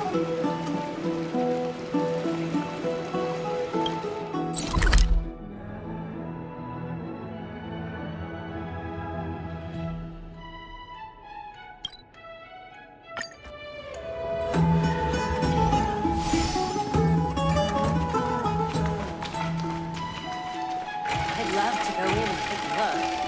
I'd love to go in and take a look.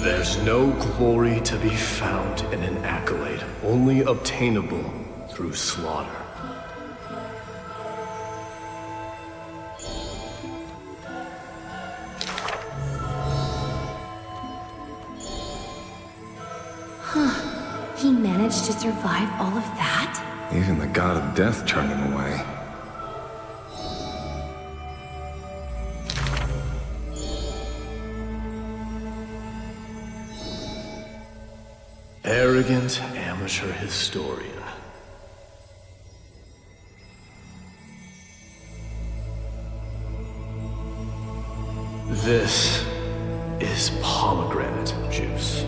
There's no glory to be found in an accolade, only obtainable through slaughter. managed to survive all of that? Even the god of death turned him away. Arrogant amateur historian. This is pomegranate juice.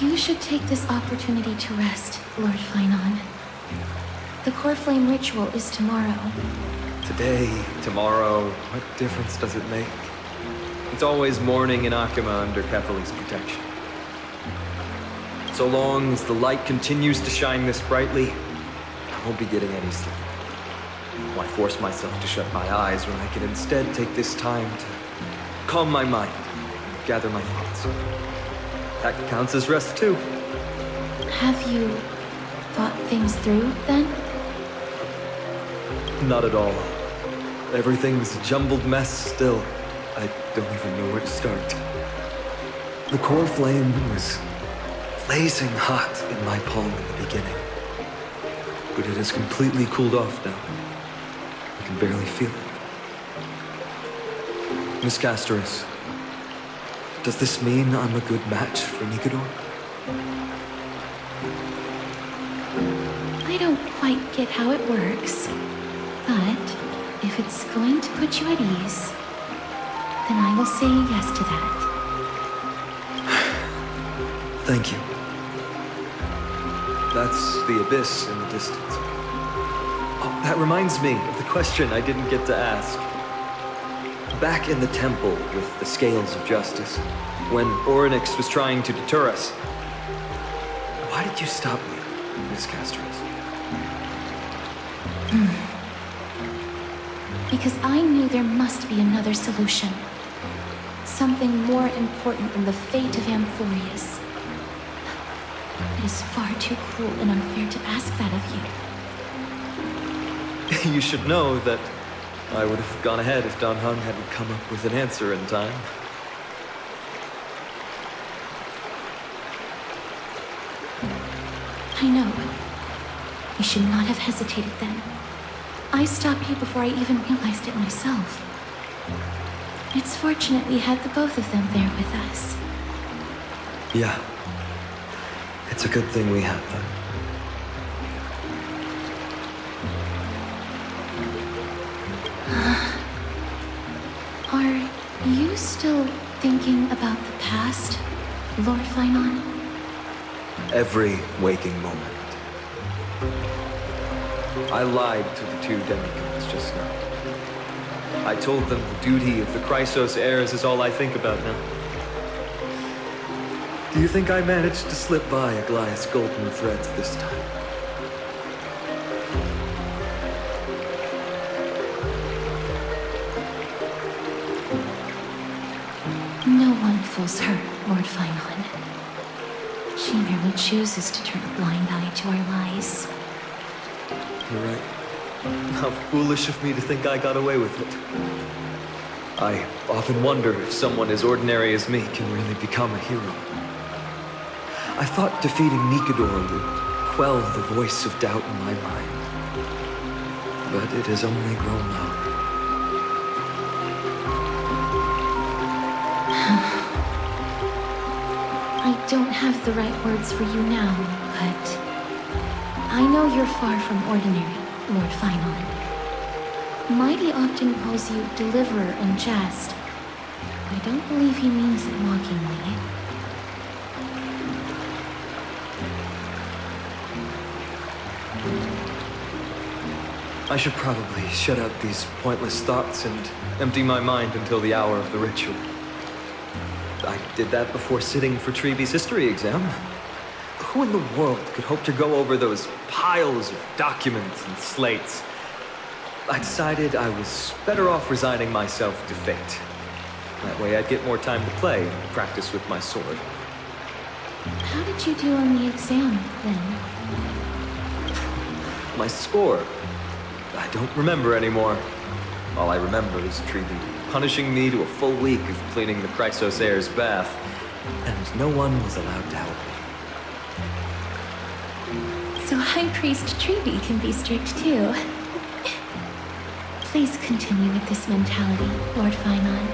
You should take this opportunity to rest, Lord Finon. The core flame ritual is tomorrow. Today, tomorrow, what difference does it make? It's always morning in Akima under Kethely's protection. So long as the light continues to shine this brightly, I won't be getting any sleep. Why force myself to shut my eyes when I can instead take this time to calm my mind and gather my thoughts? That counts as rest too. Have you thought things through, then? Not at all. Everything's a jumbled mess still. I don't even know where to start. The core flame was blazing hot in my palm in the beginning. But it has completely cooled off now. I can barely feel it. Miss Castoris, does this mean I'm a good match for Nikador? I don't quite get how it works, but if it's going to put you at ease, then I will say yes to that. Thank you. That's the abyss in the distance. Oh, that reminds me of the question I didn't get to ask. Back in the temple with the scales of justice, when Orynyx was trying to deter us, why did you stop me, Miss Castoris? Because I knew there must be another solution. Something more important than the fate of Amphorius. It is far too cruel and unfair to ask that of you. You should know that I would have gone ahead if Don Hung hadn't come up with an answer in time. I know. You should not have hesitated then. I stopped you before I even realized it myself. It's fortunate we had the both of them there with us. Yeah. It's a good thing we had them. Are you still thinking about the past, Lord Flynon? Every waking moment. I lied to the two demigods just now. I told them the duty of the Chrysos heirs is all I think about now. Do you think I managed to slip by Aglaïa's golden threads this time? No one fools her, Lord Flynon. She merely chooses to turn a blind eye to our lies. You're right. How foolish of me to think I got away with it. I often wonder if someone as ordinary as me can really become a hero. I thought defeating Nikador would quell the voice of doubt in my mind. But it has only grown louder. I don't have the right words for you now, but I know you're far from ordinary, Lord Flynon. Mighty often calls you deliverer in jest. I don't believe he means it mockingly. I should probably shut out these pointless thoughts and empty my mind until the hour of the ritual. I did that before sitting for Treeby's history exam. Who in the world could hope to go over those piles of documents and slates? I decided I was better off resigning myself to fate. That way I'd get more time to play and practice with my sword. How did you do on the exam, then? My score? I don't remember anymore. All I remember is Treeby punishing me to a full week of cleaning the Chrysos heir's bath, and no one was allowed to help me. So High Priest Treeby can be strict too. Please continue with this mentality, Lord Flynon.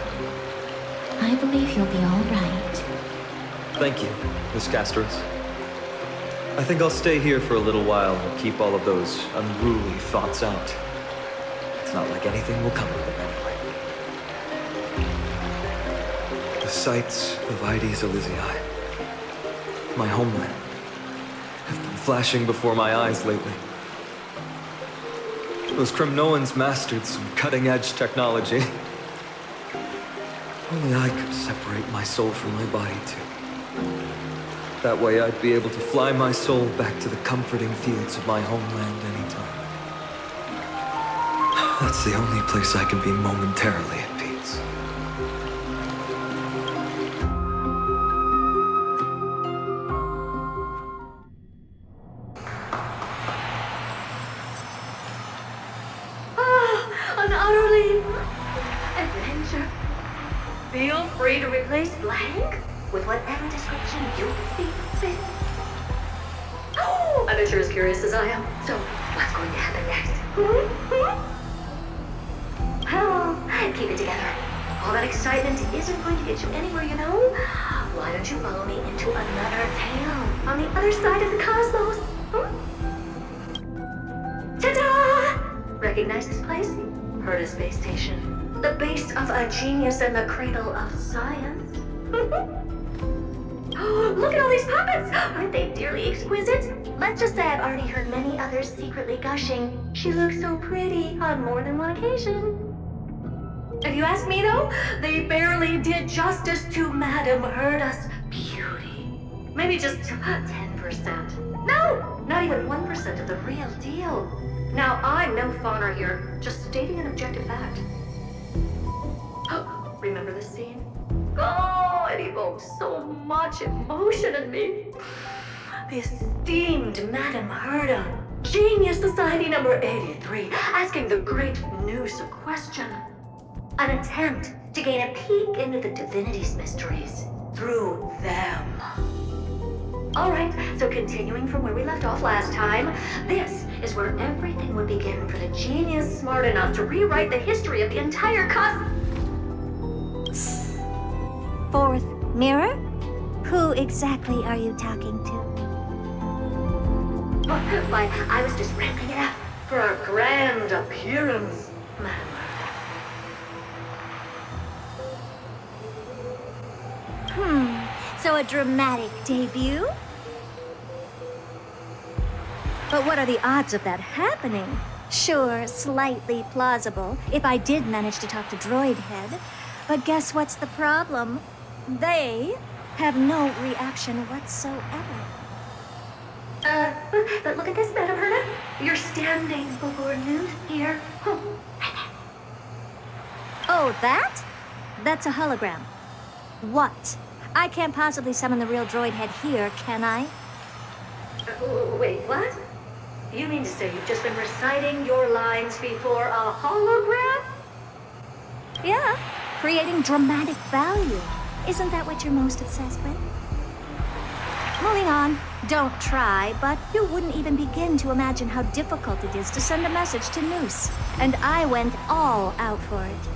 I believe you'll be all right. Thank you, Miss Castoris. I think I'll stay here for a little while and keep all of those unruly thoughts out. It's not like anything will come of them anyway. The sights of Ides Elysiae, my homeland, have been flashing before my eyes lately. Those Kremnoans mastered some cutting-edge technology. If only I could separate my soul from my body, too. That way I'd be able to fly my soul back to the comforting fields of my homeland anytime. That's the only place I can be momentarily at peace. blank with whatever description you see fit. Oh, I bet you're as curious as I am. So, what's going to happen next? Oh, keep it together. All that excitement isn't going to get you anywhere, you know? Why don't you follow me into another tale on the other side of the cosmos? Ta-da! Recognize this place? Herta Space Station. The base of a genius and the cradle of science. Oh, look at all these puppets! Aren't they dearly exquisite? Let's just say I've already heard many others secretly gushing. She looks so pretty on more than one occasion. If you ask me though, they barely did justice to Madame Herta's beauty. Maybe just 10%. No, not even 1% of the real deal. Now, I'm no fawner here, just stating an objective fact. Oh, remember this scene? Oh, it evoked so much emotion in me. The esteemed Madame Herta, Genius Society number 83, asking the great Noose a question. An attempt to gain a peek into the divinity's mysteries through them. Alright, so continuing from where we left off last time, this is where everything would begin for the genius smart enough to rewrite the history of the entire Fourth mirror? Who exactly are you talking to? Why, I was just ramping it up for our grand appearance, Madam. So a dramatic debut? But what are the odds of that happening? Sure, slightly plausible, if I did manage to talk to Droidhead. But guess what's the problem? They have no reaction whatsoever. But look at this, Madam Herta. You're standing before Noose here. Oh, that? That's a hologram. What? I can't possibly summon the real Droidhead here, can I? Wait, what? You mean to say you've just been reciting your lines before a hologram? Yeah, creating dramatic value. Isn't that what you're most obsessed with? Moving on. Don't try, but you wouldn't even begin to imagine how difficult it is to send a message to Noose. And I went all out for it.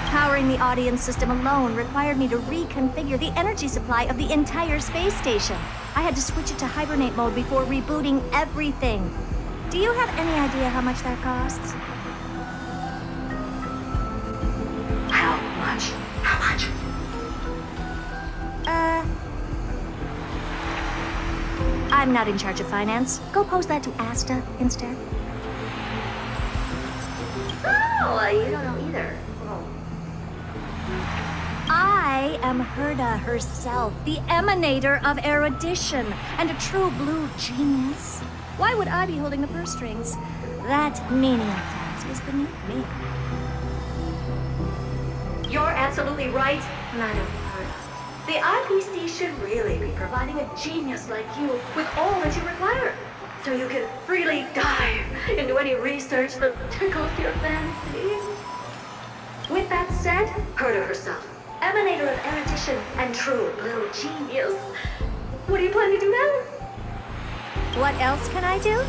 Powering the audience system alone required me to reconfigure the energy supply of the entire space station. I had to switch it to hibernate mode before rebooting everything. Do you have any idea how much that costs? How much? How much? I'm not in charge of finance. Go post that to Asta instead. Oh, you don't know either. I am Herta herself, the emanator of erudition, and a true blue genius. Why would I be holding the purse strings? That menial task is beneath me. You're absolutely right, Madam Herta. The IPC should really be providing a genius like you with all that you require, so you can freely dive into any research that tickles your fancy. With that said, Herta herself, emanator of erudition and true blue genius. What do you plan to do now? What else can I do?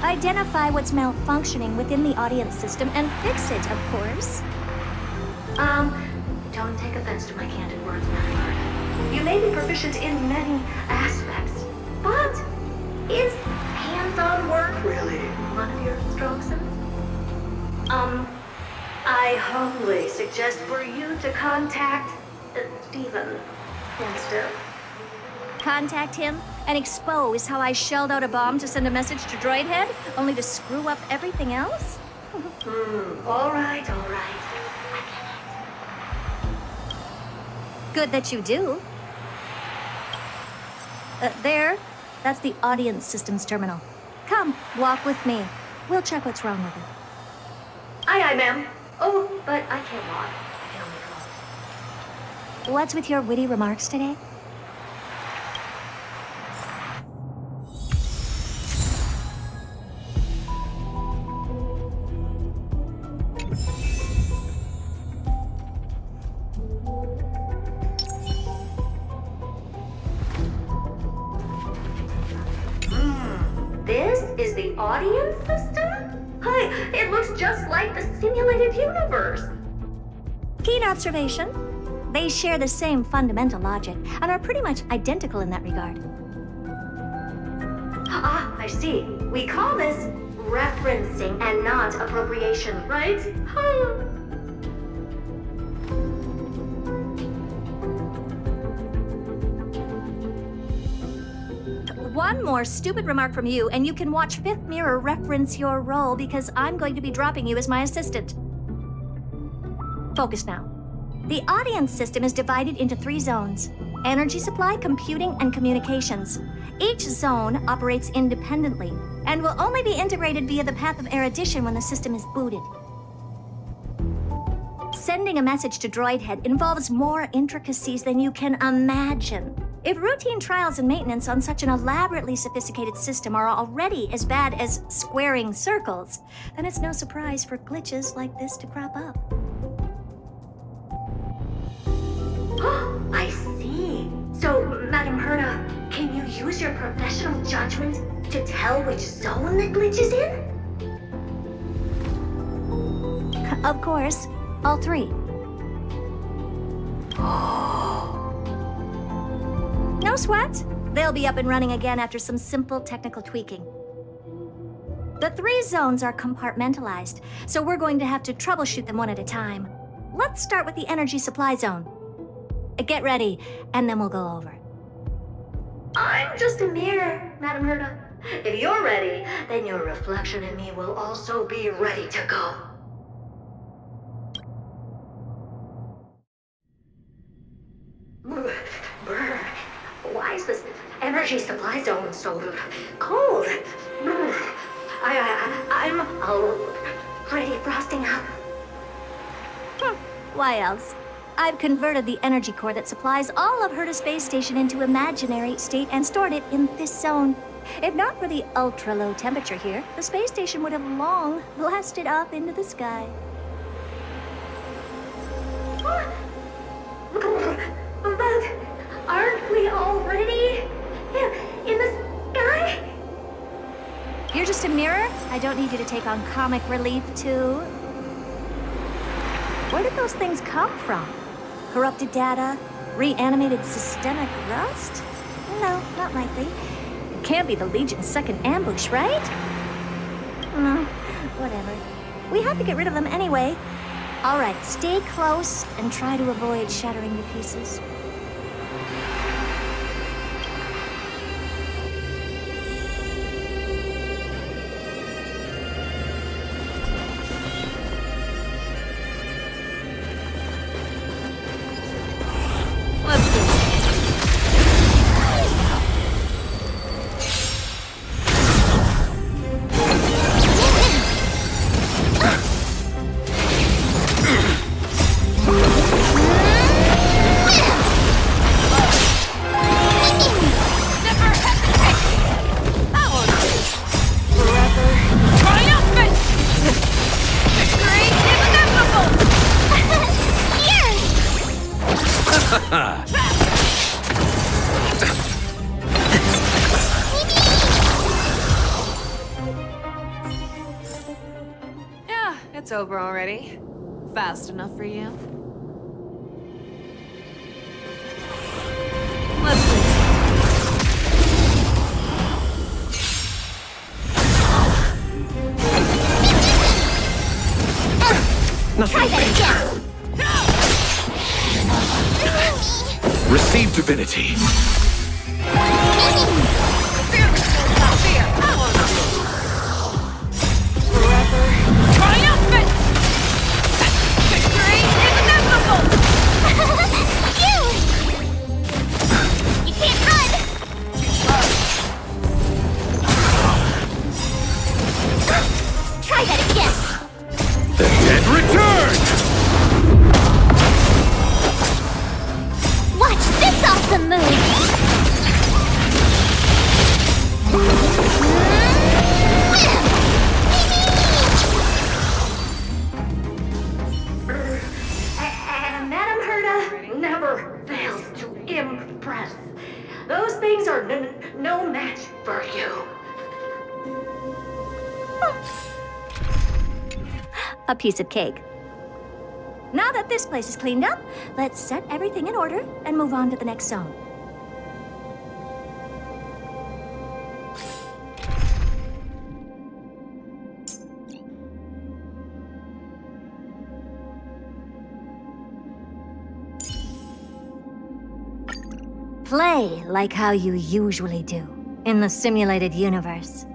Identify what's malfunctioning within the audience system and fix it, of course. Don't take offense to my candid words, Madam Herta. You may be proficient in many aspects, but is hands-on work really one of your strong suits? I humbly suggest for you to contact Steven instead. Contact him and expose how I shelled out a bomb to send a message to Droidhead, only to screw up everything else? All right. I Good that you do. There. That's the audience systems terminal. Come, walk with me. We'll check what's wrong with it. Aye, ma'am. Oh, but I can't walk. I can only go. What's with your witty remarks today? audience system? Hi, it looks just like the simulated universe. Keen observation. They share the same fundamental logic and are pretty much identical in that regard. Ah, I see. We call this referencing and not appropriation, right? One more stupid remark from you, and you can watch Fifth Mirror reference your role because I'm going to be dropping you as my assistant. Focus now. The audience system is divided into 3 zones: energy supply, computing, and communications. Each zone operates independently and will only be integrated via the path of erudition when the system is booted. Sending a message to Droid Head involves more intricacies than you can imagine. If routine trials and maintenance on such an elaborately sophisticated system are already as bad as squaring circles, then it's no surprise for glitches like this to crop up. I see. So, Madam Herda, can you use your professional judgment to tell which zone the glitch is in? Of course, all 3. No sweat. They'll be up and running again after some simple technical tweaking. The 3 zones are compartmentalized, so we're going to have to troubleshoot them one at a time. Let's start with the energy supply zone. Get ready, and then we'll go over it. I'm just a mirror, Madam Herda. If you're ready, then your reflection in me will also be ready to go. Brr. Why is this energy supply zone so cold? I'm already frosting up. Why else? I've converted the energy core that supplies all of Herta Space Station into imaginary state and stored it in this zone. If not for the ultra-low temperature here, the space station would have long blasted up into the sky. But aren't we already in the sky? You're just a mirror? I don't need you to take on comic relief, too. Where did those things come from? Corrupted data? Reanimated systemic rust? No, not likely. It can't be the Legion's second ambush, right? Whatever. We have to get rid of them anyway. All right, stay close and try to avoid shattering to pieces. Yeah, it's over already. Fast enough for you. Let's see. Nothing major. Receive divinity. Triumphant! Victory is inevitable! You can't run! Try that again! The dead return! Watch this awesome move! And Madam Herda never fails to impress. Those things are no match for you. A piece of cake. Now that this place is cleaned up, let's set everything in order and move on to the next zone. Play like how you usually do in the simulated universe.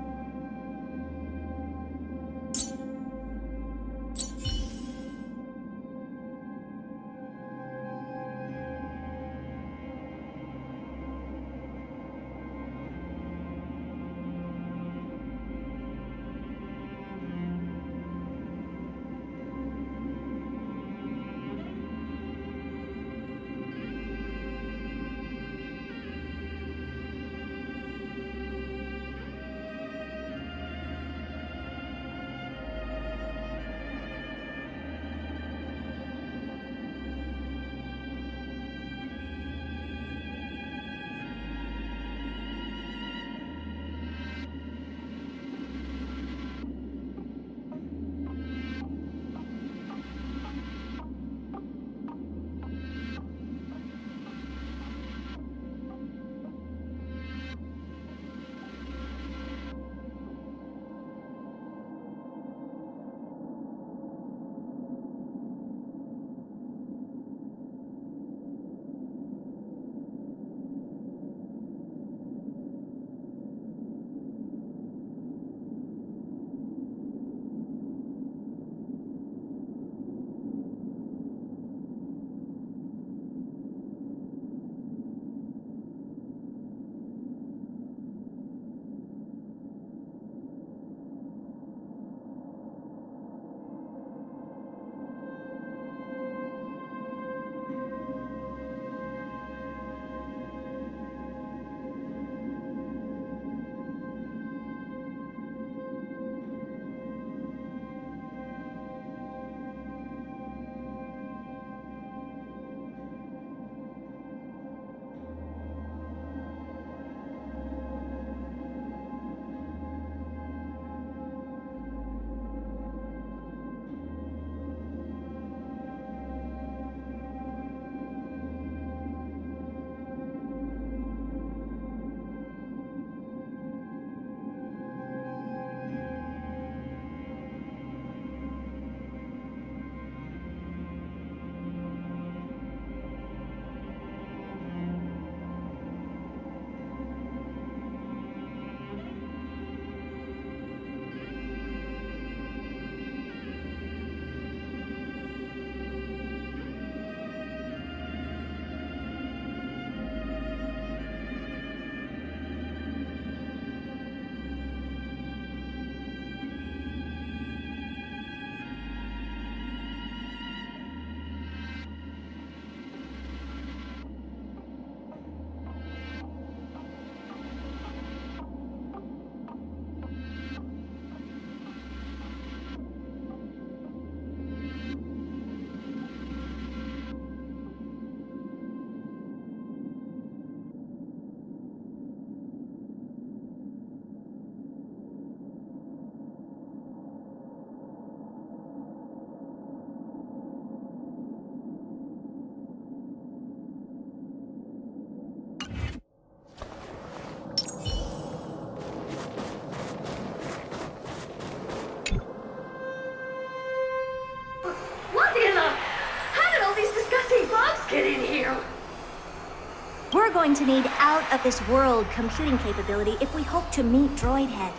We're going to need out-of-this-world computing capability if we hope to meet Droidhead.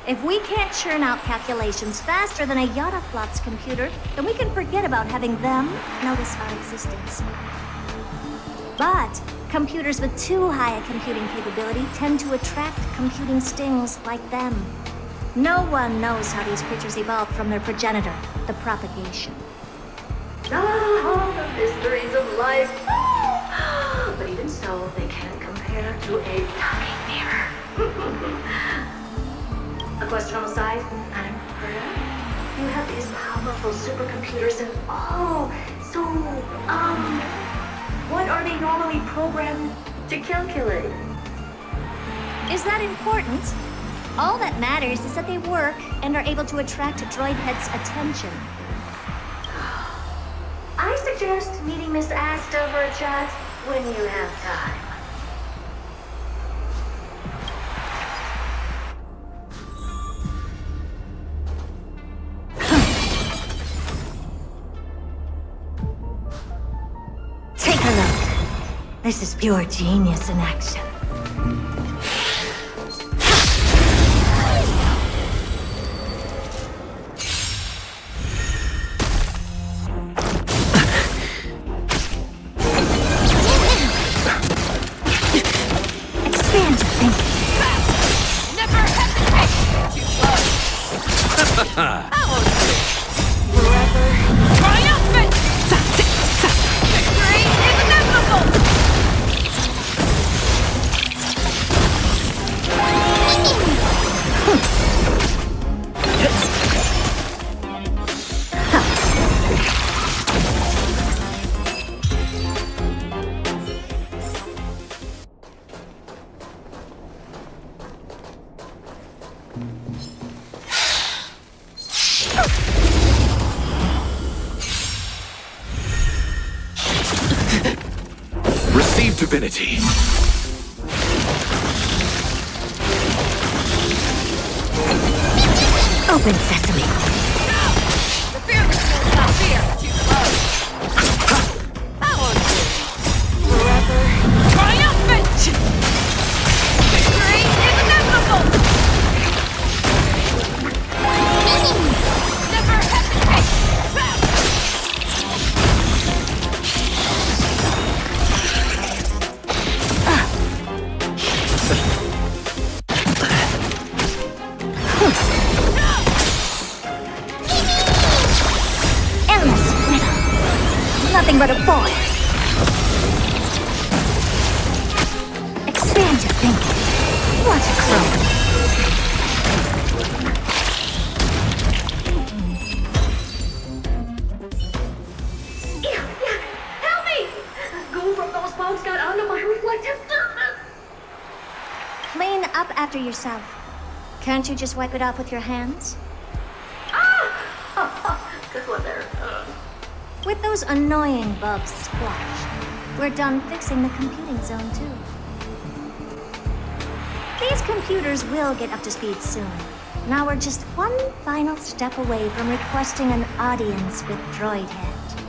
If we can't churn out calculations faster than a Yataflot's computer, then we can forget about having them notice our existence. But computers with too high a computing capability tend to attract computing stings like them. No one knows how these creatures evolved from their progenitor, the propagation. Ah, the mysteries of life. But even so, they can't compare to a talking mirror. A question on the side, Madam Herda? You have these powerful supercomputers and what are they normally programmed to calculate? Is that important? All that matters is that they work and are able to attract droid head's attention. I suggest meeting Miss Asta for a chat when you have time. Take a look. This is pure genius in action. Expand your thinking. Never hesitate! Too close. I won't do it. Forever triumphant! Victory is inevitable! Receive divinity. Open sesame. The fearless will not fear. Too close. I won't do it. Forever triumphant! Victory is inevitable! Never hesitate! Endless riddle. Nothing but a boy. Expand your thinking. What a crow. Help me! Goo from those bugs got onto my reflective surface. Clean up after yourself. Can't you just wipe it off with your hands? Good one there. With those annoying bugs squashed, we're done fixing the computing zone too. These computers will get up to speed soon. Now we're just one final step away from requesting an audience with Droid Head.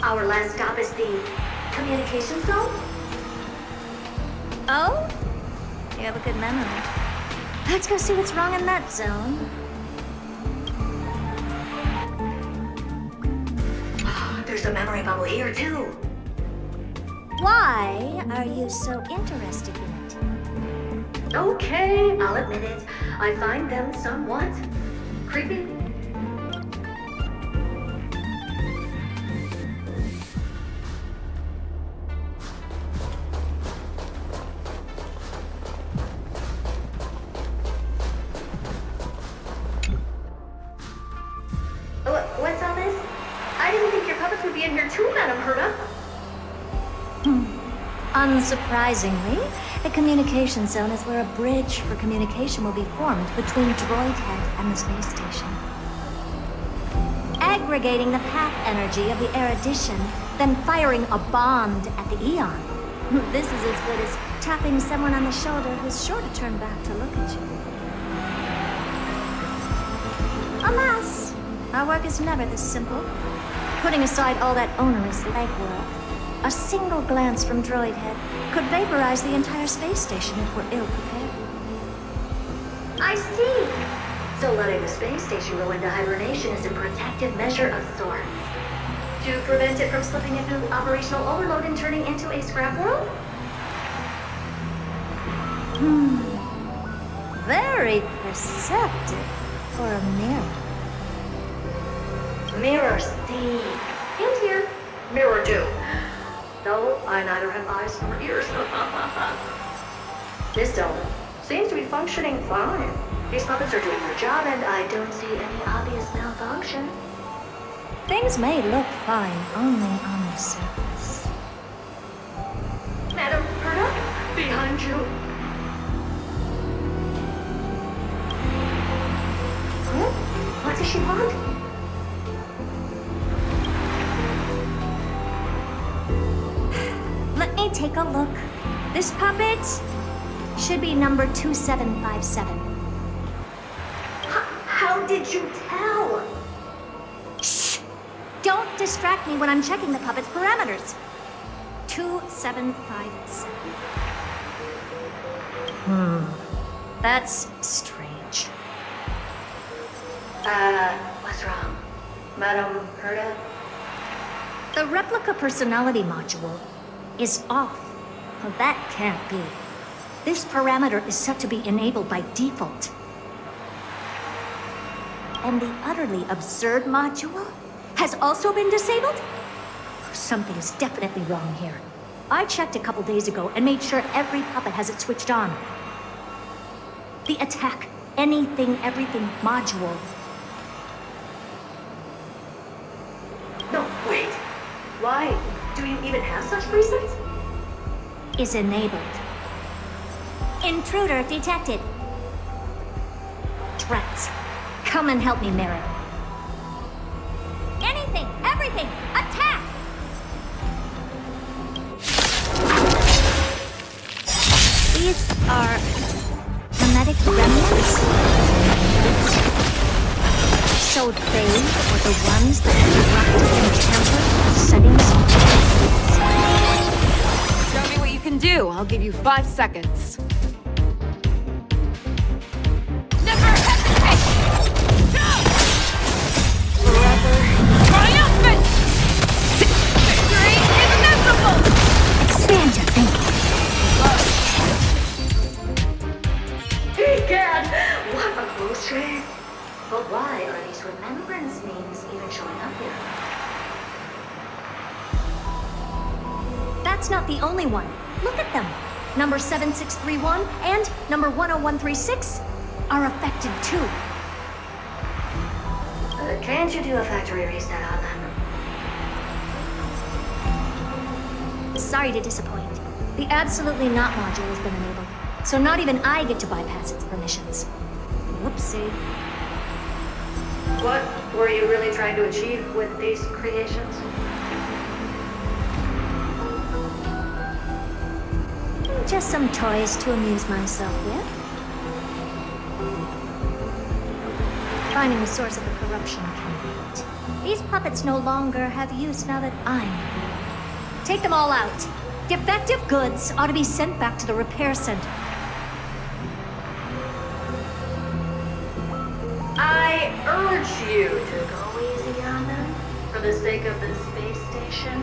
Our last stop is the communication zone? Oh? You have a good memory. Let's go see what's wrong in that zone. There's a memory bubble here, too. Why are you so interested in it? Okay, I'll admit it. I find them somewhat creepy. What's all this? I didn't think your puppets would be in here too, Madam Herda. Unsurprisingly, the communication zone is where a bridge for communication will be formed between Droid Head and the space station. Aggregating the path energy of the erudition, then firing a bond at the Eon. This is as good as tapping someone on the shoulder who's sure to turn back to look at you. Alas, our work is never this simple. Putting aside all that onerous legwork, a single glance from Droid Head could vaporize the entire space station if we're ill-prepared. I see. So letting the space station go into hibernation is a protective measure of sorts. To prevent it from slipping into operational overload and turning into a scrap world? Very perceptive for a mirror. Mirror see. And here, mirror do. No, I neither have eyes nor ears. This dome seems to be functioning fine. These puppets are doing their job, and I don't see any obvious malfunction. Things may look fine only on the surface. Madam Herda, behind you. chipmunk? Let me take a look. This puppet should be number 2757. How did you tell? Shh! Don't distract me when I'm checking the puppet's parameters. 2757. That's strange. What's wrong? Madam Herda? The replica personality module is off. Well, that can't be. This parameter is set to be enabled by default. And the utterly absurd module has also been disabled? Something's definitely wrong here. I checked a couple days ago and made sure every puppet has it switched on. The attack, anything, everything module. No, wait. Why? Do you even have such presets? Is enabled. Intruder detected. Drats. Come and help me, Mirror. Anything, everything, attack! These are hermetic remnants? So they were the ones that corrupted and tampered settings? Show me what you can do. I'll give you 5 seconds. Never hesitate! Go! Forever triumphant! Victory is inevitable! Expand your thinking. Egad! What a close shave! But why are these remembrance names even showing up here? That's not the only one. Look at them. Number 7631 and number 10136 are affected too. Can't you do a factory reset on them? Sorry to disappoint. The absolutely not module has been enabled, so not even I get to bypass its permissions. Whoopsie. What were you really trying to achieve with these creations? Just some toys to amuse myself with. Finding the source of the corruption can wait. These puppets no longer have use now that I'm here. Take them all out. Defective goods ought to be sent back to the repair center. I urge you to go easy on them for the sake of the space station.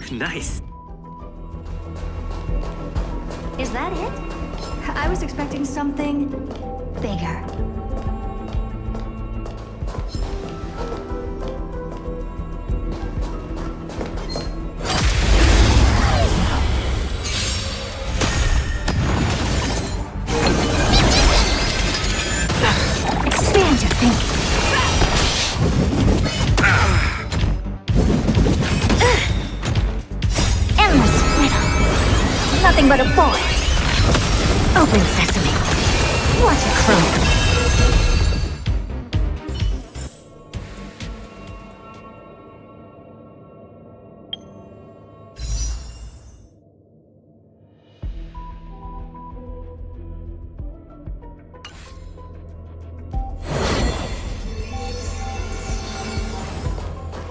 Nice. Is that it? I was expecting something bigger. Nothing but a boy. Open sesame. What a crumb.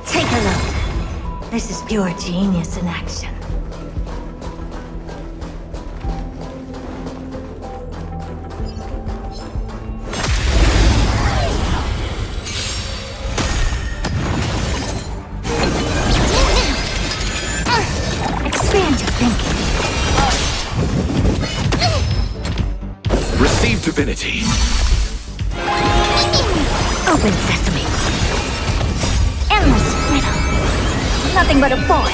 Take a look. This is pure genius in action. Expand your thinking. Receive divinity. Open sesame. Endless riddle. Nothing but a boy.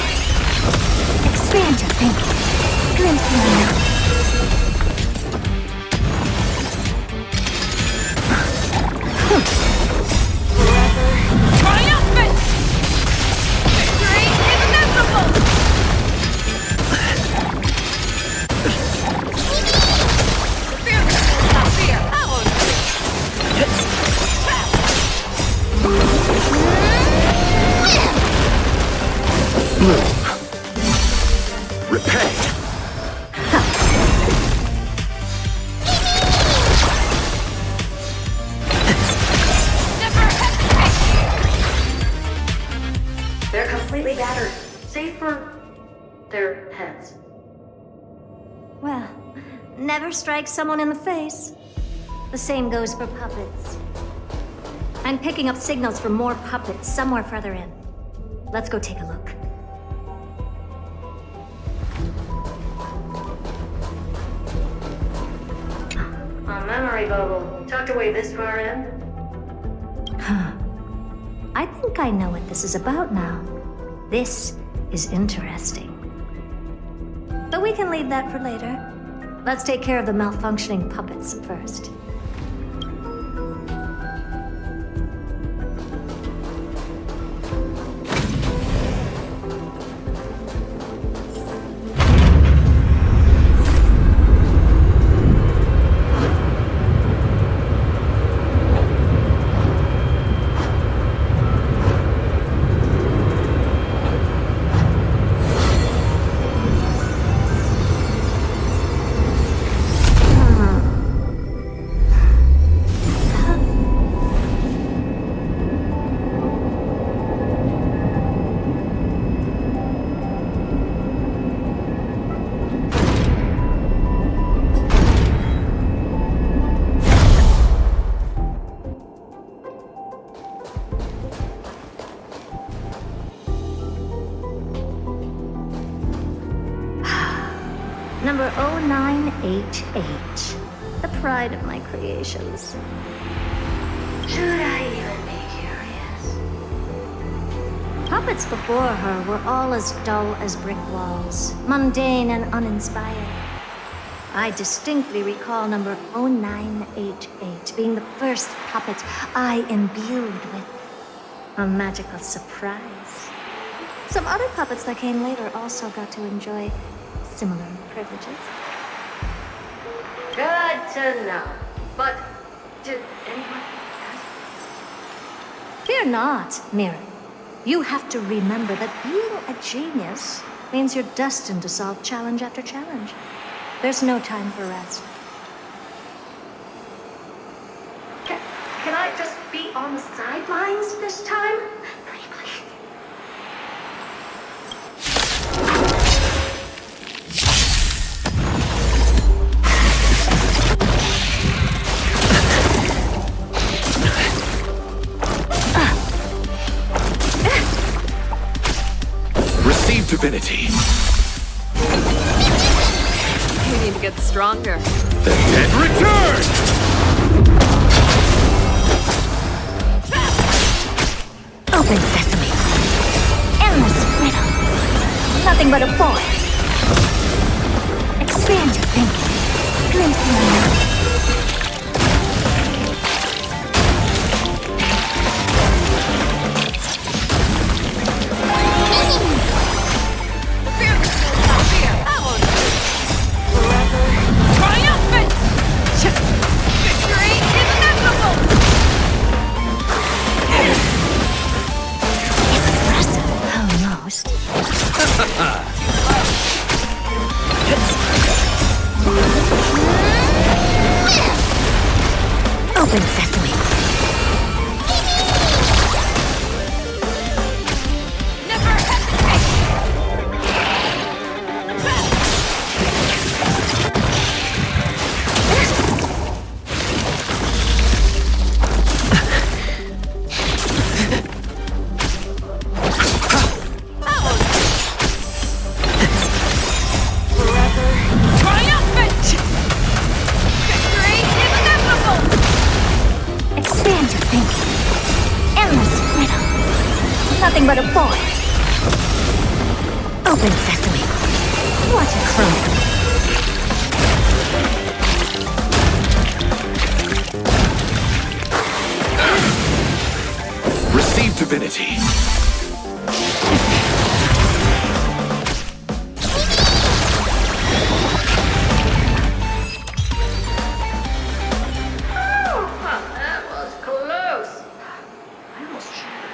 Expand your thinking. Glimpse the unknown. Triumphant! Victory is inevitable! Fear, I won't Repay. never hesitate! They're completely battered, save for their heads. Well, never strike someone in the face. The same goes for puppets. I'm picking up signals from more puppets somewhere further in. Let's go take a look. A memory bubble, tucked away this far in. I think I know what this is about now. This is interesting. But we can leave that for later. Let's take care of the malfunctioning puppets first. Number 0988. The pride of my creations. Should I even be curious? Puppets before her were all as dull as brick walls, mundane and uninspired. I distinctly recall number 0988 being the first puppet I imbued with a magical surprise. Some other puppets that came later also got to enjoy similar privileges. Good to know. But did anyone ask? Fear not, Mira. You have to remember that being a genius means you're destined to solve challenge after challenge. There's no time for rest. Can I just be on the sidelines this time? Pretty please. Receive divinity. We need to get stronger. The dead return! Open sesame. Endless riddle. Nothing but a boy. Expand your thinking. Glimpse the unknown. Fear, I won't Open sesame. Never hesitate! Forever triumphant! Victory is inevitable! Expand your thinking. Endless riddle. Nothing but a boy. Open sesame. What a crow. Receive divinity. Oh, that was close. I almost shattered.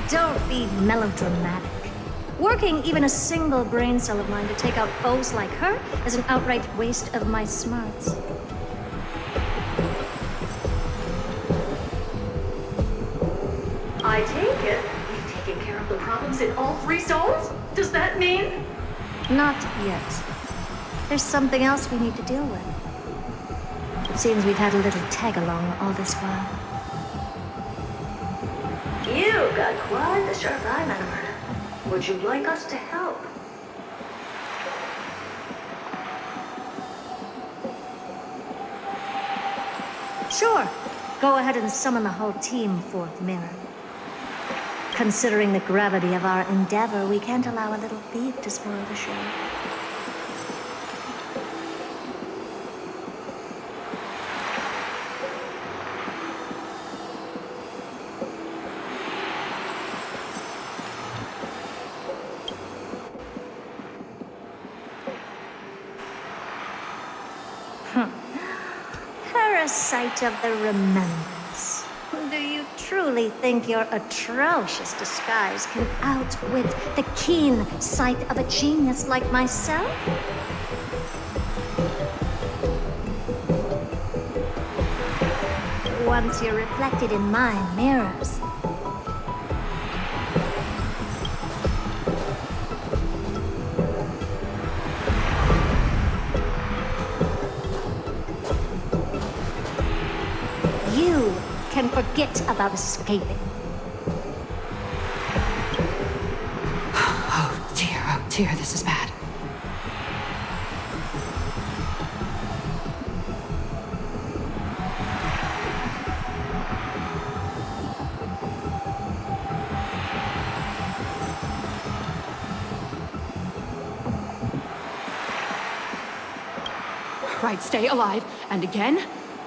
Don't be melodramatic. Working even a single brain cell of mine to take out foes like her is an outright waste of my smarts. I take it you've taken care of the problems in all three zones? Does that mean? Not yet. There's something else we need to deal with. It seems we've had a little tag-along all this while. You've got quite the sharp eye, Madam Herda. Would you like us to help? Sure. Go ahead and summon the whole team, Fourth Mirror. Considering the gravity of our endeavor, we can't allow a little thief to spoil the show. Parasite of the remembrance. Do you truly think your atrocious disguise can outwit the keen sight of a genius like myself? Once you're reflected in my mirrors, you can forget about escaping. Oh dear, this is bad. Right, stay alive, and again,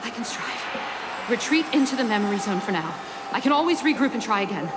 I can strive. Retreat into the memory zone for now. I can always regroup and try again.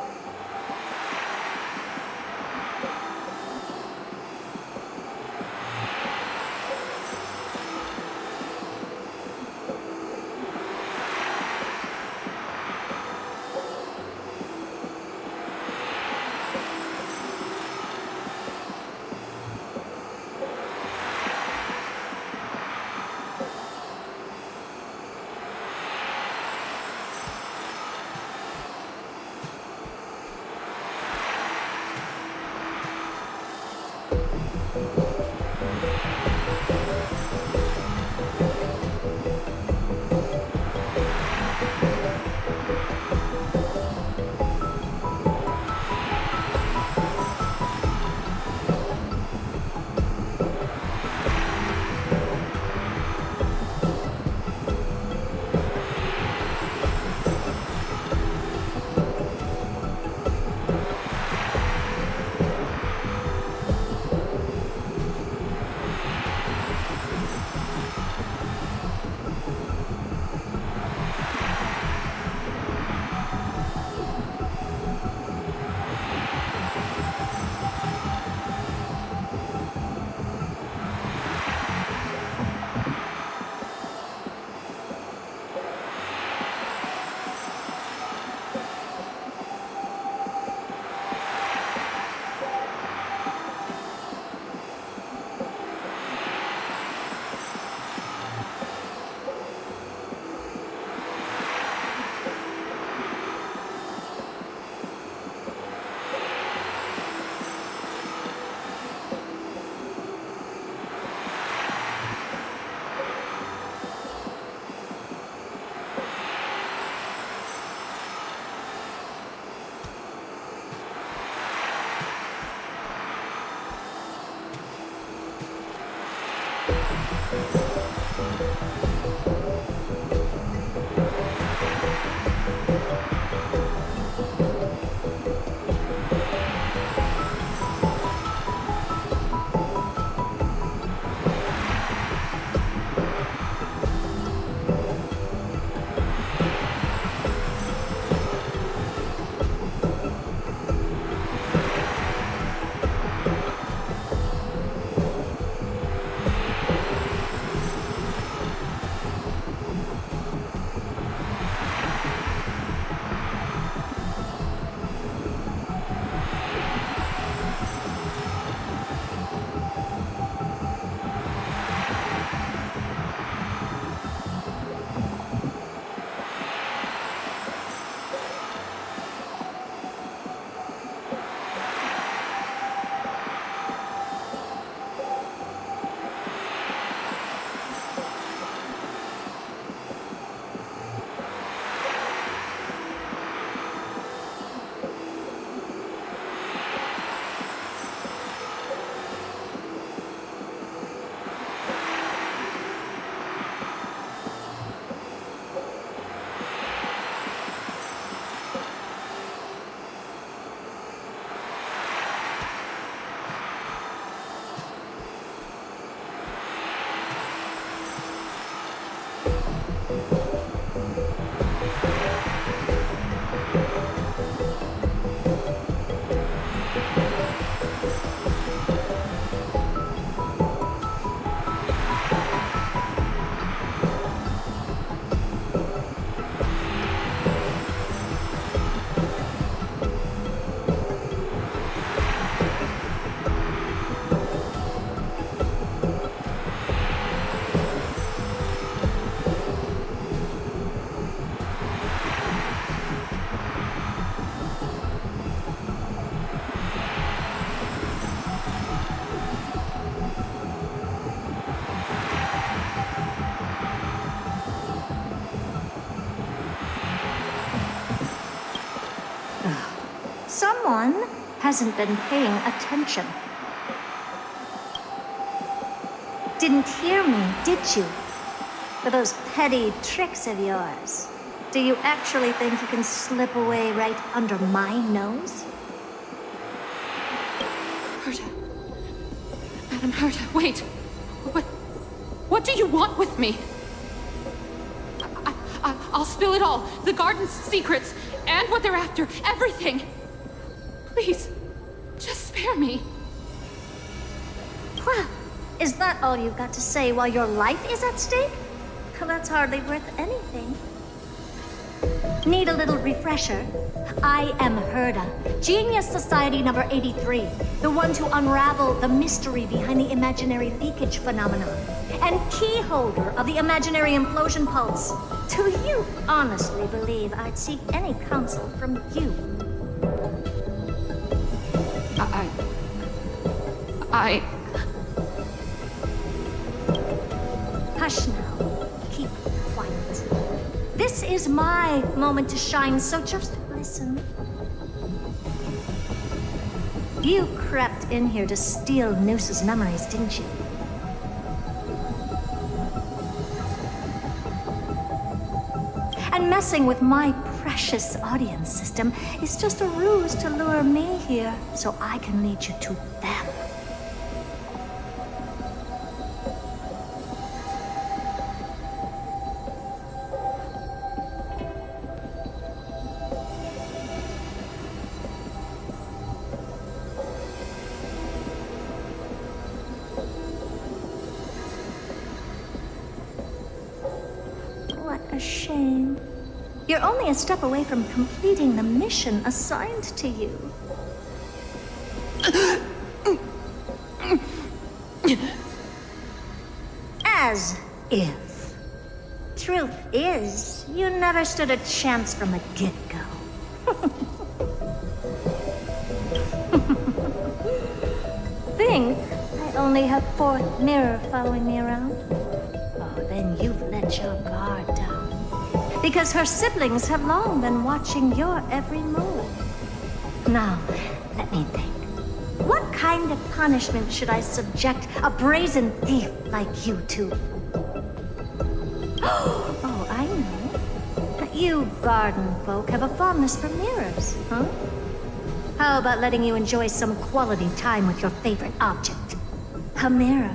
someone hasn't been paying attention. Didn't hear me, did you? For those petty tricks of yours. Do you actually think you can slip away right under my nose? Herta. Madam Herta, wait. What do you want with me? I'll spill it all. The garden's secrets, and what they're after. Everything. Please, just spare me. Well, is that all you've got to say while your life is at stake? Well, that's hardly worth anything. Need a little refresher? I am Herta, Genius Society number 83, the one to unravel the mystery behind the imaginary leakage phenomenon, and key holder of the imaginary implosion pulse. Do you honestly believe I'd seek any counsel from you? Hush now. Keep quiet. This is my moment to shine, so just listen. You crept in here to steal Noose's memories, didn't you? And messing with my precious audience system is just a ruse to lure me here so I can lead you to them. What a shame. You're only a step away from completing the mission assigned to you. As if. Truth is, you never stood a chance from the get-go. Think I only have fourth mirror following me around? Oh, then you've let your guard down. Because her siblings have long been watching your every move. Now, let me think. What kind of punishment should I subject a brazen thief like you to? Oh, I know. You garden folk have a fondness for mirrors, huh? How about letting you enjoy some quality time with your favorite object? A mirror.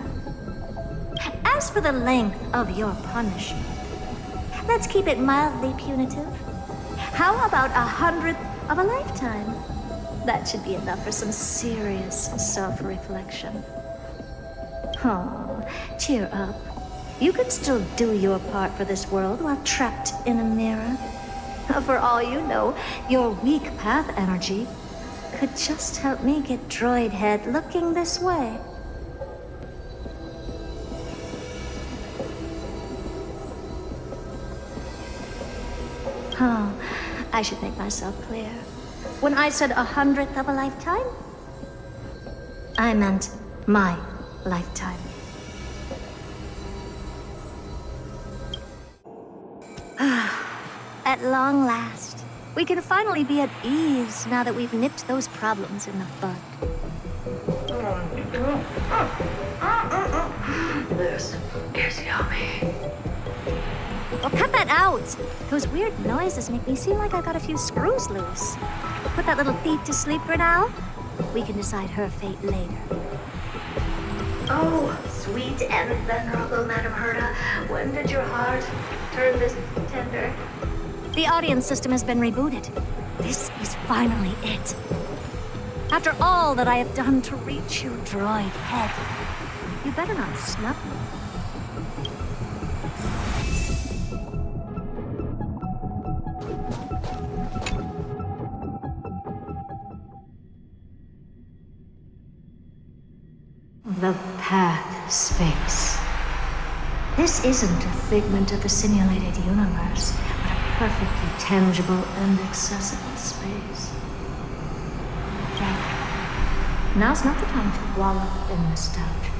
As for the length of your punishment, let's keep it mildly punitive. How about 100th of a lifetime? That should be enough for some serious self-reflection. Oh, cheer up. You can still do your part for this world while trapped in a mirror. For all you know, your weak path energy could just help me get droid head looking this way. Oh, I should make myself clear. When I said 100th of a lifetime, I meant my lifetime. At long last, we can finally be at ease now that we've nipped those problems in the bud. This is yummy. Well, cut that out! Those weird noises make me seem like I got a few screws loose. Put that little thief to sleep for now. We can decide her fate later. Oh, sweet and venerable Madam Herta, when did your heart turn this tender? The audience system has been rebooted. This is finally it. After all that I have done to reach you, droid head, you better not snub me. The path space. This isn't a figment of the simulated universe, but a perfectly tangible and accessible space. Jack, now's not the time to wallow in nostalgia.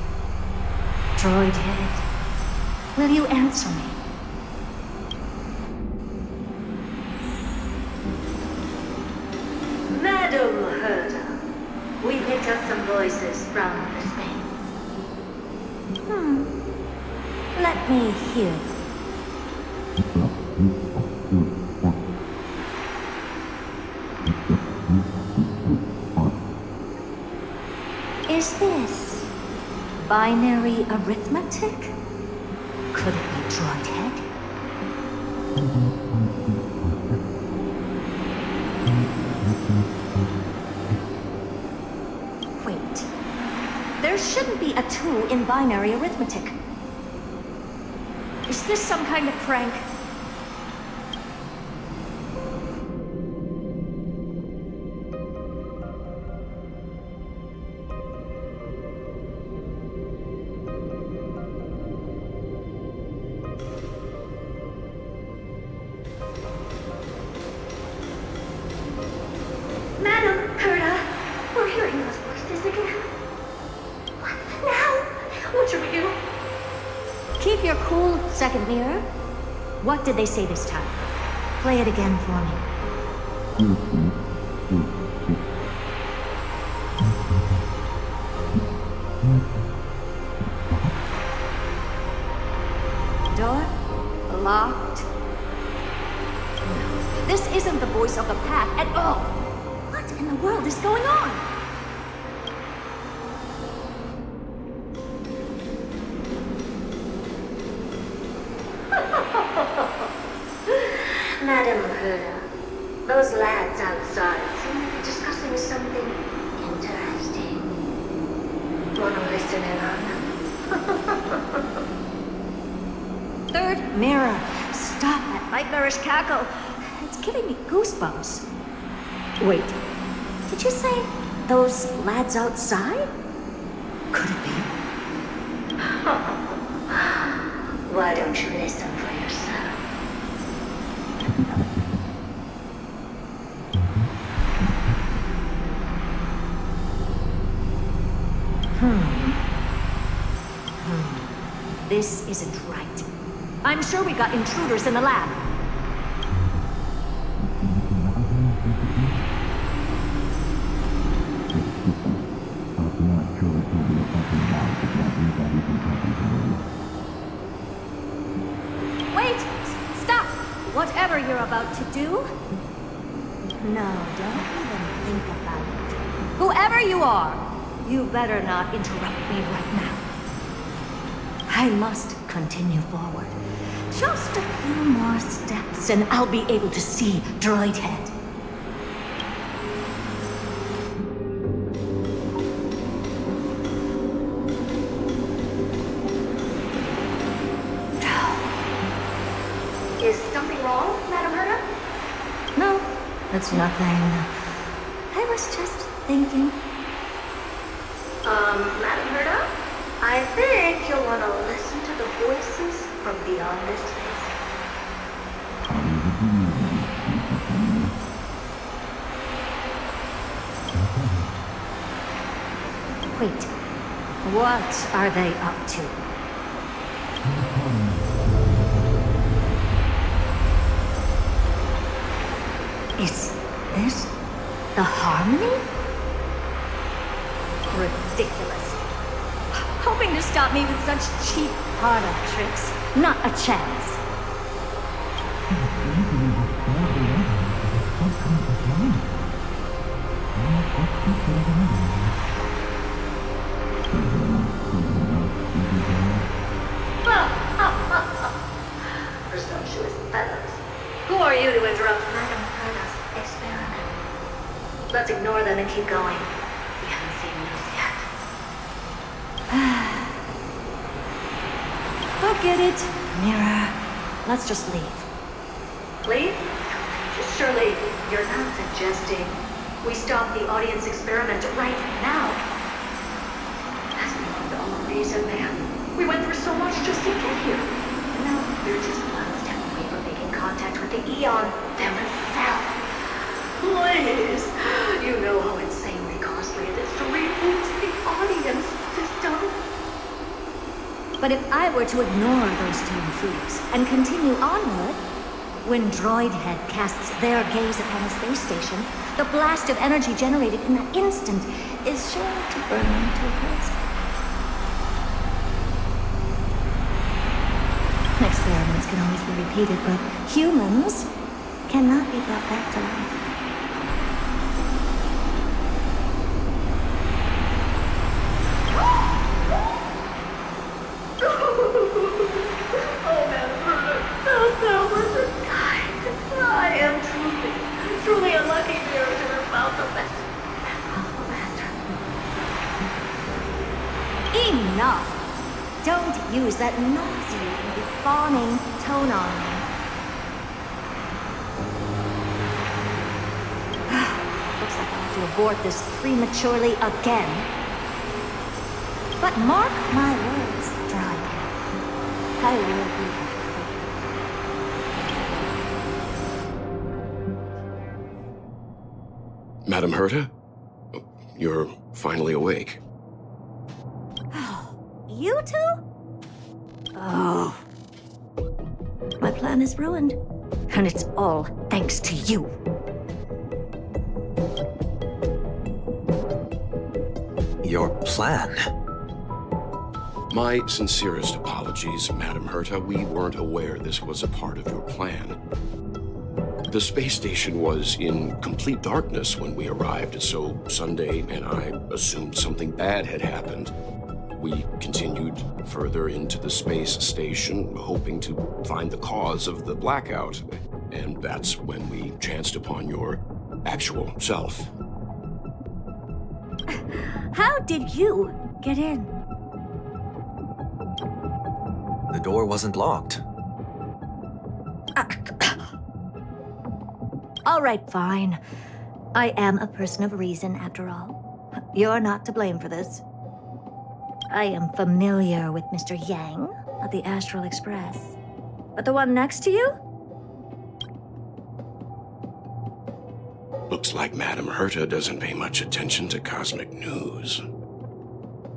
Droid head, will you answer me? Madam Madam Herda, we picked up some voices from the space. Let me hear. Is this binary arithmetic? Could it be Droidhead? Wait. There shouldn't be a 2 in binary arithmetic. Is this some kind of prank? Madam Herda, we're hearing those voices again. What now? What should we do? Keep your cool, second mirror. What did they say this time? Play it again for me. Door locked. No, this isn't the voice of the pack at all. What in the world is going on? Madam Herda, those lads outside seem to be discussing something interesting. Wanna listen in on them? Third mirror. Stop that nightmarish cackle. It's giving me goosebumps. Wait, did you say those lads outside? Could it be? Why don't you listen for yourself? This isn't right. I'm sure we got intruders in the lab. Wait! Stop! Whatever you're about to do. No, don't even think about it. Whoever you are, you better not interrupt me right now. I must continue forward. Just a few more steps and I'll be able to see Droidhead. Is something wrong, Madam Herda? No, it's nothing. I was just thinking. Madam Herda? I think you'll want to listen to the voices from beyond this space. Wait, what are they up to? Is this the harmony? Ridiculous. Hoping to stop me with such cheap product tricks. Not a chance. Presumptuous fellows. Who are you to interrupt Madam Herda's experiment? Let's ignore them and keep going. We haven't seen news yet. Forget it, Mirror. Let's just leave. Leave? Surely you're not suggesting we stop the audience experiment right now. That's beyond all reason, ma'am. We went through so much just to get here. And now we're just one step away from making contact with the Eon themselves. Please, you know how insanely costly it is to reboot the audience system. But if I were to ignore those two intruders and continue onward, When Droidhead casts their gaze upon the space station, the blast of energy generated in that instant is sure to burn them to a crisp. Experiments can always be repeated, but humans cannot be brought back to life. I am truly unlucky here to have found the best. Enough! Don't use that nauseating, fawning tone on me. Looks like I'll have to abort this prematurely again. But mark my words, Droidhead. I will be back. Madam Herta? You're finally awake. You two? Oh. My plan is ruined. And it's all thanks to you. Your plan? My sincerest apologies, Madam Herta. We weren't aware this was a part of your plan. The space station was in complete darkness when we arrived, so Sunday and I assumed something bad had happened. We continued further into the space station, hoping to find the cause of the blackout. And that's when we chanced upon your actual self. How did you get in? The door wasn't locked. All right, fine. I am a person of reason, after all. You're not to blame for this. I am familiar with Mr. Yang at the Astral Express. But the one next to you? Looks like Madam Herta doesn't pay much attention to cosmic news.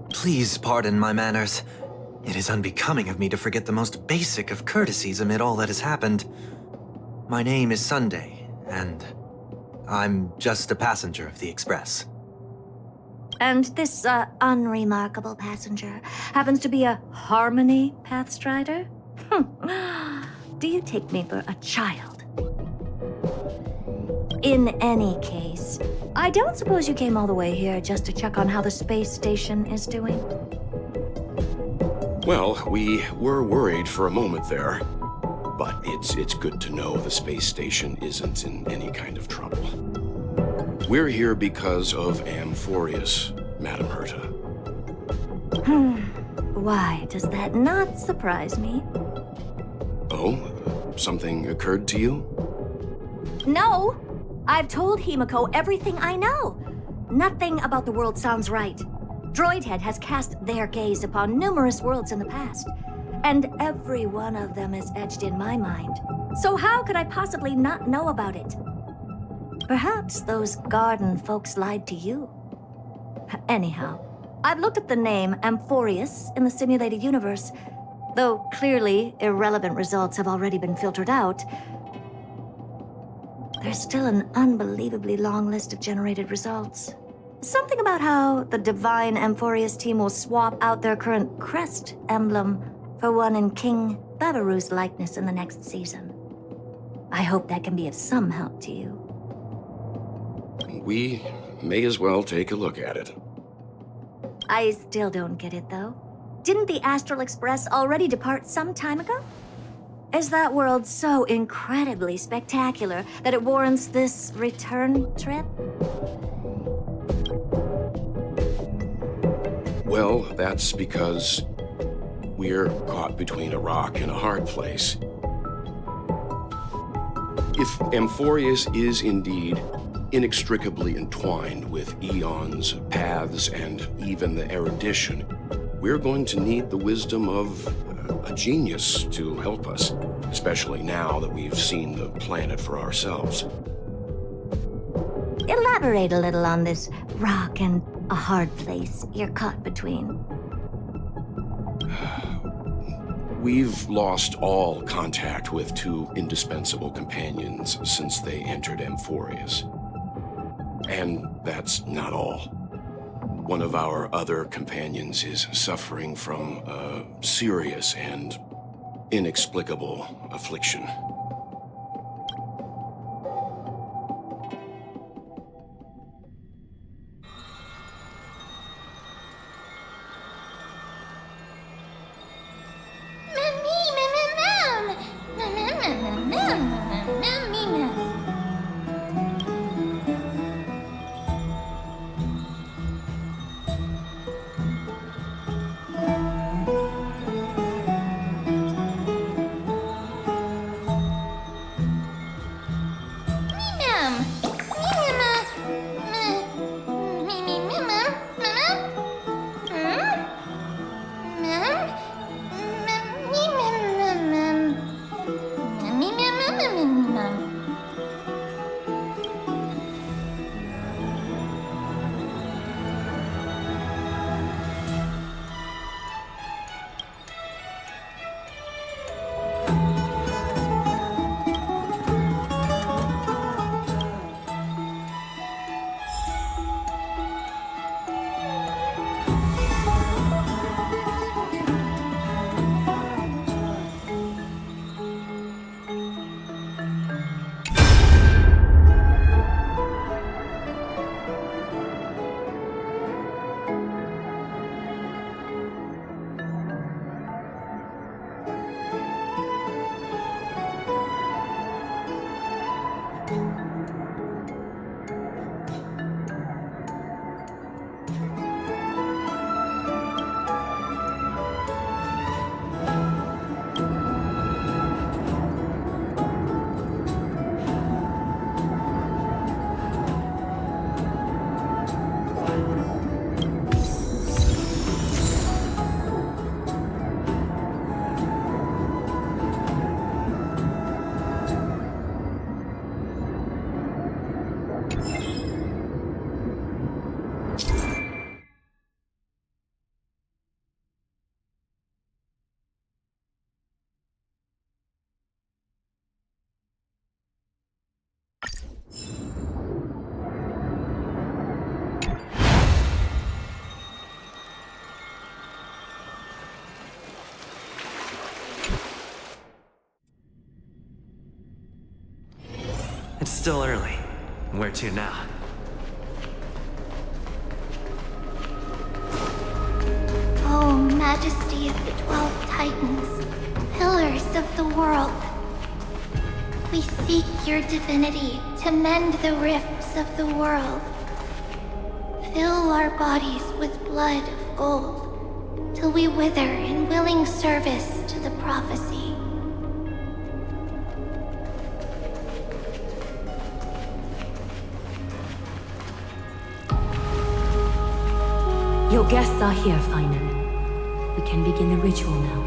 Please pardon my manners. It is unbecoming of me to forget the most basic of courtesies amid all that has happened. My name is Sunday, and I'm just a passenger of the Express. And this, unremarkable passenger happens to be a Harmony Pathstrider? Do you take me for a child? In any case, I don't suppose you came all the way here just to check on how the space station is doing? Well, we were worried for a moment there. But it's good to know the space station isn't in any kind of trouble. We're here because of Amphorius, Madam Herta. Why does that not surprise me? Oh? Something occurred to you? No! I've told Himiko everything I know. Nothing about the world sounds right. Droidhead has cast their gaze upon numerous worlds in the past, and every one of them is etched in my mind. So how could I possibly not know about it? Perhaps those garden folks lied to you. Anyhow, I've looked up the name Amphorius in the simulated universe, though clearly irrelevant results have already been filtered out. There's still an unbelievably long list of generated results. Something about how the Divine Amphorius team will swap out their current crest emblem for one in King Babaru's likeness in the next season. I hope that can be of some help to you. We may as well take a look at it. I still don't get it, though. Didn't the Astral Express already depart some time ago? Is that world so incredibly spectacular that it warrants this return trip? Well, that's because we're caught between a rock and a hard place. If Amphorius is indeed inextricably entwined with eons, paths, and even the erudition, we're going to need the wisdom of a genius to help us, especially now that we've seen the planet for ourselves. Elaborate a little on this rock and a hard place you're caught between. We've lost all contact with two indispensable companions since they entered Amphorius. And that's not all. One of our other companions is suffering from a serious and inexplicable affliction. It's still early. Where to now? Oh, Majesty of the 12 Titans, pillars of the world. We seek your divinity to mend the rifts of the world. Fill our bodies with blood of gold, till we wither in willing service to the prophecy. Your guests are here, Finan. We can begin the ritual now.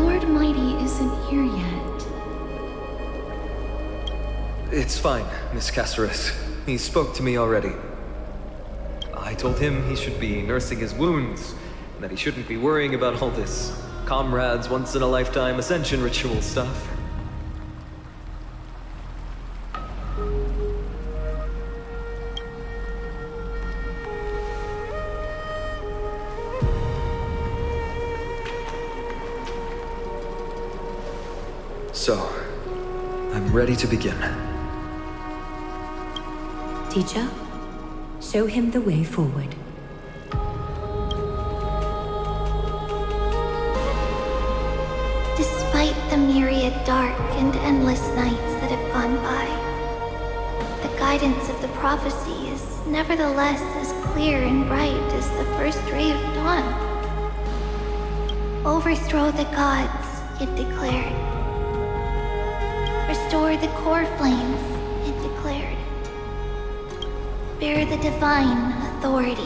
Lord Mighty isn't here yet. It's fine, Miss Caceres. He spoke to me already. I told him he should be nursing his wounds, and that he shouldn't be worrying about all this comrades once-in-a-lifetime ascension ritual stuff. So, I'm ready to begin. Teacher, show him the way forward. Despite the myriad dark and endless nights that have gone by, the guidance of the prophecy is nevertheless as clear and bright as the first ray of dawn. Overthrow the gods, it declared. Restore the core flames, it declared. bear the divine authority,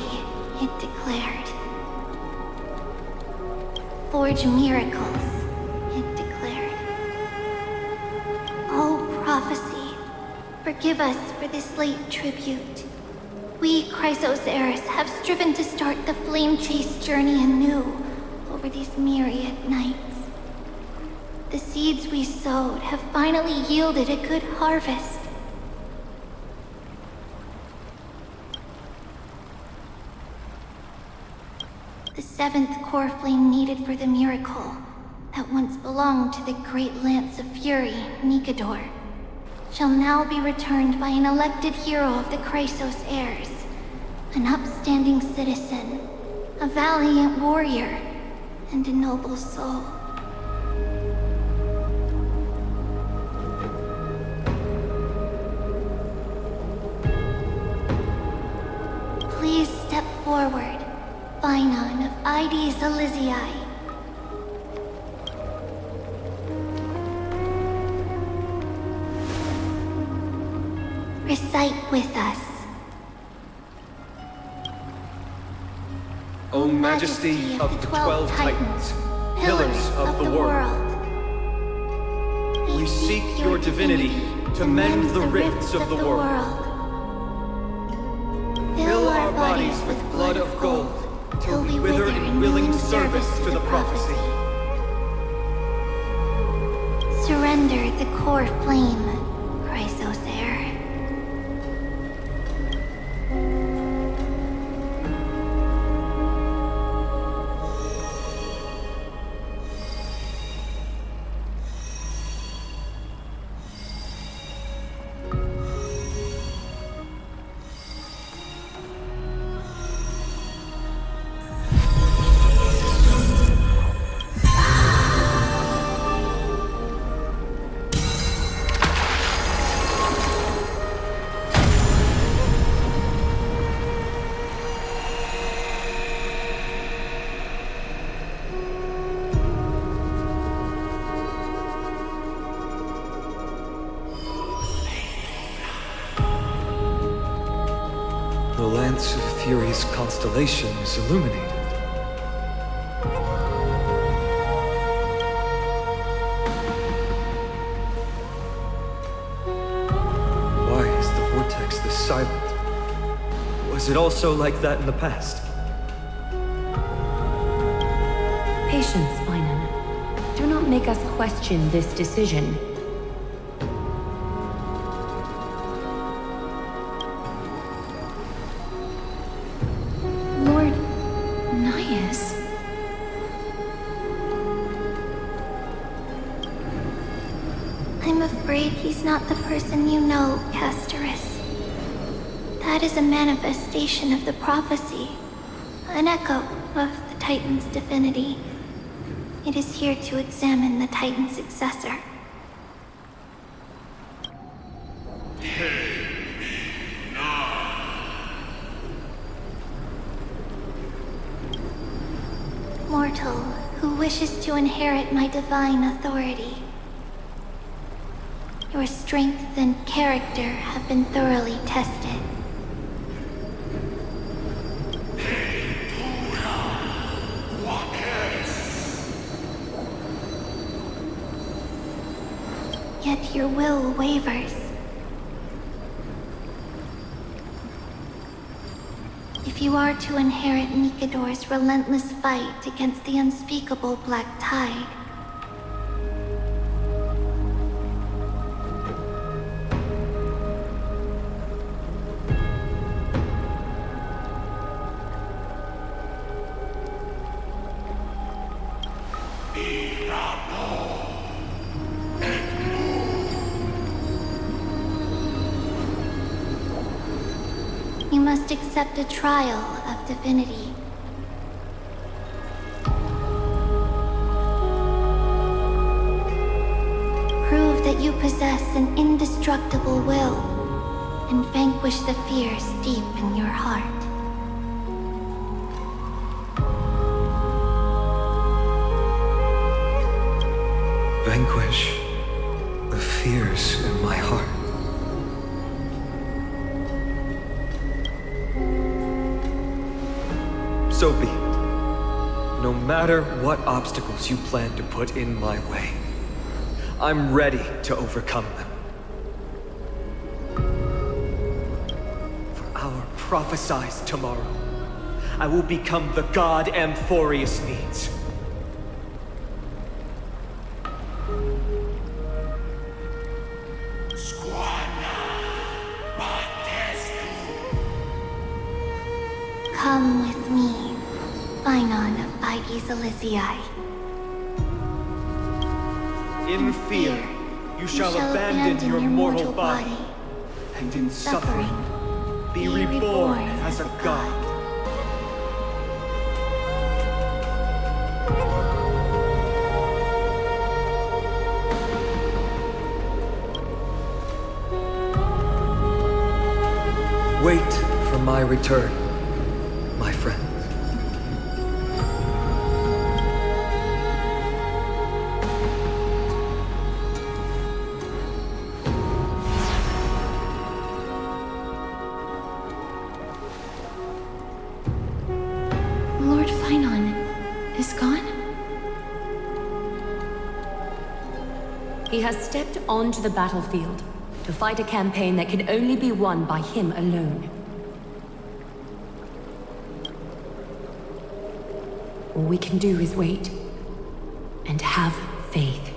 it declared. Forge miracles, it declared. Oh, prophecy, forgive us for this late tribute. We, Chrysos heirs, have striven to start the flame chase journey anew over these myriad nights. The seeds we sowed have finally yielded a good harvest. The seventh core flame needed for the miracle that once belonged to the great Lance of Fury, Nikador, shall now be returned by an elected hero of the Chrysos heirs, an upstanding citizen, a valiant warrior, and a noble soul. Please step forward, Paean of Ides Elysiae. Recite with us. O Majesty of the 12 Titans, pillars of the world, we seek your divinity to mend the rifts of the world. Fill our bodies with blood of gold, till we wither in willing service to the prophecy. Surrender the core flame, Chrysos heir. The Lance of Fury's constellation is illuminated. Why is the vortex this silent? Was it also like that in the past? Patience, Paean. Do not make us question this decision. Lord Naias. I'm afraid he's not the person you know, Castorus. That is a manifestation of the prophecy, an echo of the Titan's divinity. It is here to examine the Titan's successor. Mortal who wishes to inherit my divine authority. Your strength and character have been thoroughly tested. Yet your will wavers. If you are to inherit Nikador's relentless fight against the unspeakable Black Tide, you must accept a trial of divinity. Prove that you possess an indestructible will, and vanquish the fears deep in your heart. Vanquish the fears in my heart. So be it. No matter what obstacles you plan to put in my way, I'm ready to overcome them. For our prophesized tomorrow, I will become the god Amphorius needs. Come with me, Paean of Aegis Elysiae. In fear, you shall abandon your mortal body, and in suffering, be reborn as a god. Wait for my return, my friends. Lord Paean is gone? He has stepped onto the battlefield to fight a campaign that can only be won by him alone. All we can do is wait and have faith.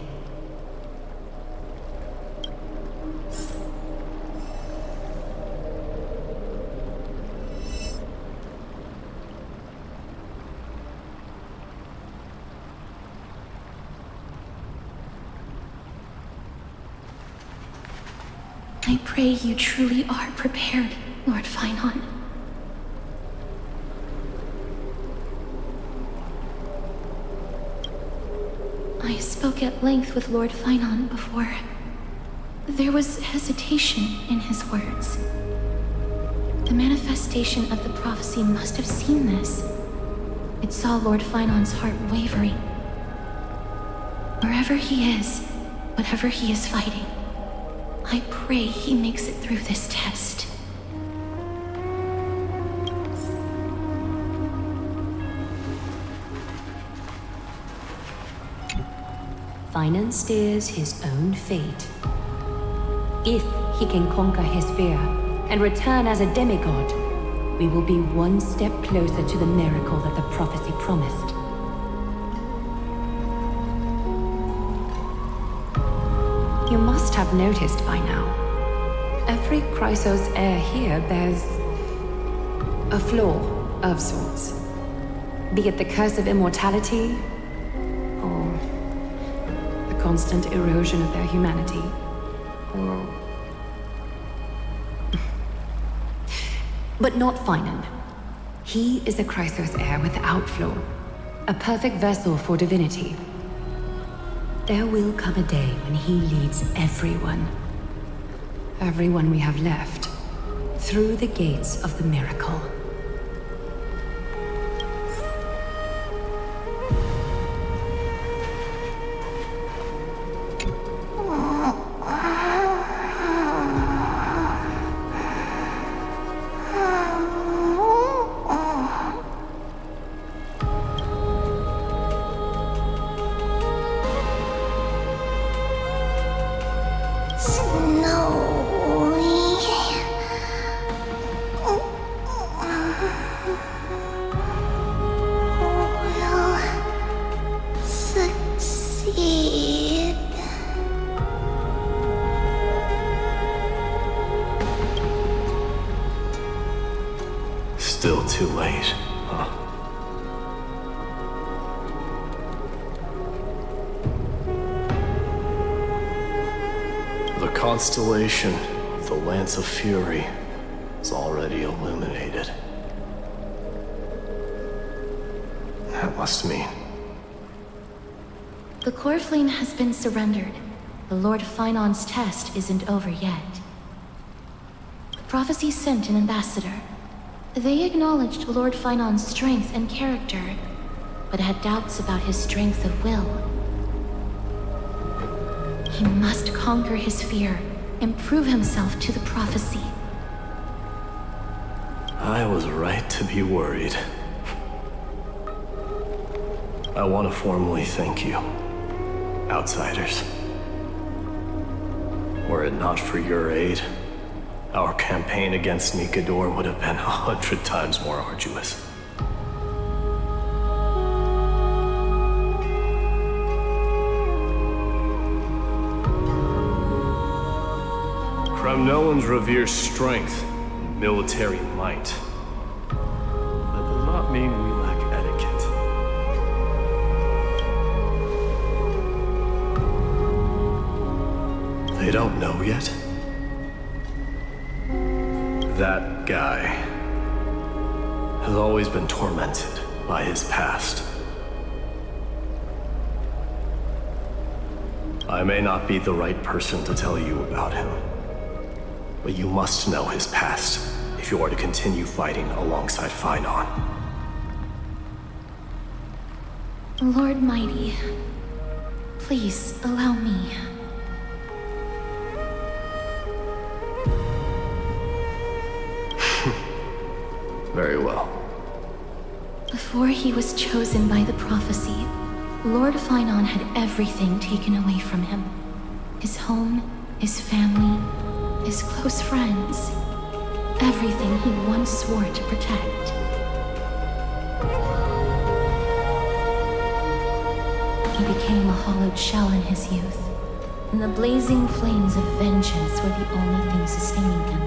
I pray you truly are prepared, Lord Paean. I spoke at length with Lord Paean before. There was hesitation in his words. The manifestation of the prophecy must have seen this. It saw Lord Paean's heart wavering. Wherever he is, whatever he is fighting, I pray he makes it through this test. Paean steers his own fate. If he can conquer his fear and return as a demigod, we will be one step closer to the miracle that the prophecy promised. You must have noticed by now, every Chrysos heir here bears a flaw of sorts. Be it the curse of immortality, or the constant erosion of their humanity, or... But not Paean. He is a Chrysos heir without flaw, a perfect vessel for divinity. There will come a day when he leads everyone we have left, through the gates of the miracle. Still too late, huh? The constellation of the Lance of Fury is already illuminated. That must mean... The core flame has been surrendered. The Lord Paean's test isn't over yet. The prophecy sent an ambassador. They acknowledged Lord Paean's strength and character, but had doubts about his strength of will. He must conquer his fear and prove himself to the prophecy. I was right to be worried. I want to formally thank you, outsiders. Were it not for your aid, our campaign against Nikador would have been 100 times more arduous. Kremnoans revere strength and military might. That does not mean we lack etiquette. They don't know yet? That guy has always been tormented by his past. I may not be the right person to tell you about him, but you must know his past if you are to continue fighting alongside Paean. Lord Mighty, please allow me. Very well. Before he was chosen by the prophecy, Lord Paean had everything taken away from him. His home, his family, his close friends. Everything he once swore to protect. He became a hollowed shell in his youth, and the blazing flames of vengeance were the only thing sustaining him.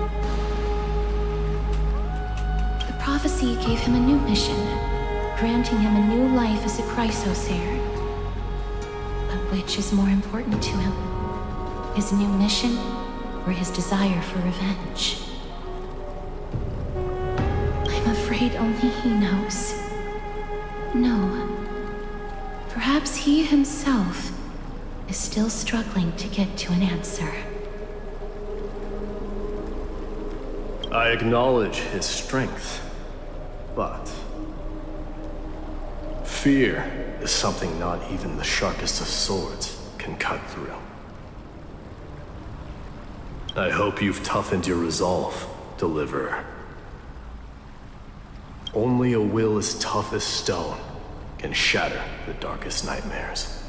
The prophecy gave him a new mission, granting him a new life as a Chrysos heir. But which is more important to him? His new mission, or his desire for revenge? I'm afraid only he knows. No. Perhaps he himself is still struggling to get to an answer. I acknowledge his strength, but fear is something not even the sharpest of swords can cut through. I hope you've toughened your resolve, Deliverer. Only a will as tough as stone can shatter the darkest nightmares.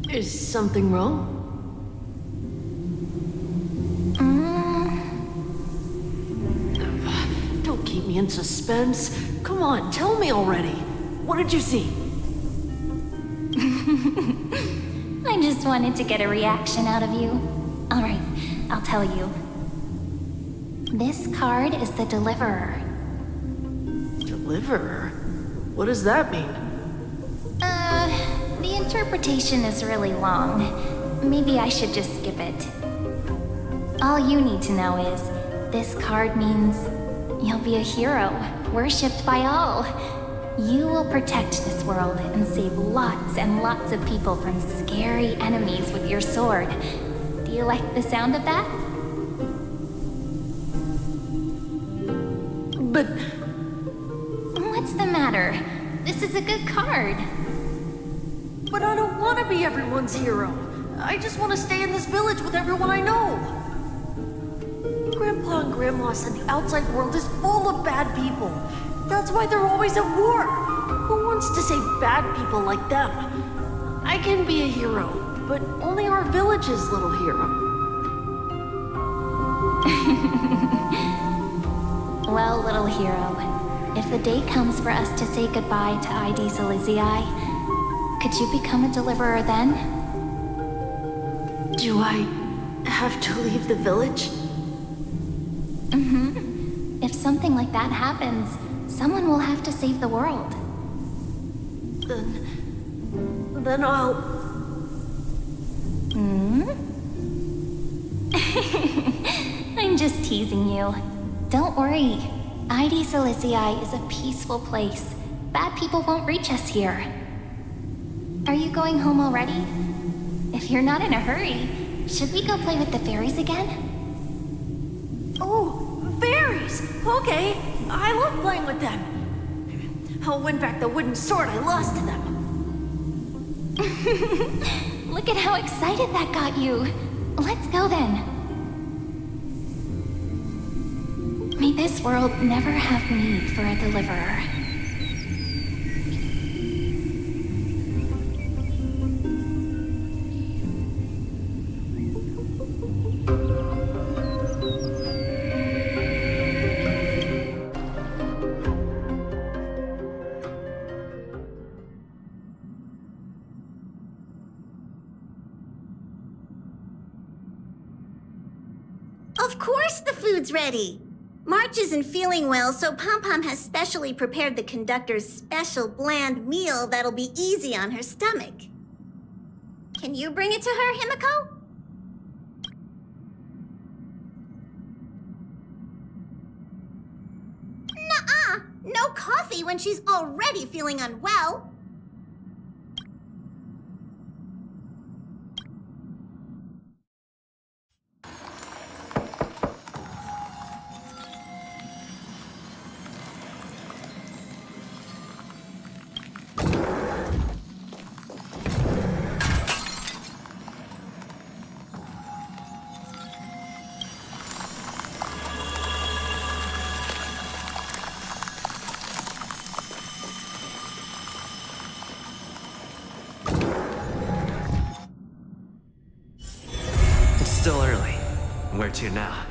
Is something wrong? Don't keep me in suspense. Come on, tell me already. What did you see? I just wanted to get a reaction out of you. Alright, I'll tell you. This card is the Deliverer. Deliverer? What does that mean? The interpretation is really long. Maybe I should just skip it. All you need to know is, this card means you'll be a hero, worshipped by all. You will protect this world and save lots and lots of people from scary enemies with your sword. Do you like the sound of that? But... What's the matter? This is a good card. But I don't want to be everyone's hero. I just want to stay in this village with everyone I know. Grandpa and Grandma said the outside world is full of bad people. That's why they're always at war. Who wants to save bad people like them? I can be a hero, but only our village's little hero. Well, little hero, if the day comes for us to say goodbye to ID Silizii, could you become a deliverer then? Do I have to leave the village? If something like that happens, someone will have to save the world. Then I'll... I'm just teasing you. Don't worry. ID Silizii is a peaceful place. Bad people won't reach us here. Are you going home already? If you're not in a hurry, should we go play with the fairies again? Oh, fairies! Okay, I love playing with them. I'll win back the wooden sword I lost to them. Look at how excited that got you. Let's go then. May this world never have need for a deliverer. Of course the food's ready! March isn't feeling well, so Pom-Pom has specially prepared the conductor's special bland meal that'll be easy on her stomach. Can you bring it to her, Himiko? Nuh-uh! No coffee when she's already feeling unwell! Still early. Where to now?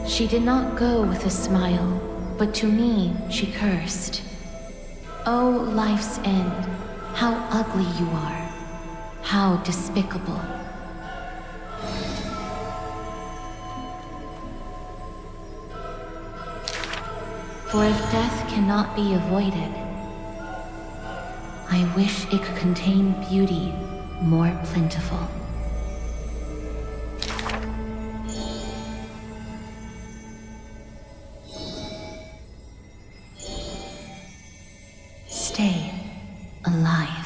She did not go with a smile, but to me she cursed. Oh, life's end, how ugly you are, how despicable. For if death cannot be avoided, I wish it could contain beauty more plentiful. Stay alive.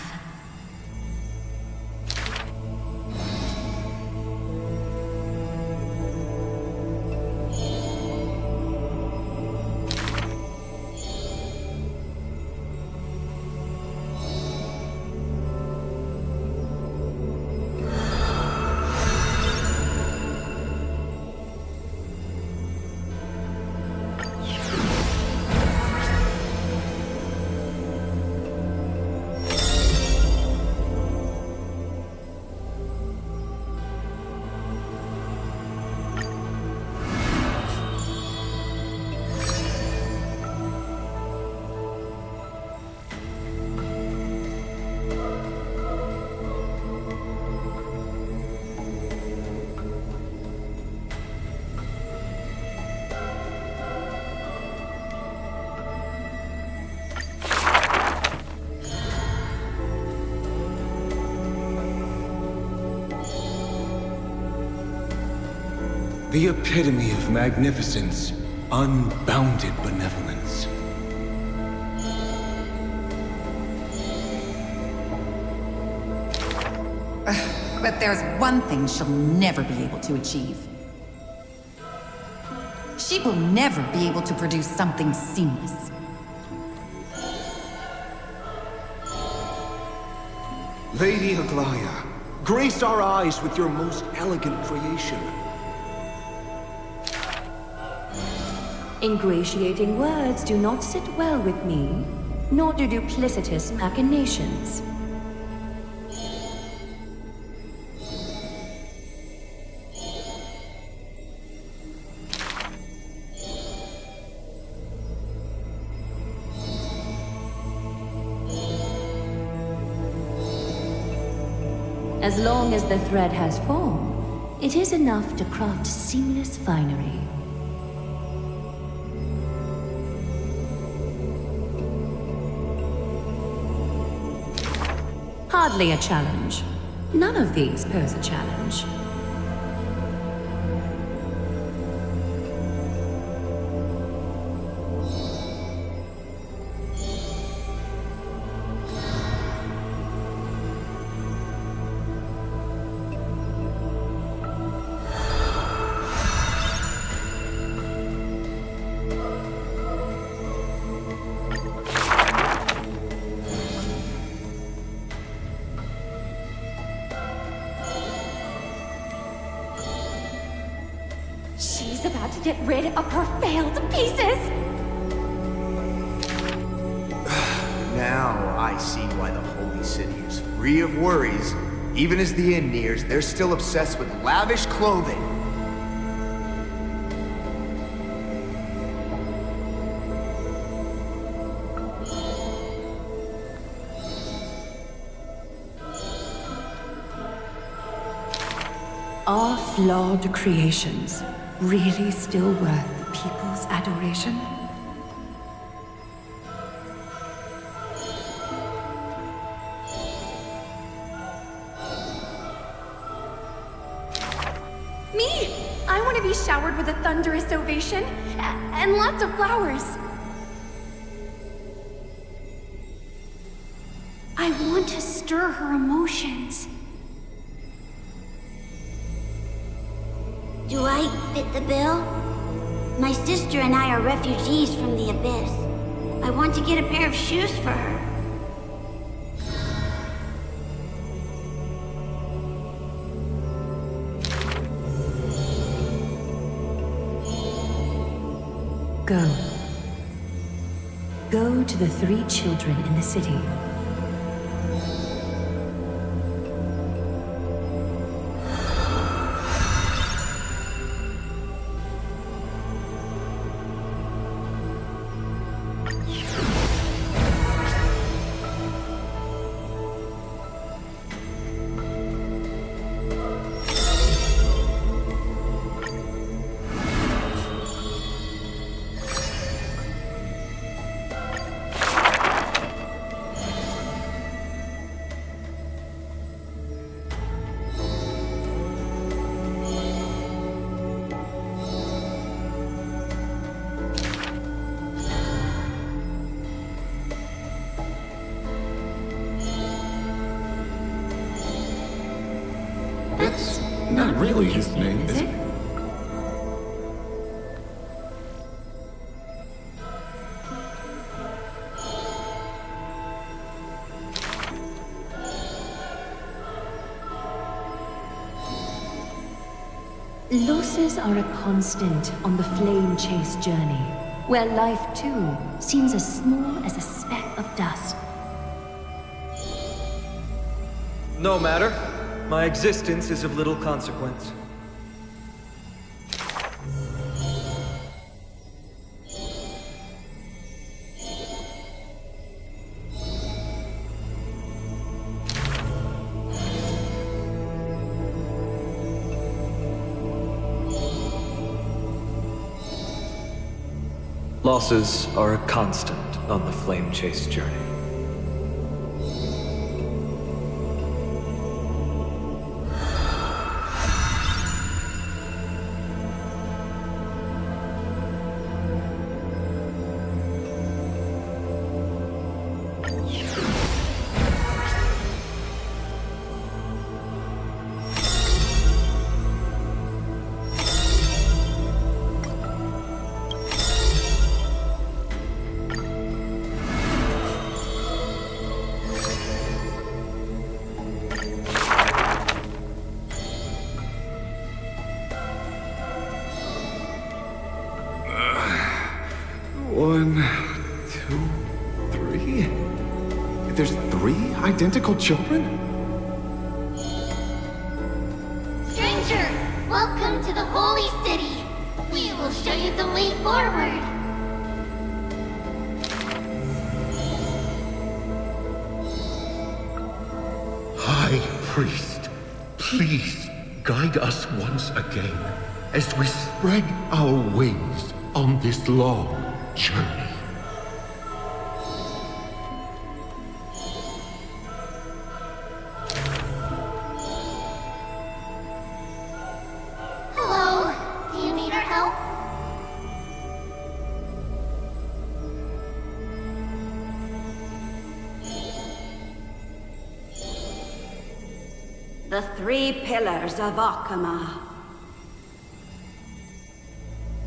The epitome of magnificence, unbounded benevolence. But there's one thing she'll never be able to achieve. She will never be able to produce something seamless. Lady Aglaya, grace our eyes with your most elegant creation. Ingratiating words do not sit well with me, nor do duplicitous machinations. As long as the thread has form, it is enough to craft seamless finery. Hardly a challenge. None of these pose a challenge. She's about to get rid of her failed pieces! Now I see why the Holy City is free of worries. Even as the end nears, they're still obsessed with lavish clothing. Are flawed creations really still worth the people's adoration? Me! I want to be showered with a thunderous ovation and lots of flowers. I want to stir her emotions. Do I fit the bill? My sister and I are refugees from the Abyss. I want to get a pair of shoes for her. Go. Go to the 3 children in the city. That's not really his name, is it? Losses are a constant on the flame chase journey, where life too seems as small as a speck of dust. No matter. My existence is of little consequence. Losses are a constant on the flame chase journey. there's 3 identical children? Stranger, welcome to the Holy City. We will show you the way forward. High Priest, please guide us once again as we spread our wings on this long journey. Hello, do you need our help? The 3 pillars of Akama.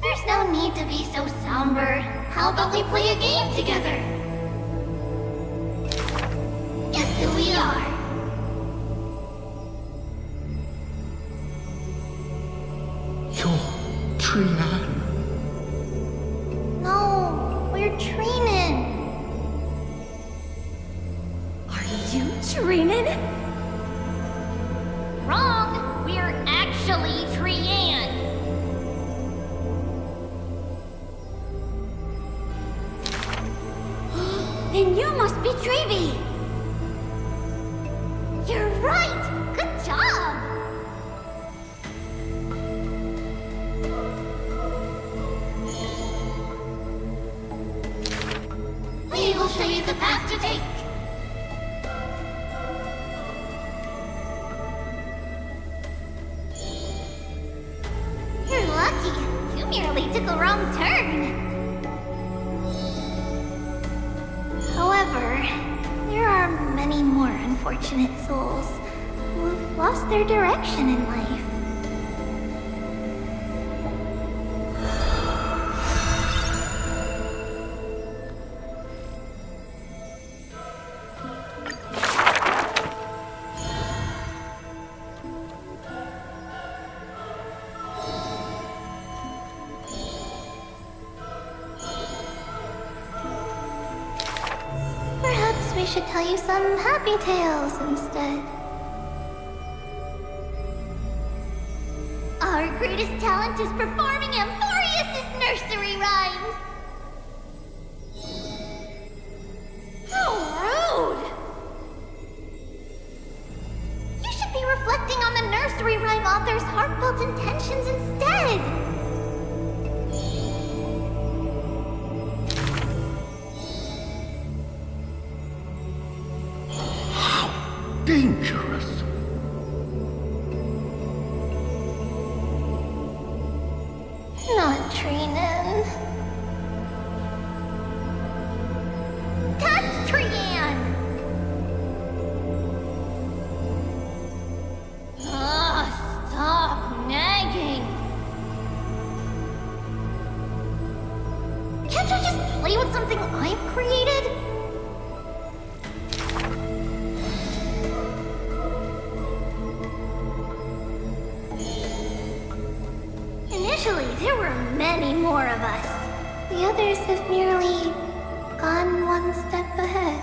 There's no need to be so somber. How about we play a game together? Guess who we are? You're Paean. No, we're training. Are you Trinin? Wrong. We're actually Paean. Then you must be Treevee! You're right. Good job. We will show you the path to take. You're lucky. You merely took a wrong turn. However, there are many more unfortunate souls who have lost their direction in life. Perhaps we should tell you some happy tales instead. Our greatest talent is performing Amphorius' nursery rhymes. How rude! You should be reflecting on the nursery rhyme author's heartfelt intentions instead. Dangerous. Not Trinin. That's Paean! Stop nagging. Can't I just play with something I've created? Initially, there were many more of us. The others have merely gone one step ahead.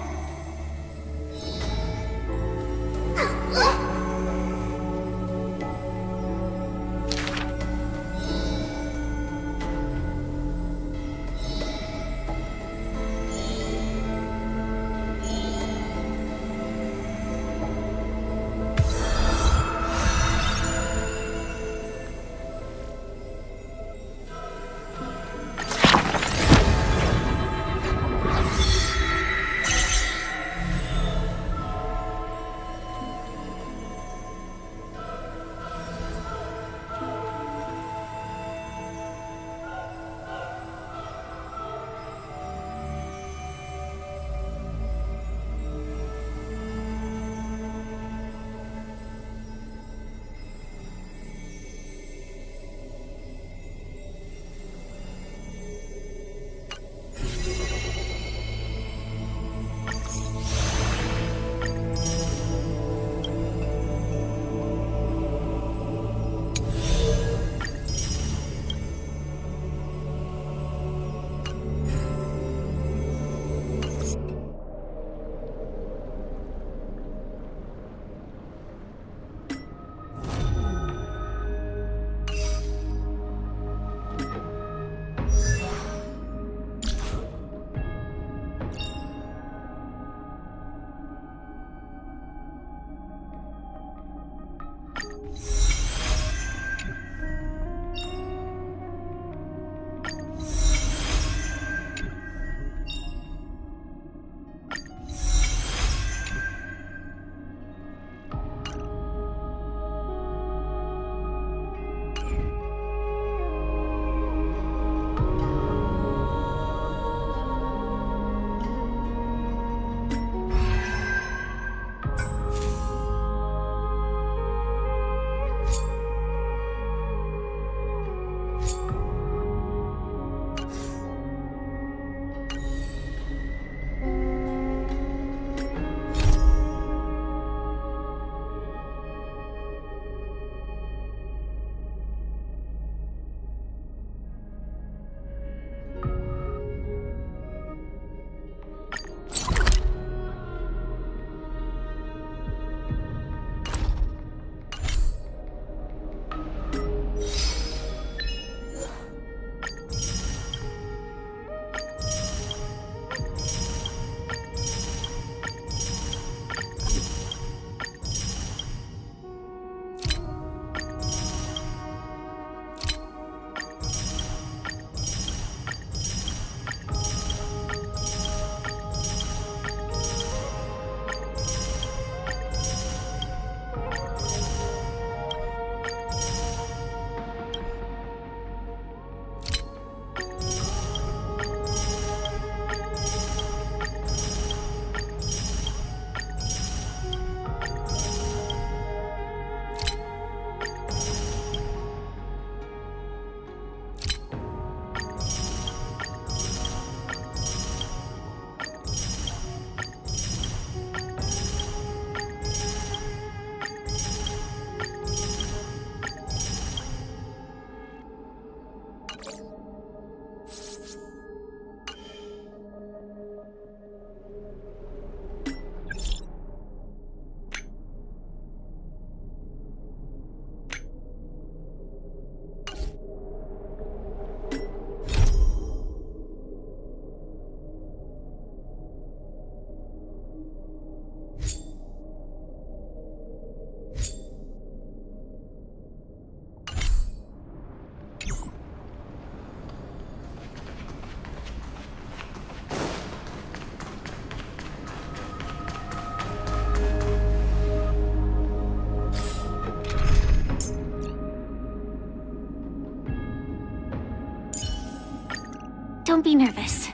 Don't be nervous.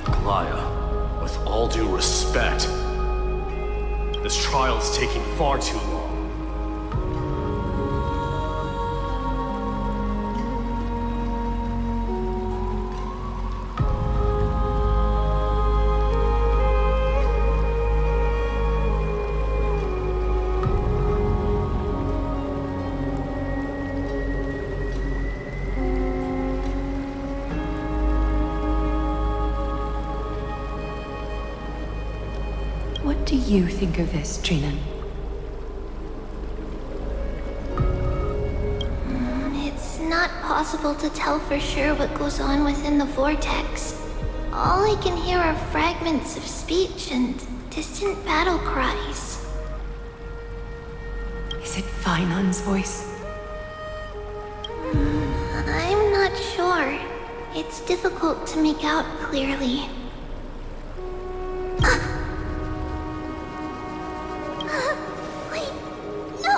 Glaya, with all due respect, this trial's taking far too long. What do you think of this, Trinan? It's not possible to tell for sure what goes on within the vortex. All I can hear are fragments of speech and distant battle cries. Is it Fainan's voice? I'm not sure. It's difficult to make out clearly. Wait, no!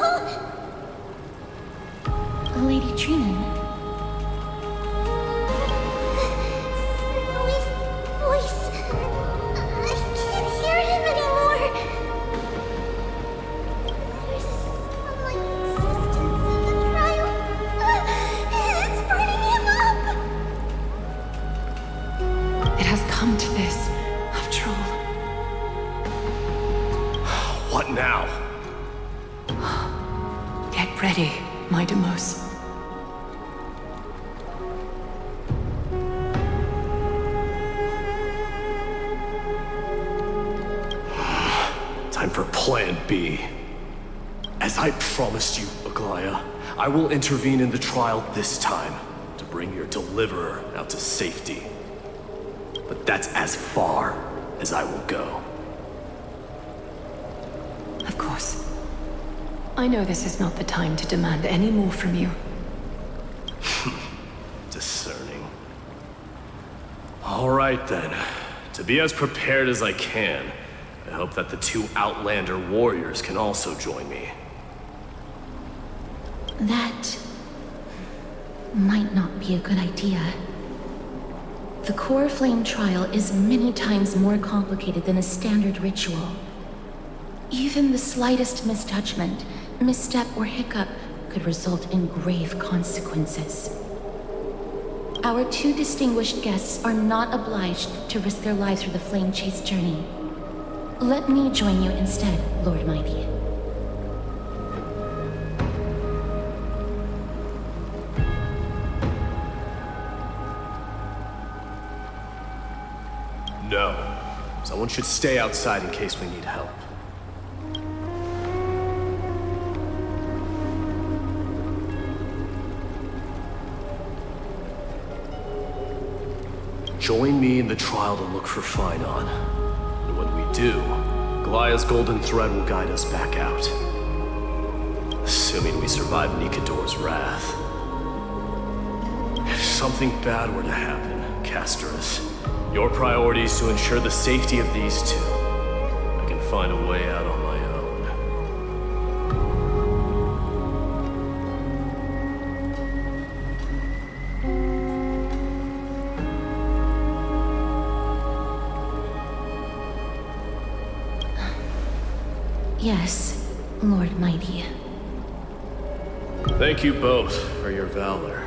Lady Trinan. Louis' voice. I can't hear him anymore. There's some like existence in the trial. It's burning him up. It has come to this, after all. What now? Get ready, my Demos. Time for Plan B. As I promised you, Aglaya, I will intervene in the trial this time to bring your deliverer out to safety. But that's as far as I will go. Of course. I know this is not the time to demand any more from you. Discerning. All right then. To be as prepared as I can, I hope that the two Outlander warriors can also join me. That might not be a good idea. The core flame trial is many times more complicated than a standard ritual. Even the slightest misjudgment, misstep, or hiccup could result in grave consequences. Our two distinguished guests are not obliged to risk their lives for the flame chase journey. Let me join you instead, Lord Mighty. No. Someone should stay outside in case we need help. Join me in the trial to look for Fainan. And when we do, Glaya's golden thread will guide us back out. Assuming we survive Nikador's wrath. If something bad were to happen, Casterus, your priority is to ensure the safety of these two. I can find a way out on my own. Yes, Lord Mighty. Thank you both for your valor.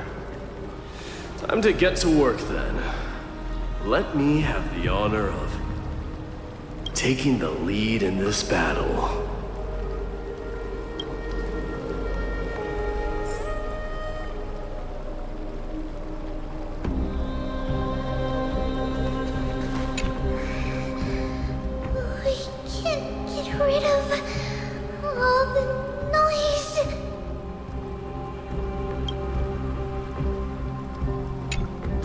Time to get to work then. Let me have the honor of taking the lead in this battle. We can't get rid of all the noise.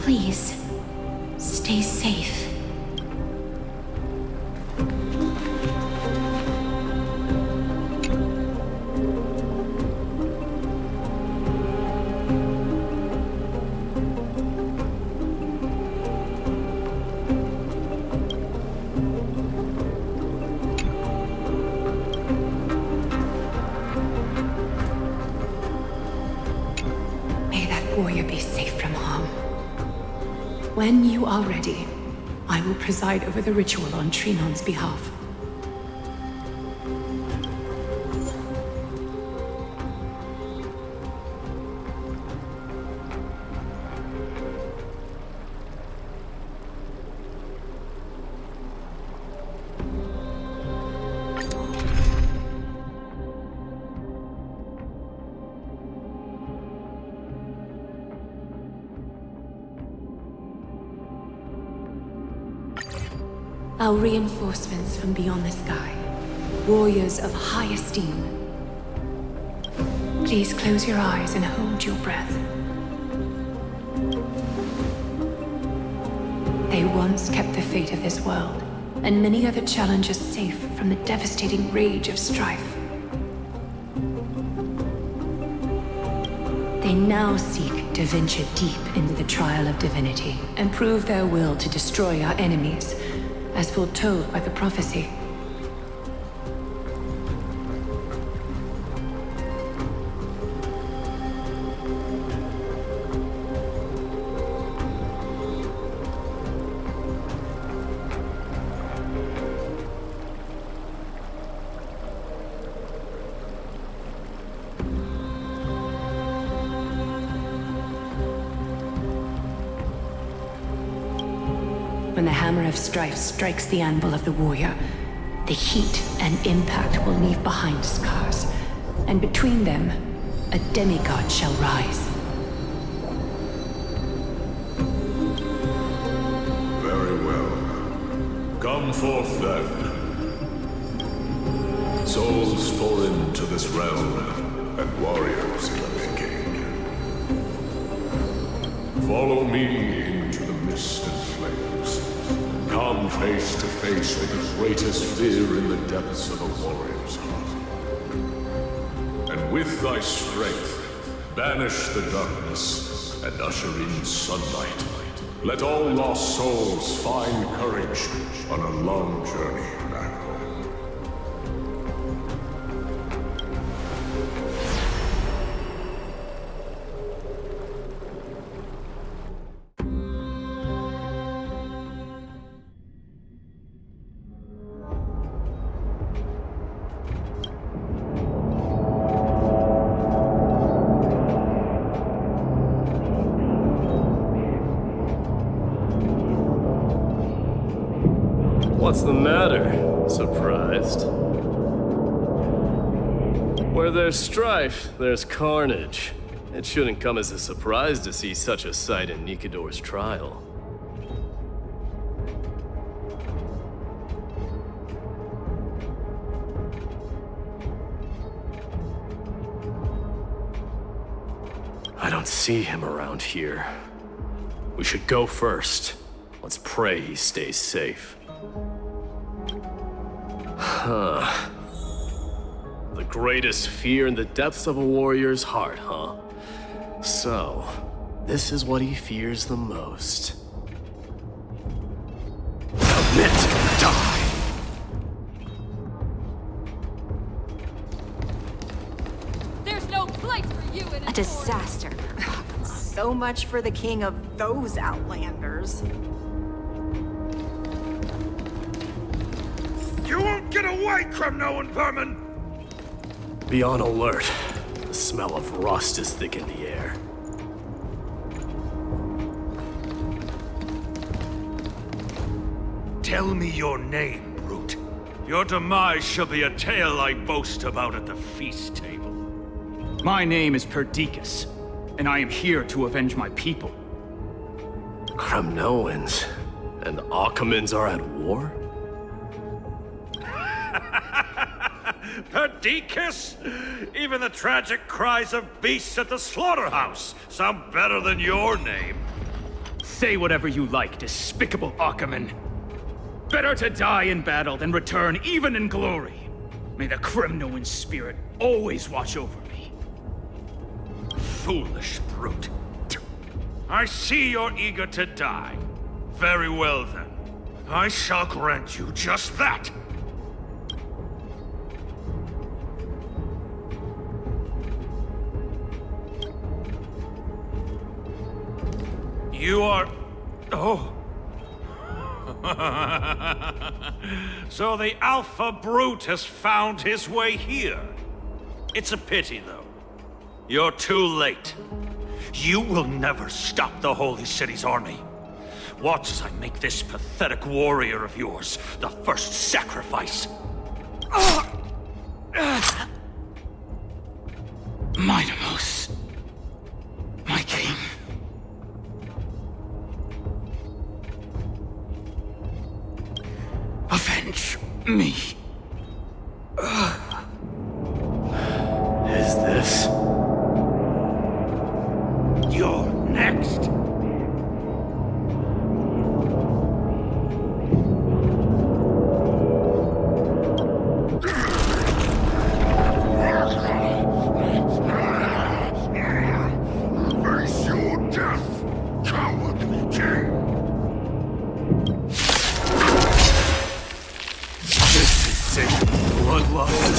Please, stay safe. When you are ready, I will preside over the ritual on Trinon's behalf. Our reinforcements from beyond the sky. Warriors of high esteem. Please close your eyes and hold your breath. They once kept the fate of this world, and many other challengers safe from the devastating rage of strife. They now seek to venture deep into the trial of divinity and prove their will to destroy our enemies, as foretold by the prophecy. When the hammer of strife strikes the anvil of the warrior, the heat and impact will leave behind scars, and between them, a demigod shall rise. Very well. Come forth then. Souls pour into this realm, and warriors in the making. Follow me into the mist and flames. Come face to face with the greatest fear in the depths of a warrior's heart. And with thy strength, banish the darkness and usher in sunlight. Let all lost souls find courage on a long journey back home. What's the matter? Surprised? Where there's strife, there's carnage. It shouldn't come as a surprise to see such a sight in Nikador's trial. I don't see him around here. We should go first. Let's pray he stays safe. Huh. The greatest fear in the depths of a warrior's heart, huh? So, this is what he fears the most. Commit to die! There's no place for you in A disaster. So much for the king of those outlanders. You won't get away, Kremnoan vermin! Be on alert. The smell of rust is thick in the air. Tell me your name, brute. Your demise shall be a tale I boast about at the feast table. My name is Perdiccas, and I am here to avenge my people. Kremnoans and Akamans are at war? Perdiccas? Even the tragic cries of beasts at the slaughterhouse sound better than your name. Say whatever you like, despicable Achaman. Better to die in battle than return even in glory. May the Kremnoan spirit always watch over me. Foolish brute. I see you're eager to die. Very well then. I shall grant you just that. You are Oh. So the Alpha Brute has found his way here. It's a pity, though. You're too late. You will never stop the Holy City's army. Watch as I make this pathetic warrior of yours the first sacrifice. Mightimos, my king. Avenge me. Is this? You're next. Face your death, cowardly king! This is sick. Bloodlust.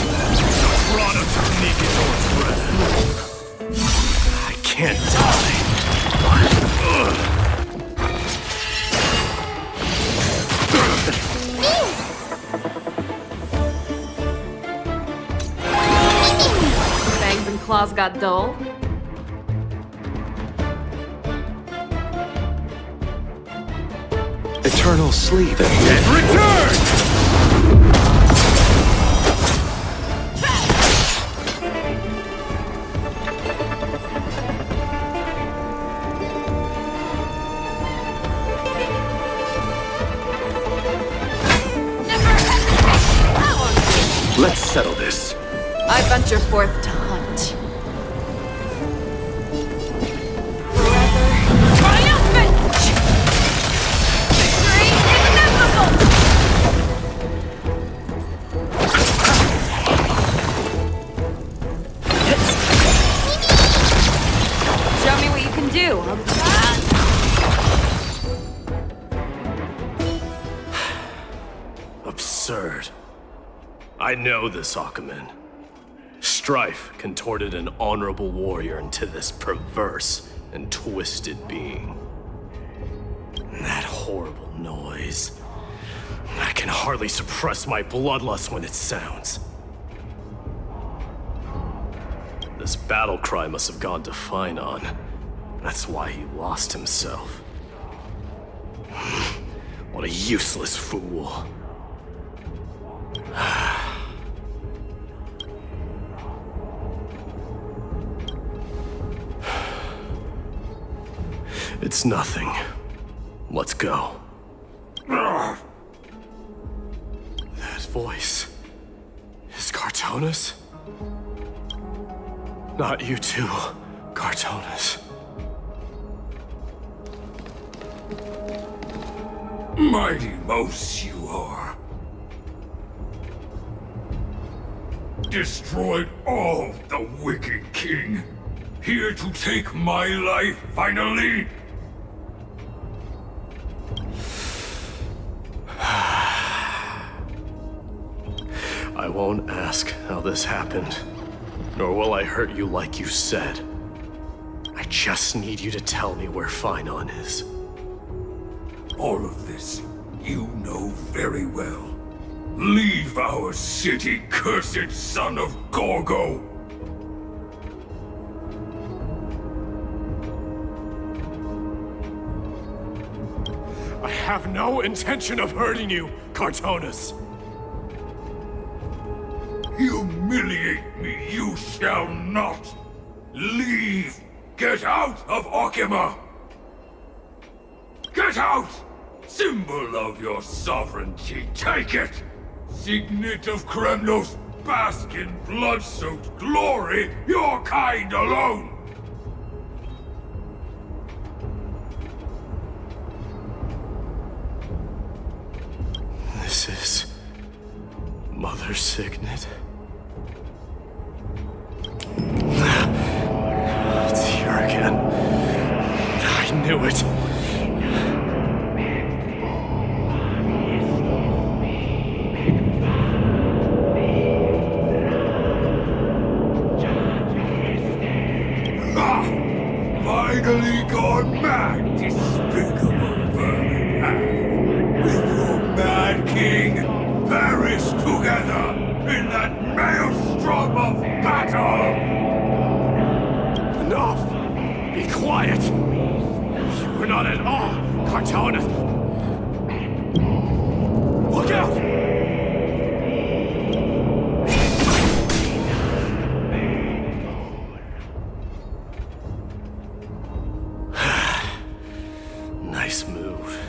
The product of Nicanor's breath. I can't die. Fangs and claws got dull. Eternal sleep. The dead return! Let's settle this. I venture forth to hunt. Forever triumphant! Victory is inevitable! Show me what you can do. Absurd. I know this, Akaman. Strife contorted an honorable warrior into this perverse and twisted being. And that horrible noise. I can hardly suppress my bloodlust when it sounds. This battle cry must have gone to Paean. That's why he lost himself. What a useless fool. It's nothing. Let's go. That voice is Cartonis? Not you too, Cartonis. Mighty Mos you are. Destroyed all the wicked king. Here to take my life finally. I won't ask how this happened, nor will I hurt you like you said. I just need you to tell me where Paean is. All of this, you know very well. Leave our city, cursed son of Gorgo! I have no intention of hurting you, Cartonis. Humiliate me, you shall not! Leave! Get out of Okima! Get out! Symbol of your sovereignty, take it! Signet of Kremnos, bask in blood-soaked glory, your kind alone! This is Mother's signet. It's here again. I knew it. Finally gone mad, despicable together in that maelstrom of battle! Enough! Be quiet! You are not at all Cartonis. Look out! Nice move.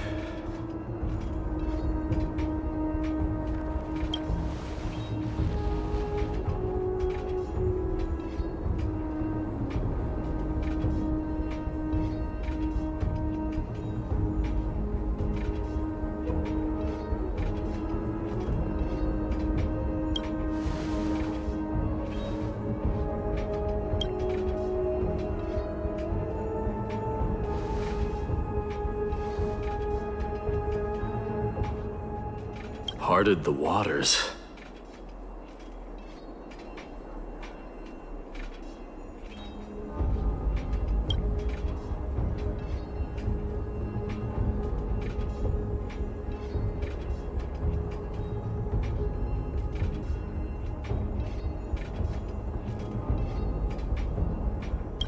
Parted the waters.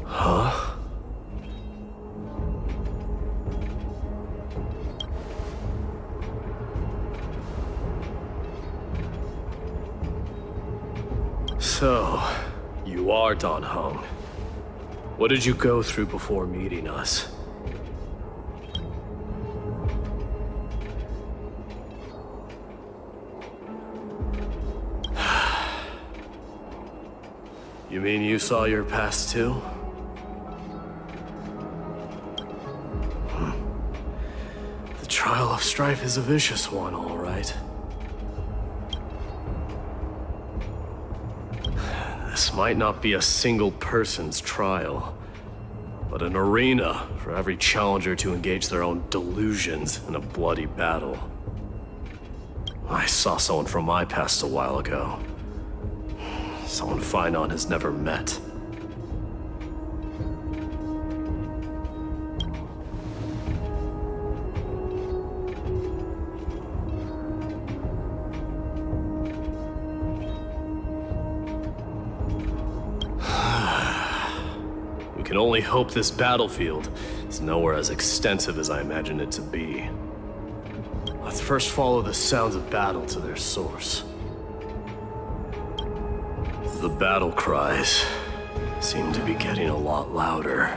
Huh? So, you are Don Hung. What did you go through before meeting us? You mean you saw your past too? The trial of strife is a vicious one, all right. This might not be a single person's trial, but an arena for every challenger to engage their own delusions in a bloody battle. I saw someone from my past a while ago. Someone Paean has never met. We can only hope this battlefield is nowhere as extensive as I imagined it to be. Let's first follow the sounds of battle to their source. The battle cries seem to be getting a lot louder.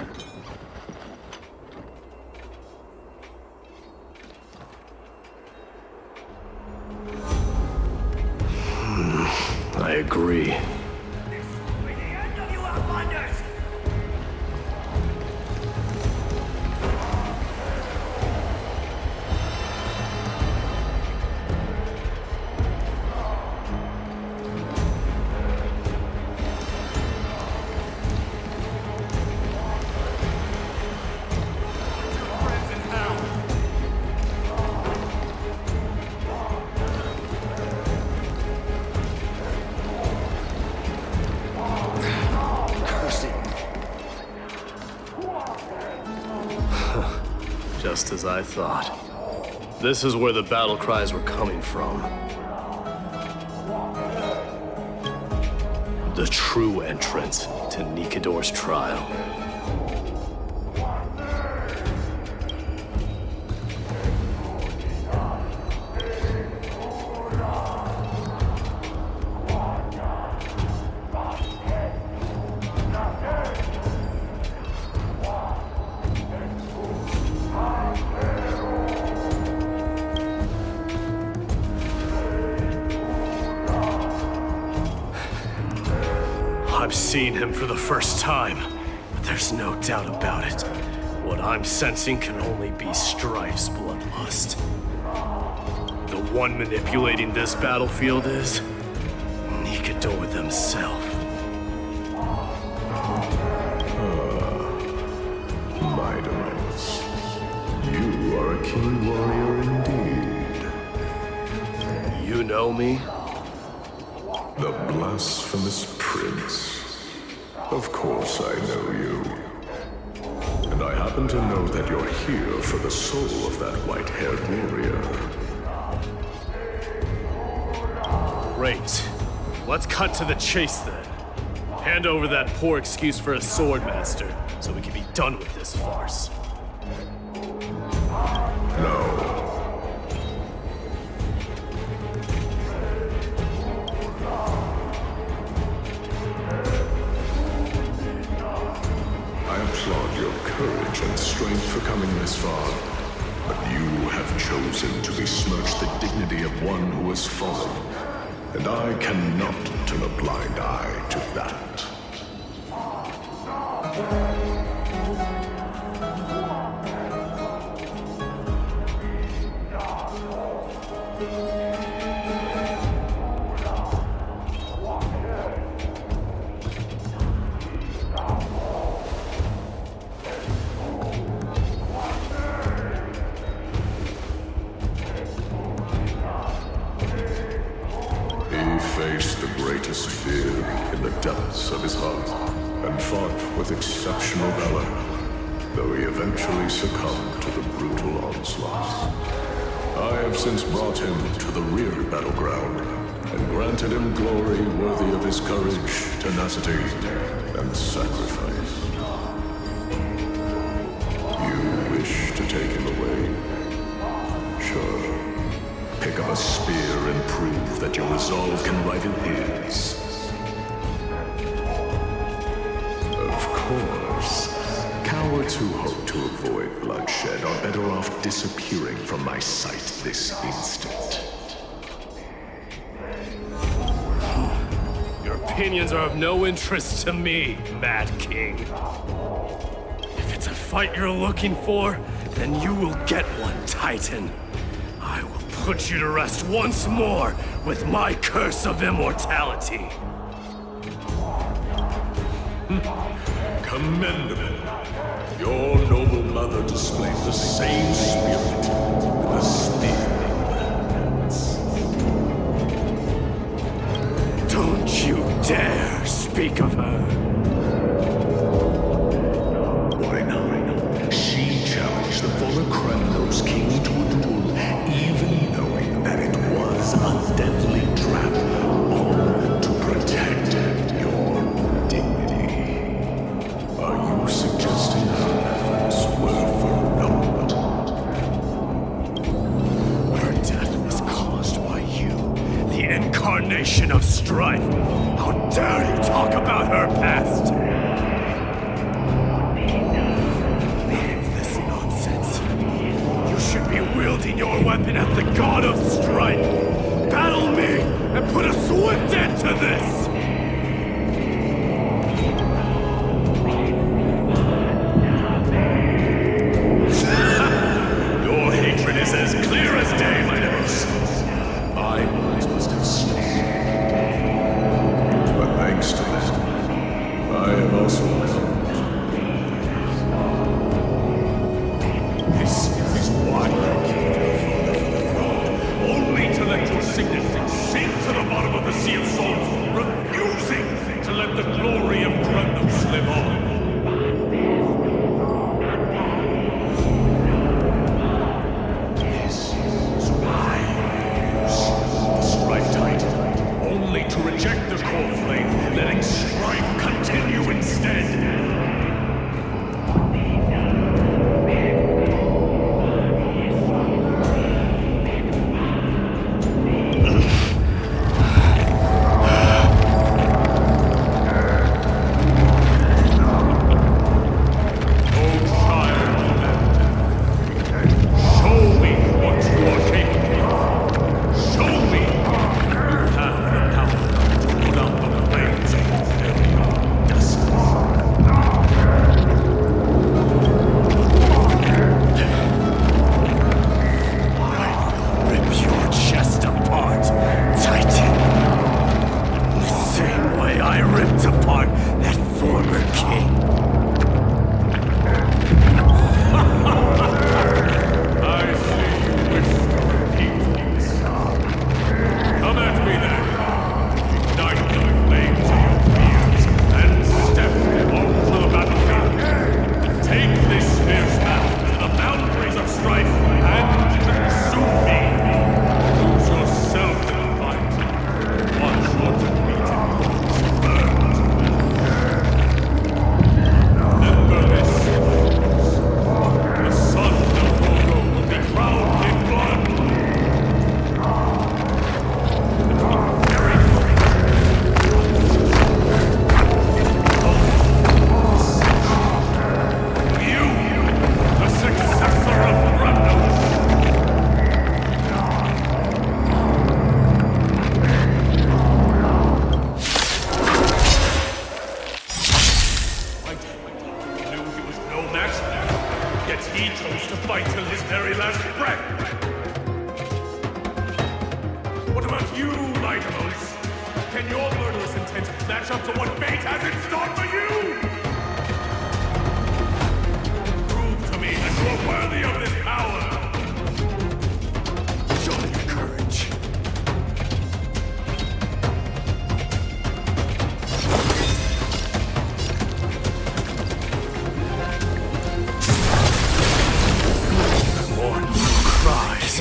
I agree. Just as I thought. This is where the battle cries were coming from. The true entrance to Nikador's trial. I'm seeing him for the first time, but there's no doubt about it. What I'm sensing can only be Strife's bloodlust. The one manipulating this battlefield is Nikador themselves. Midas, you are a keen warrior indeed. You know me? The blasphemous prince. Of course I know you. And I happen to know that you're here for the soul of that white-haired warrior. Great. Let's cut to the chase then. Hand over that poor excuse for a swordmaster, so we can be done with this farce. No. I applaud your courage and strength for coming this far, but you have chosen to besmirch the dignity of one who has fallen, and I cannot turn a blind eye to that. He faced the greatest fear in the depths of his heart, and fought with exceptional valor, though he eventually succumbed to the brutal onslaughts. I have since brought him to the rear battleground, and granted him glory worthy of his courage, tenacity, and sacrifice. You wish to take him away? Sure. Pick up a spear and prove that your resolve can rival his. Of course, cowards who hope to avoid bloodshed are better off disappearing from my sight this instant. Your opinions are of no interest to me, Mad King. If it's a fight you're looking for, then you will get one, Titan. I will put you to rest once more with my curse of immortality. Commendable. Your noble mother displayed the same spirit with a spear in hands. Don't you dare speak of her. Why not? She challenged the former Kremnos king to a duel, even knowing that it was a deadly trap, all to protect your dignity. Are you suggesting her efforts were for naught? Her death was caused by you, the incarnation of strife. How dare you talk about her past? This nonsense. You should be wielding your weapon at the god of strife. Battle me and put a swift end to this. Your hatred is as clear as day, my nose. My words must have stopped. But thanks to that, I have also come. This is why you killed your father for the throne, only to let your signet sink to the bottom of the Sea of Souls, refusing to let the glory of Kremnos live on. To reject the core flame, letting strife continue instead. match up to what fate has in store for you? Prove to me that you are worthy of this power! Show me your courage. Mournful cries,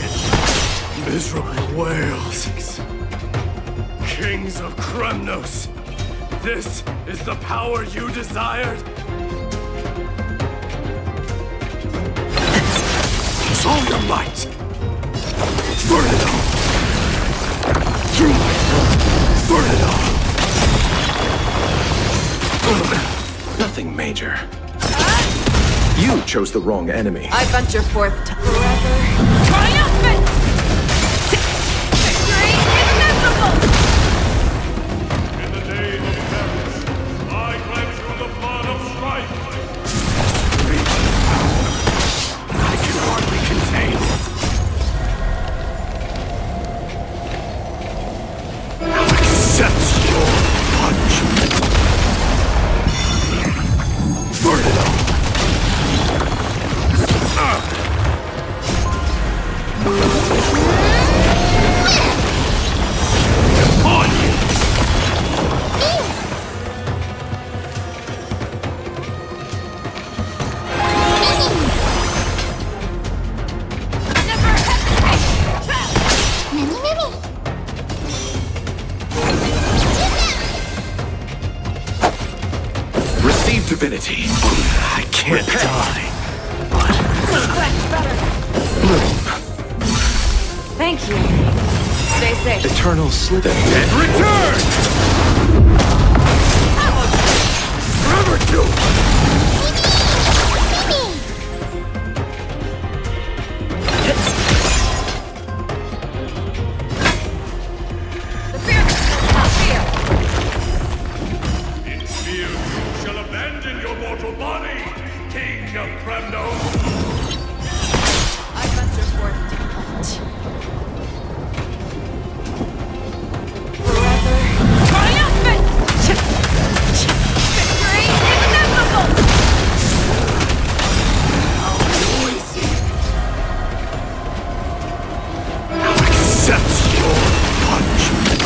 miserable wails. Kings of Kremnos, this is the power you desired? Use all your might! Burn it all! Through my blood, burn it all! Nothing major. You chose the wrong enemy. I venture forth to forever triumphant! Victory is inevitable! In the name of Paris, I cleanse you the blood of strife! I can hardly contain it. Accept your punishment. Burn it all. On you! Receive divinity. I can't die. Thank you. Stay safe. Eternal slither and return! Forever doomed! The fearless will not fear. In fear you shall abandon your mortal body, King of Kremnos! I venture forth to hunt. Forever triumphant! Victory is inevitable! Accept your punishment.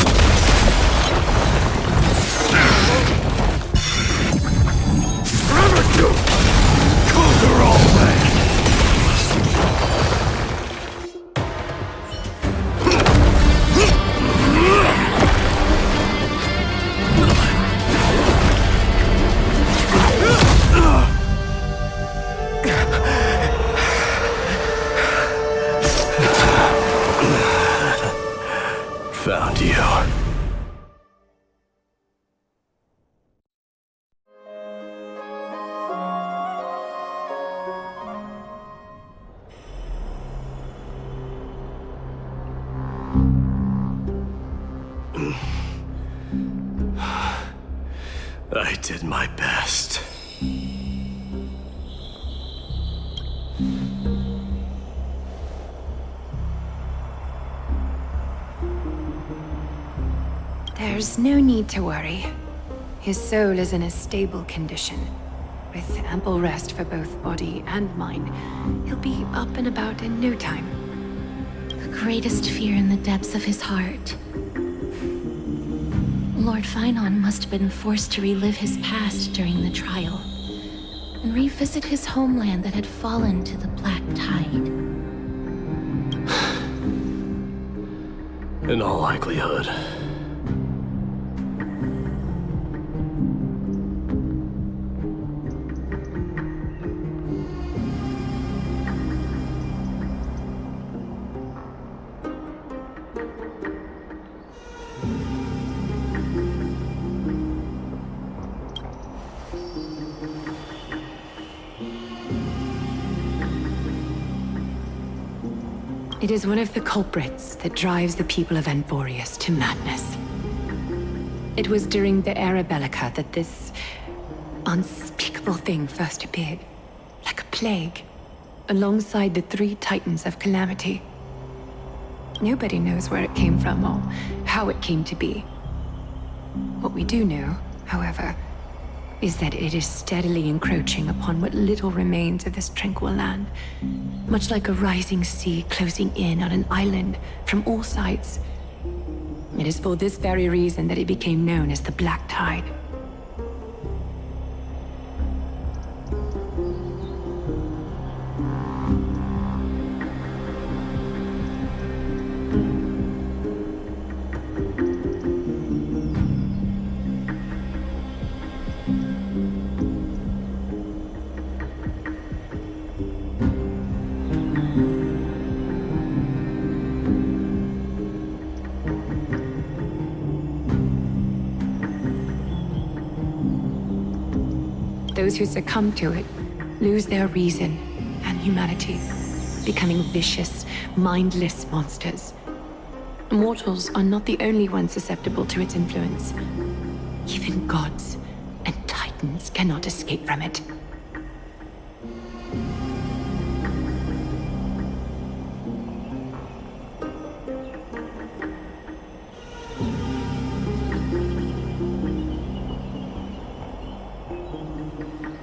Forever doomed! Conquer all lands! Found you. I did my best. There's no need to worry. His soul is in a stable condition. With ample rest for both body and mind, he'll be up and about in no time. The greatest fear in the depths of his heart. Lord Finon must have been forced to relive his past during the trial, and revisit his homeland that had fallen to the Black Tide. In all likelihood. It is one of the culprits that drives the people of Envorius to madness. It was during the Era Bellica that this unspeakable thing first appeared, like a plague, alongside the 3 Titans of Calamity. Nobody knows where it came from or how it came to be. What we do know, however, is that it is steadily encroaching upon what little remains of this tranquil land, much like a rising sea closing in on an island from all sides. It is for this very reason that it became known as the Black Tide. Those who succumb to it lose their reason and humanity, becoming vicious, mindless monsters. Mortals are not the only ones susceptible to its influence. Even gods and titans cannot escape from it.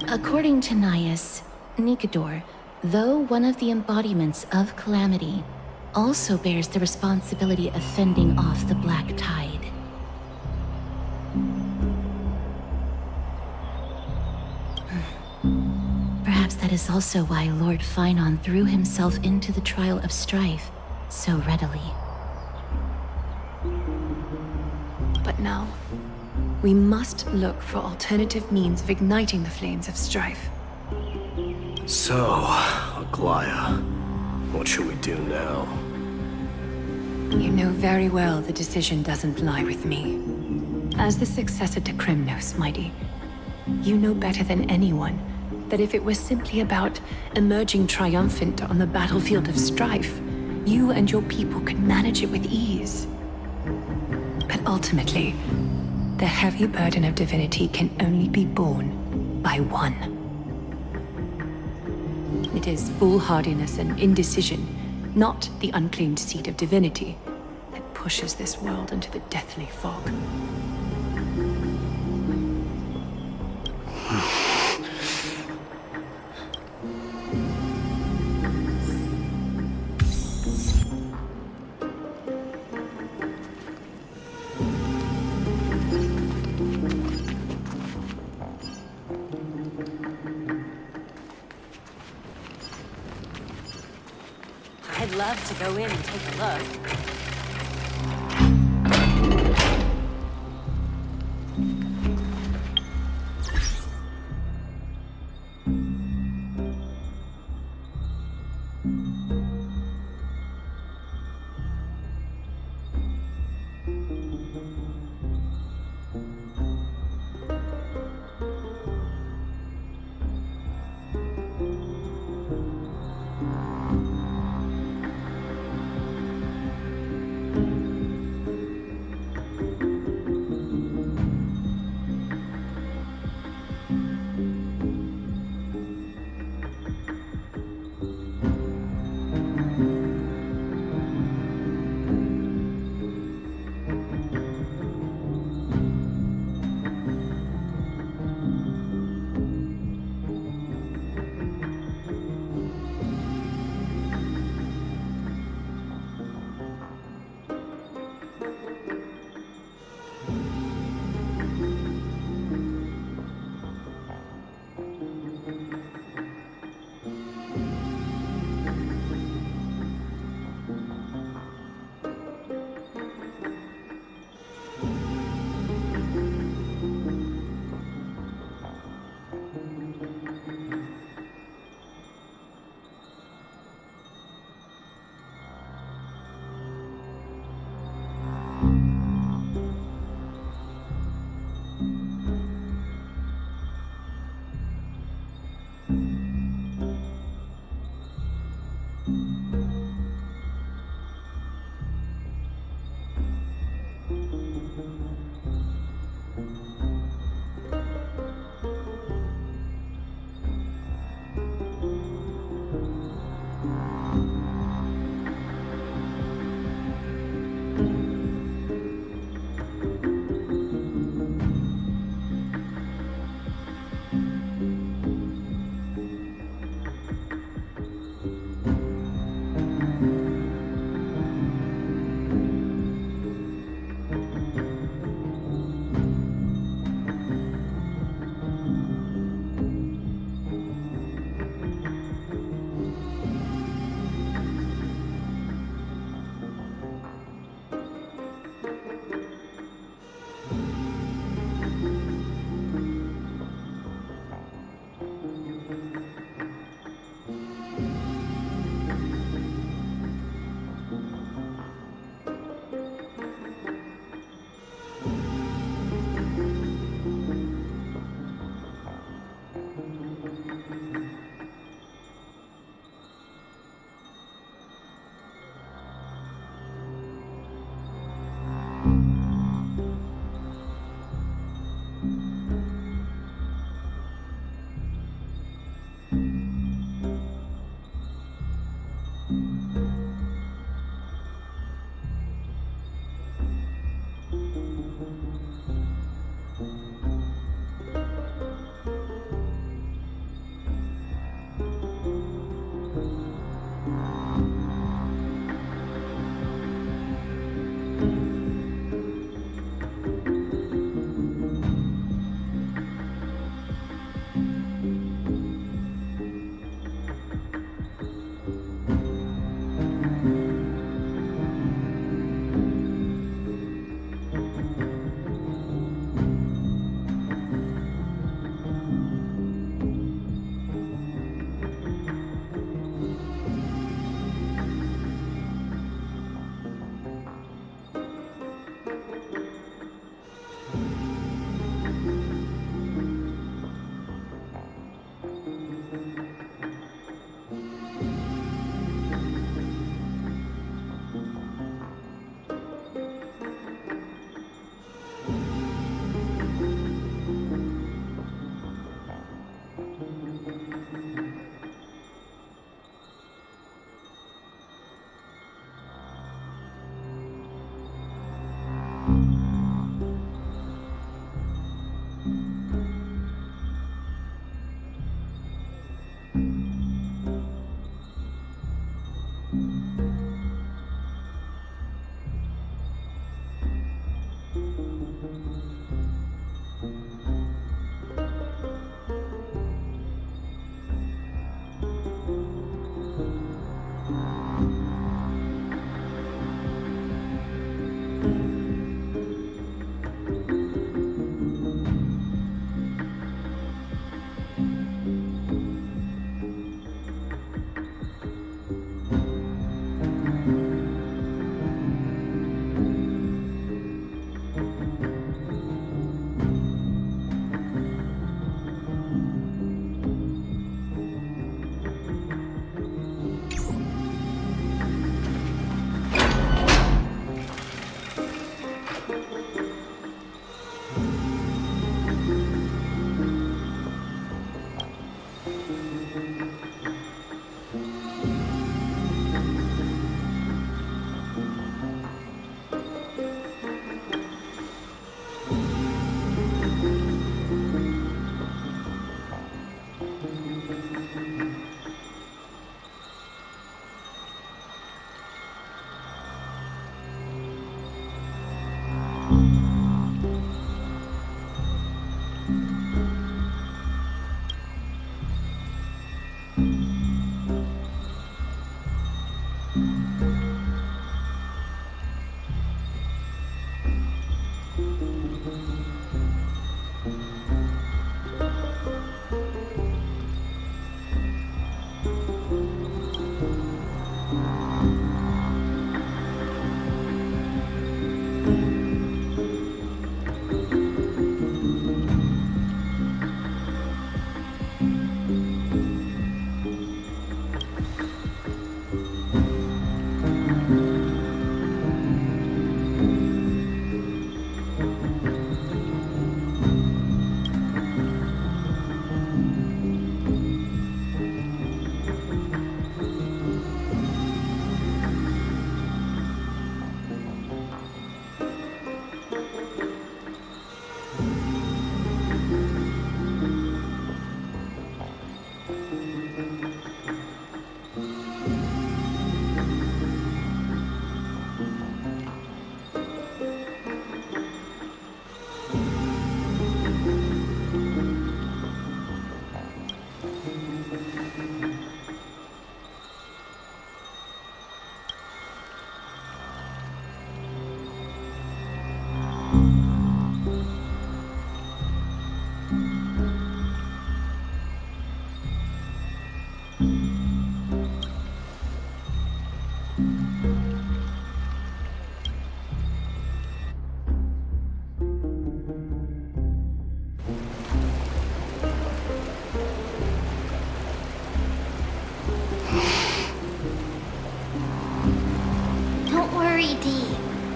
According to Naius, Nikador, though one of the embodiments of Calamity, also bears the responsibility of fending off the Black Tide. Perhaps that is also why Lord Finon threw himself into the trial of strife so readily. But now, we must look for alternative means of igniting the flames of strife. So, Aglaya, what should we do now? You know very well the decision doesn't lie with me. As the successor to Krymnos, Mighty, you know better than anyone that if it was simply about emerging triumphant on the battlefield of strife, you and your people could manage it with ease. But ultimately, the heavy burden of divinity can only be borne by one. It is foolhardiness and indecision, not the unclaimed seed of divinity, that pushes this world into the deathly fog. I'd love to go in and take a look.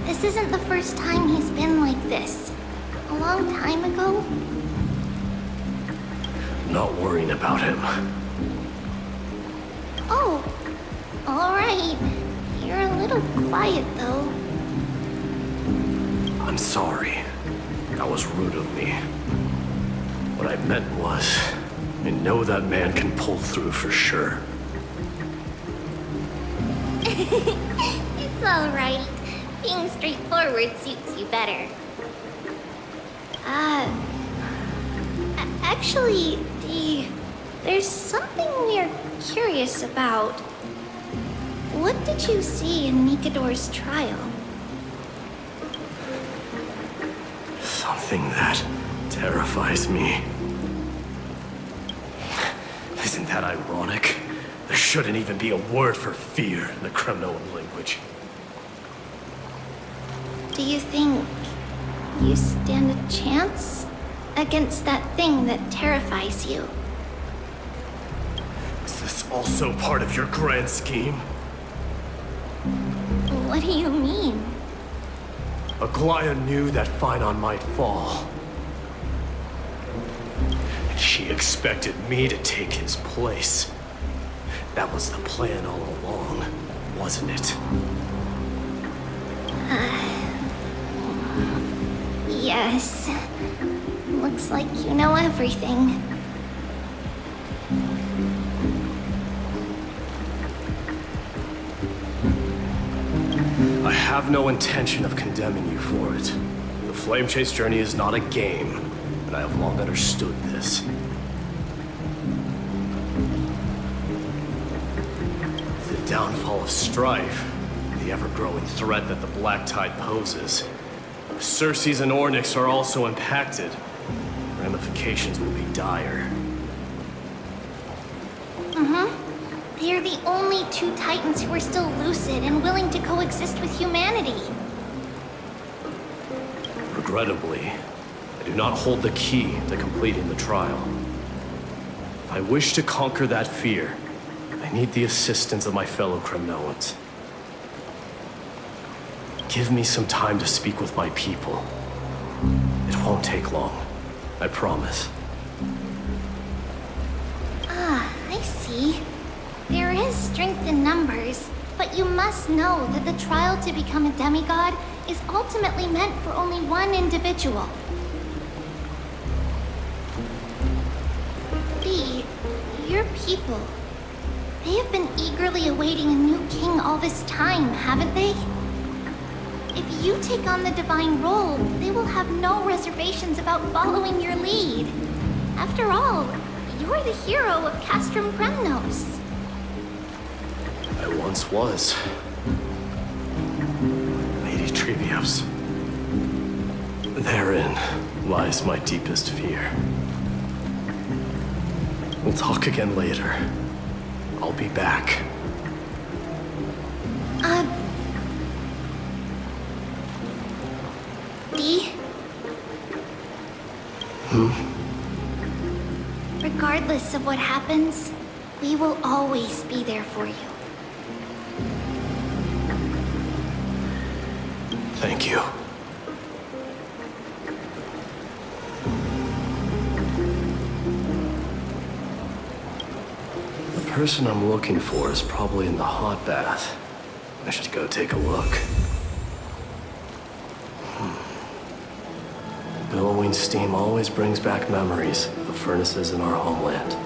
This isn't the first time he's been like this. A long time ago? Not worrying about him. Oh, alright. You're a little quiet, though. I'm sorry. That was rude of me. What I meant was, I know that man can pull through for sure. It's alright. Being straightforward suits you better. Actually, Dee, there's something we're curious about. What did you see in Mikador's trial? Something that terrifies me. Isn't that ironic? There shouldn't even be a word for fear in the Kremnoan language. Do you think you stand a chance against that thing that terrifies you? Is this also part of your grand scheme? What do you mean? Aglaya knew that Paean might fall. And she expected me to take his place. That was the plan all along, wasn't it? Yes. Looks like you know everything. I have no intention of condemning you for it. The Flame Chase journey is not a game, and I have long understood this. The downfall of strife, the ever-growing threat that the Black Tide poses. If Circes and Ornyx are also impacted, ramifications will be dire. They're the only two Titans who are still lucid and willing to coexist with humanity. Regrettably, I do not hold the key to completing the trial. If I wish to conquer that fear, I need the assistance of my fellow Kremnoans. Give me some time to speak with my people. It won't take long, I promise. I see. There is strength in numbers, but you must know that the trial to become a demigod is ultimately meant for only one individual. Dee, your people, they have been eagerly awaiting a new king all this time, haven't they? If you take on the divine role, they will have no reservations about following your lead. After all, you're the hero of Castrum Kremnos. I once was. Lady Treebios. Therein lies my deepest fear. We'll talk again later. I'll be back. Dee? Regardless of what happens, we will always be there for you. Thank you. The person I'm looking for is probably in the hot bath. I should go take a look. Billowing steam always brings back memories of furnaces in our homeland.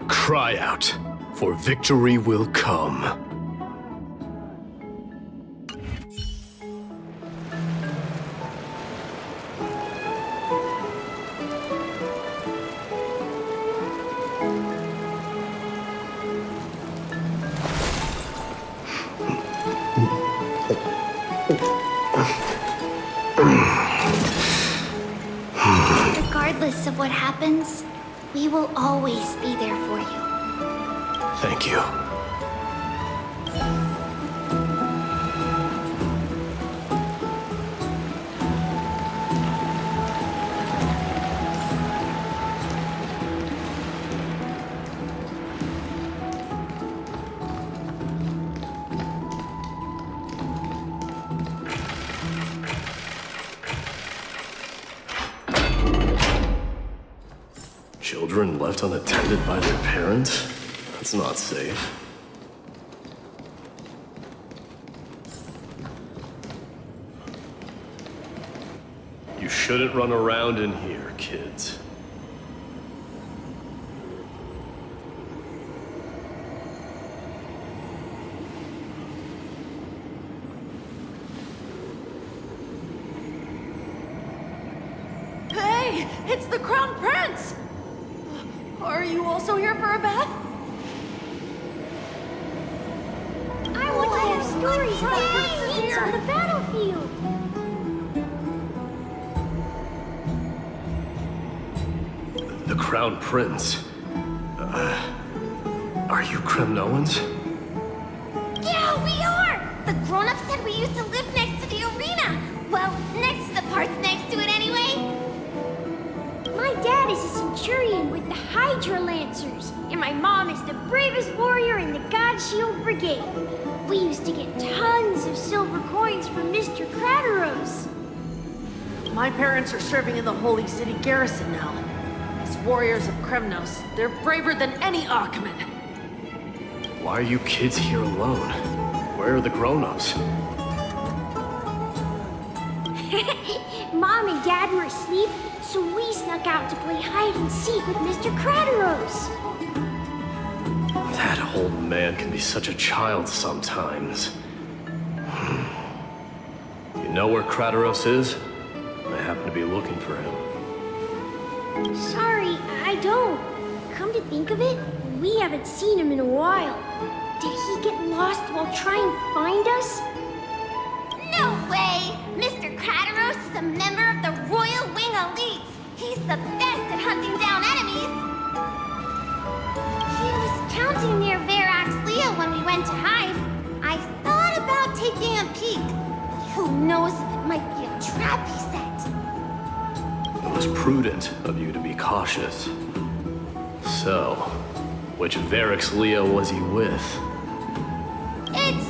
Cry out, for victory will come. Regardless of what happens, we will always be there for you. Thank you. Children left unattended by their parents? That's not safe. You shouldn't run around in here, kids. Hey, it's the Crown Prince! Are you also here for a bath? I want to hear stories about princes on the battlefield. The Crown Prince. Are you Kremnoans? Yeah, we are! The grown-ups said we used to live next to the arena. Well, next to the parts next to it anyway. My dad is a centurion with the Hydra Lancers, and my mom is the bravest warrior in the God Shield Brigade. We used to get tons of silver coins from Mr. Crateros. My parents are serving in the Holy City garrison now. As warriors of Kremnos, they're braver than any Achaemen. Why are you kids here alone? Where are the grown-ups? Mom and Dad were asleep, so we snuck out to play hide and seek with Mr. Crateros. That old man can be such a child sometimes. You know where Crateros is? I happen to be looking for him. Sorry, I don't. Come to think of it, we haven't seen him in a while. Did he get lost while trying to find us? No way! Mr. Crateros is a member of the Royal Wing Elites. He's the best at hunting down enemies. He was counting near Verax Leo when we went to hide. I thought about taking a peek, but who knows if it might be a trap he set. It was prudent of you to be cautious. So, which Verax Leo was he with? It's,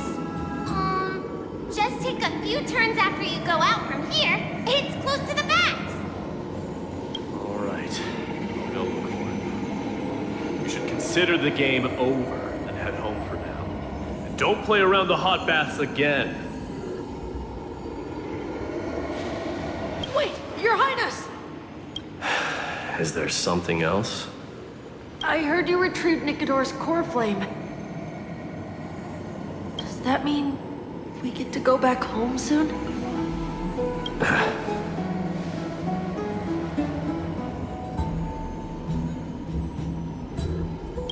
just take a few turns after you go out from here. It's close to the bats. All right, I'll go look for him. You should consider the game over and head home for now. Don't play around the hot baths again. Wait, Your Highness! Is there something else? I heard you retrieved Nicodor's core flame. Does that mean we get to go back home soon?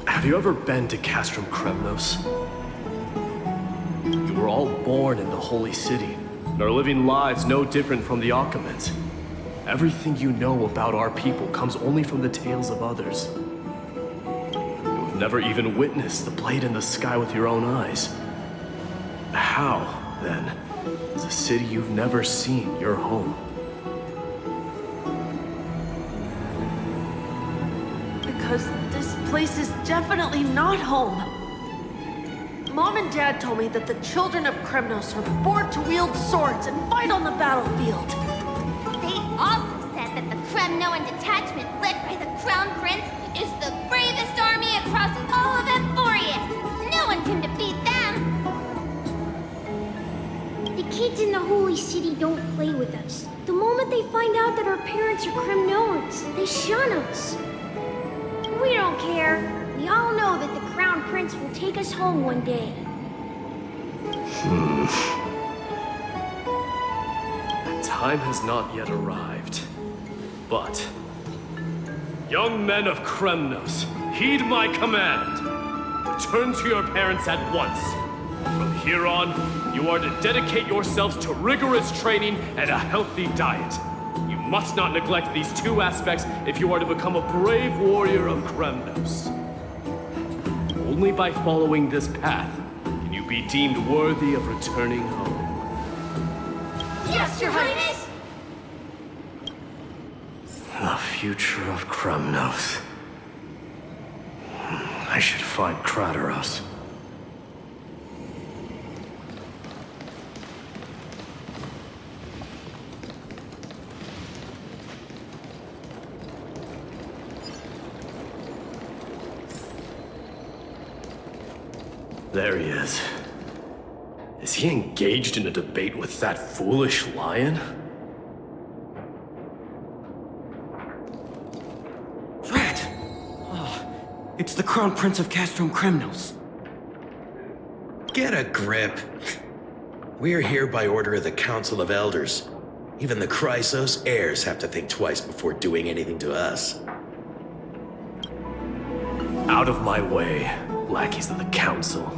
Have you ever been to Castrum Kremnos? You were all born in the Holy City, and are living lives no different from the Achaemens. Everything you know about our people comes only from the tales of others. You have never even witnessed the blade in the sky with your own eyes. How, then, is a city you've never seen your home? Because this place is definitely not home. Mom and Dad told me that the children of Kremnos are born to wield swords and fight on the battlefield. They also said that the Kremnoan detachment led by the Crown Prince is the bravest army across all of Emphorius. No one can defeat them. The kids in the Holy City don't play with us. The moment they find out that our parents are Kremnoans, they shun us. We don't care. We all know that the Crown Prince will take us home one day. The time has not yet arrived. But, young men of Kremnos, heed my command. Return to your parents at once. From here on, you are to dedicate yourselves to rigorous training and a healthy diet. You must not neglect these two aspects if you are to become a brave warrior of Kremnos. Only by following this path can you be deemed worthy of returning home. Yes, Your Highness! The future of Kremnos. I should find Krateros. There he is. Is he engaged in a debate with that foolish lion? Rat! Oh, it's the Crown Prince of Castrum Kremnos. Get a grip. We're here by order of the Council of Elders. Even the Chrysos heirs have to think twice before doing anything to us. Out of my way, lackeys of the Council.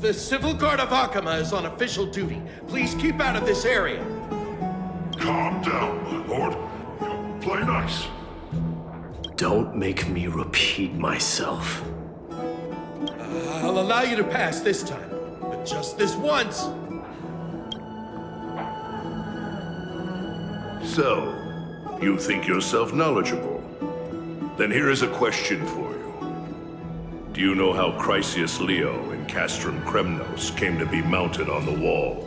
The Civil Guard of Achaema is on official duty. Please keep out of this area. Calm down, my lord. Play nice. Don't make me repeat myself. I'll allow you to pass this time, but just this once. So, you think yourself knowledgeable? Then here is a question for you. Do you know how Chrysius Leo in Castrum Kremnos came to be mounted on the wall?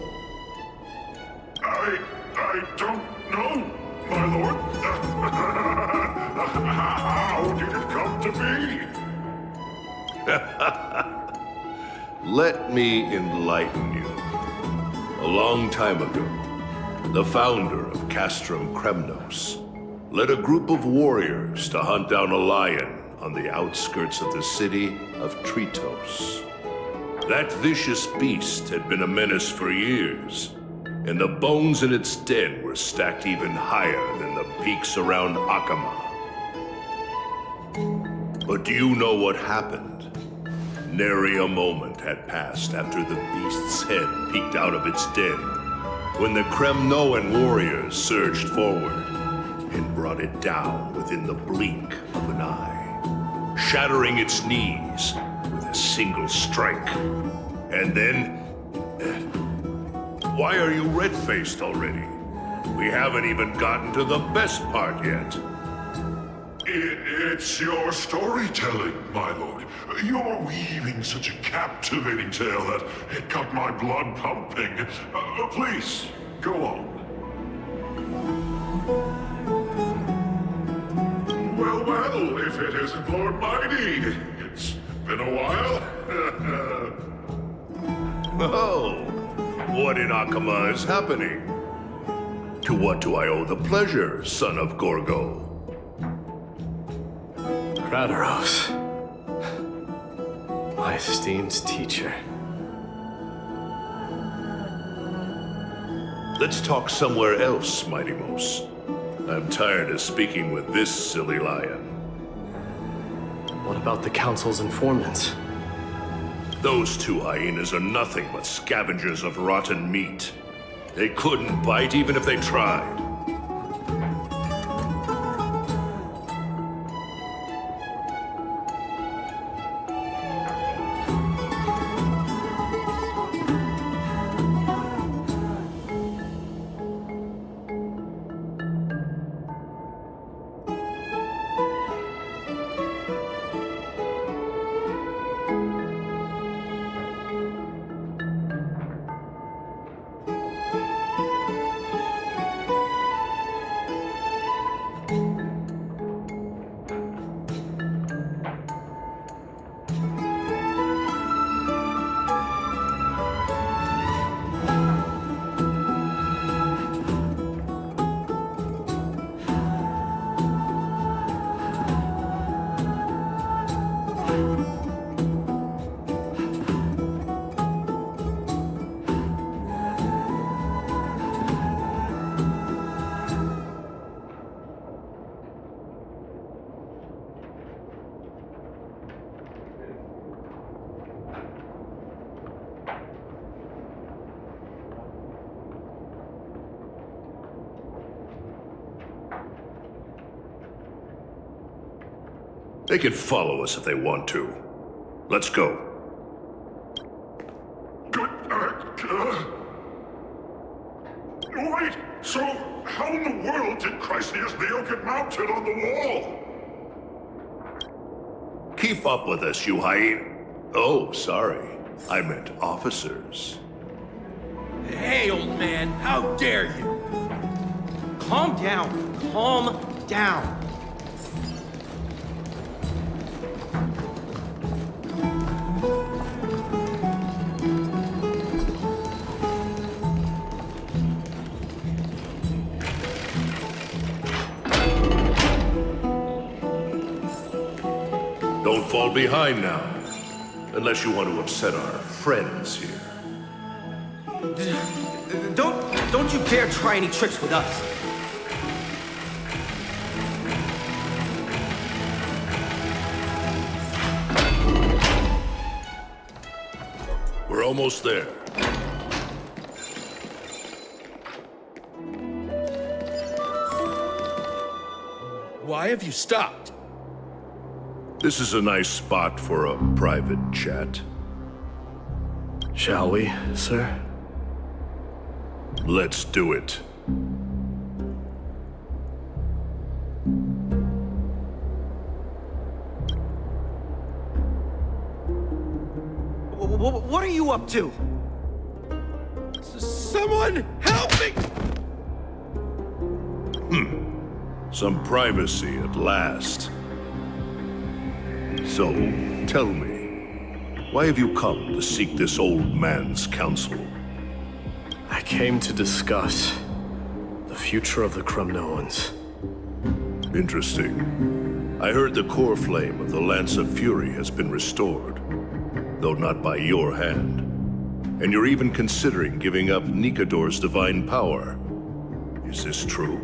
I don't know, my lord. How did it come to be? Let me enlighten you. A long time ago, the founder of Castrum Kremnos led a group of warriors to hunt down a lion on the outskirts of the city of Tritos. That vicious beast had been a menace for years, and the bones in its den were stacked even higher than the peaks around Achaema. But do you know what happened? Nary a moment had passed after the beast's head peeked out of its den, when the Kremnoan warriors surged forward and brought it down within the blink of an eye, shattering its knees with a single strike. And then... Why are you red-faced already? We haven't even gotten to the best part yet. It's your storytelling, my lord. You're weaving such a captivating tale that it got my blood pumping. Please, go on. Well, if it isn't Lord Mighty, it's Been a while? Oh, what in Akama is happening? To what do I owe the pleasure, son of Gorgo? Kratos. My esteemed teacher. Let's talk somewhere else, Mighty Mos. I'm tired of speaking with this silly lion. What about the Council's informants? Those two hyenas are nothing but scavengers of rotten meat. They couldn't bite even if they tried. They can follow us if they want to. Let's go. Wait, so how in the world did Chrysia's Leo get mounted on the wall? Keep up with us, you hyena. Oh, sorry. I meant officers. Hey, old man, how dare you? Calm down. Calm down. Don't fall behind now. Unless you want to upset our friends here. Don't you dare try any tricks with us. We're almost there. Why have you stopped? This is a nice spot for a private chat. Shall we, sir? Let's do it. What are you up to? Someone help me! Some privacy at last. So, tell me, why have you come to seek this old man's counsel? I came to discuss the future of the Kremnoans. Interesting. I heard the core flame of the Lance of Fury has been restored, though not by your hand. And you're even considering giving up Nikador's divine power. Is this true?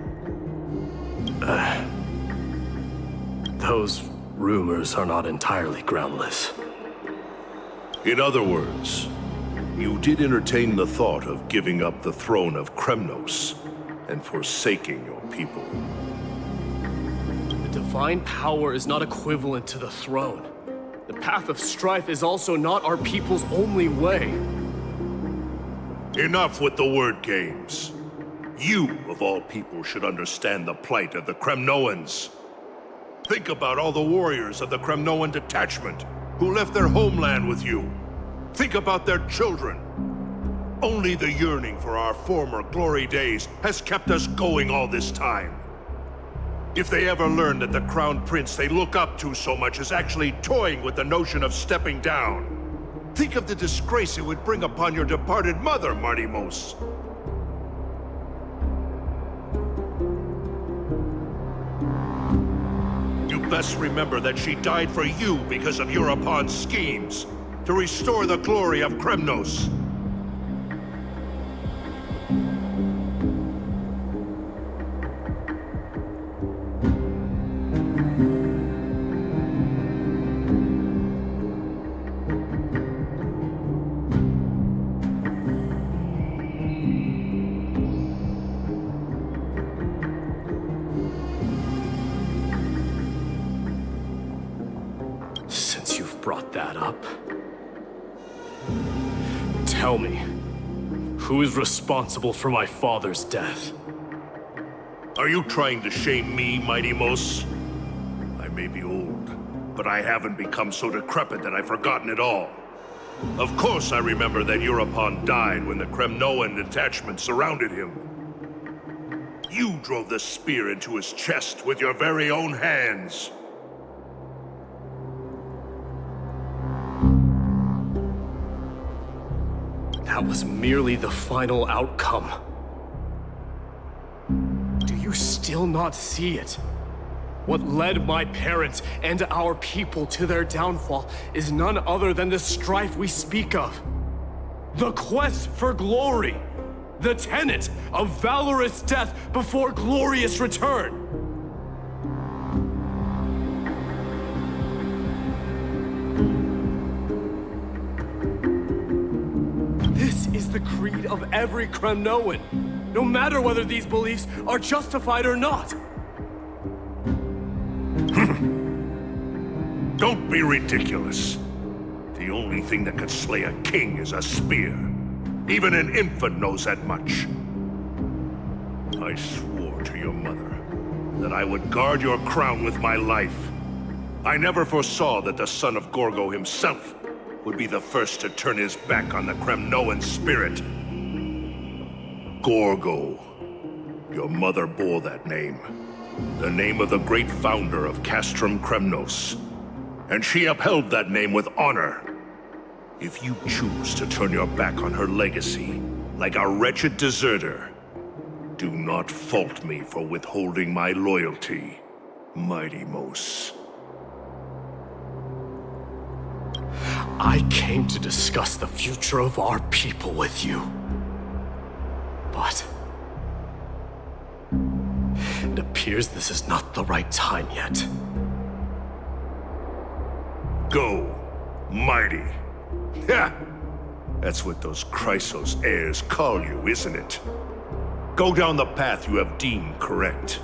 Those rumors are not entirely groundless. In other words, you did entertain the thought of giving up the throne of Kremnos and forsaking your people. The divine power is not equivalent to the throne. The path of strife is also not our people's only way. Enough with the word games. You, of all people, should understand the plight of the Kremnoans. Think about all the warriors of the Kremnoan detachment who left their homeland with you. Think about their children. Only the yearning for our former glory days has kept us going all this time. If they ever learn that the Crown Prince they look up to so much is actually toying with the notion of stepping down, think of the disgrace it would bring upon your departed mother, Martimos. You best remember that she died for you because of Europon's schemes, to restore the glory of Kremnos. Since you've brought that up, tell me, who is responsible for my father's death? Are you trying to shame me, Martimos? I may be old, but I haven't become so decrepit that I've forgotten it all. Of course I remember that Europon died when the Kremnoan detachment surrounded him. You drove the spear into his chest with your very own hands. That was merely the final outcome. Do you still not see it? What led my parents and our people to their downfall is none other than the strife we speak of. The quest for glory. The tenet of valorous death before glorious return. This is the creed of every Kremnoan, no matter whether these beliefs are justified or not. Don't be ridiculous. The only thing that could slay a king is a spear. Even an infant knows that much. I swore to your mother that I would guard your crown with my life. I never foresaw that the son of Gorgo himself would be the first to turn his back on the Kremnoan spirit. Gorgo. Your mother bore that name. The name of the great founder of Castrum Kremnos. And she upheld that name with honor. If you choose to turn your back on her legacy, like a wretched deserter, do not fault me for withholding my loyalty, Martimos. I came to discuss the future of our people with you. But it appears this is not the right time yet. Go, mighty. Ha! That's what those Chrysos heirs call you, isn't it? Go down the path you have deemed correct.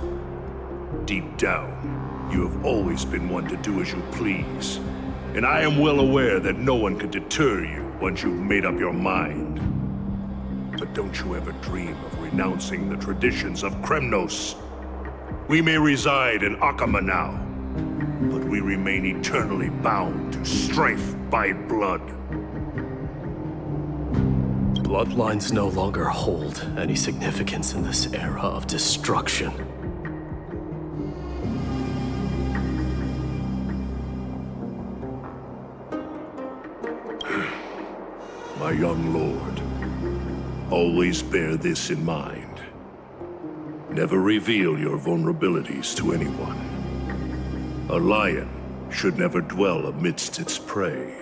Deep down, you have always been one to do as you please. And I am well aware that no one can deter you once you've made up your mind. But don't you ever dream of renouncing the traditions of Kremnos. We may reside in Akama now, but we remain eternally bound to strife by blood. Bloodlines no longer hold any significance in this era of destruction. My young lord, always bear this in mind. Never reveal your vulnerabilities to anyone. A lion should never dwell amidst its prey.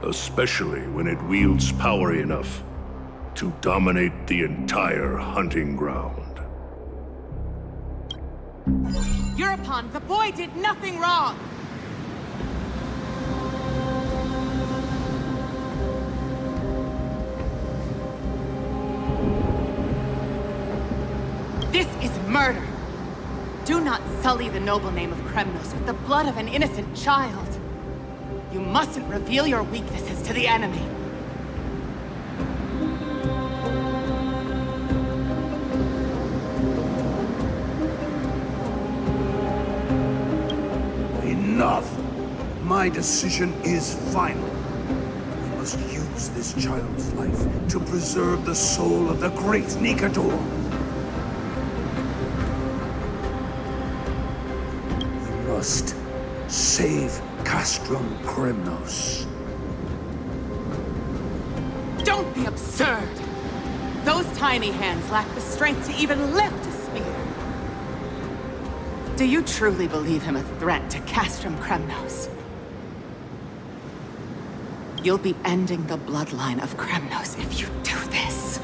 Especially when it wields power enough to dominate the entire hunting ground. Europon, the boy did nothing wrong! This is murder! Do not sully the noble name of Kremnos with the blood of an innocent child. You mustn't reveal your weaknesses to the enemy. My decision is final. We must use this child's life to preserve the soul of the great Nikador. We must save Castrum Kremnos. Don't be absurd! Those tiny hands lack the strength to even lift a spear. Do you truly believe him a threat to Castrum Kremnos? You'll be ending the bloodline of Kremnos if you do this.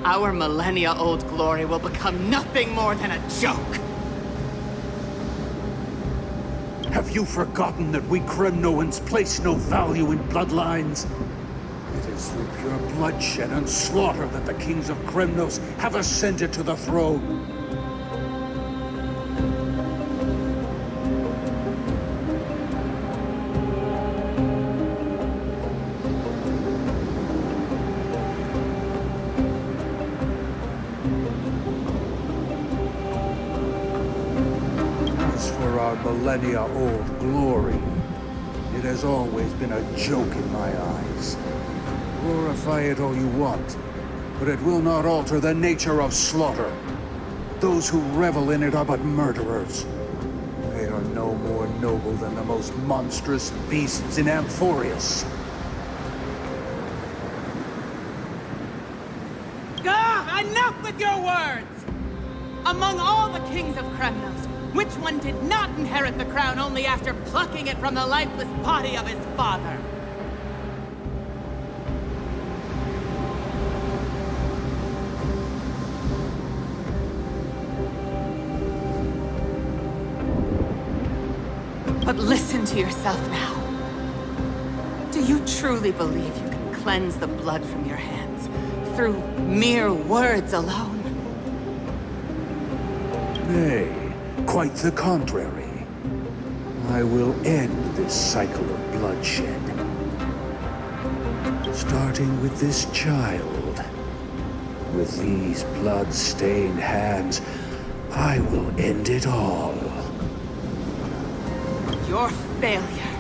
Our millennia-old glory will become nothing more than a joke. Have you forgotten that we Kremnoans place no value in bloodlines? It is through pure bloodshed and slaughter that the kings of Kremnos have ascended to the throne. As for our millennia-old glory, it has always been a joke in my eyes. Glorify it all you want, but it will not alter the nature of slaughter. Those who revel in it are but murderers. They are no more noble than the most monstrous beasts in Amphorius. Enough with your words! Among all the kings of Kremnos, which one did not inherit the crown only after plucking it from the lifeless body of his father? But listen to yourself now. Do you truly believe you can cleanse the blood from your hands through mere words alone? Nay, quite the contrary. I will end this cycle of bloodshed. Starting with this child. With these blood-stained hands, I will end it all. Your failure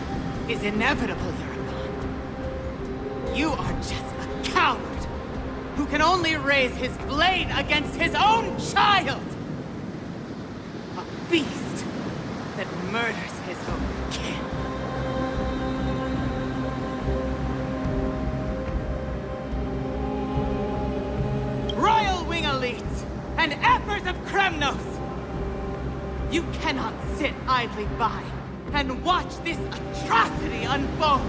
is inevitable, Yurikon. You are just a coward who can only raise his blade against his own child! A beast that murders his own kin. Royal Wing Elites and Emperors of Kremnos! You cannot sit idly by and watch this atrocity unfold.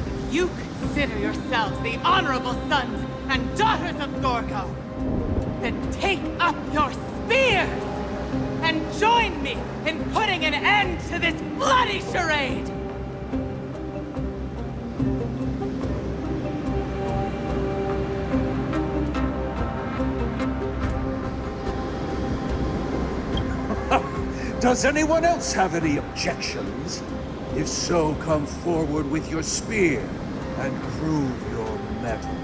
If you consider yourselves the honorable sons and daughters of Gorgo, then take up your spears and join me in putting an end to this bloody charade! Does anyone else have any objections? If so, come forward with your spear and prove your mettle.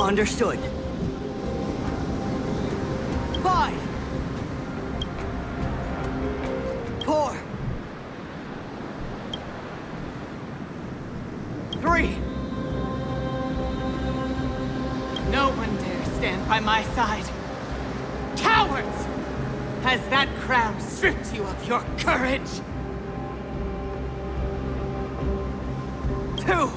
Understood. 5, 4, 3. No one dare stand by my side. Cowards! Has that crown stripped you of your courage? 2.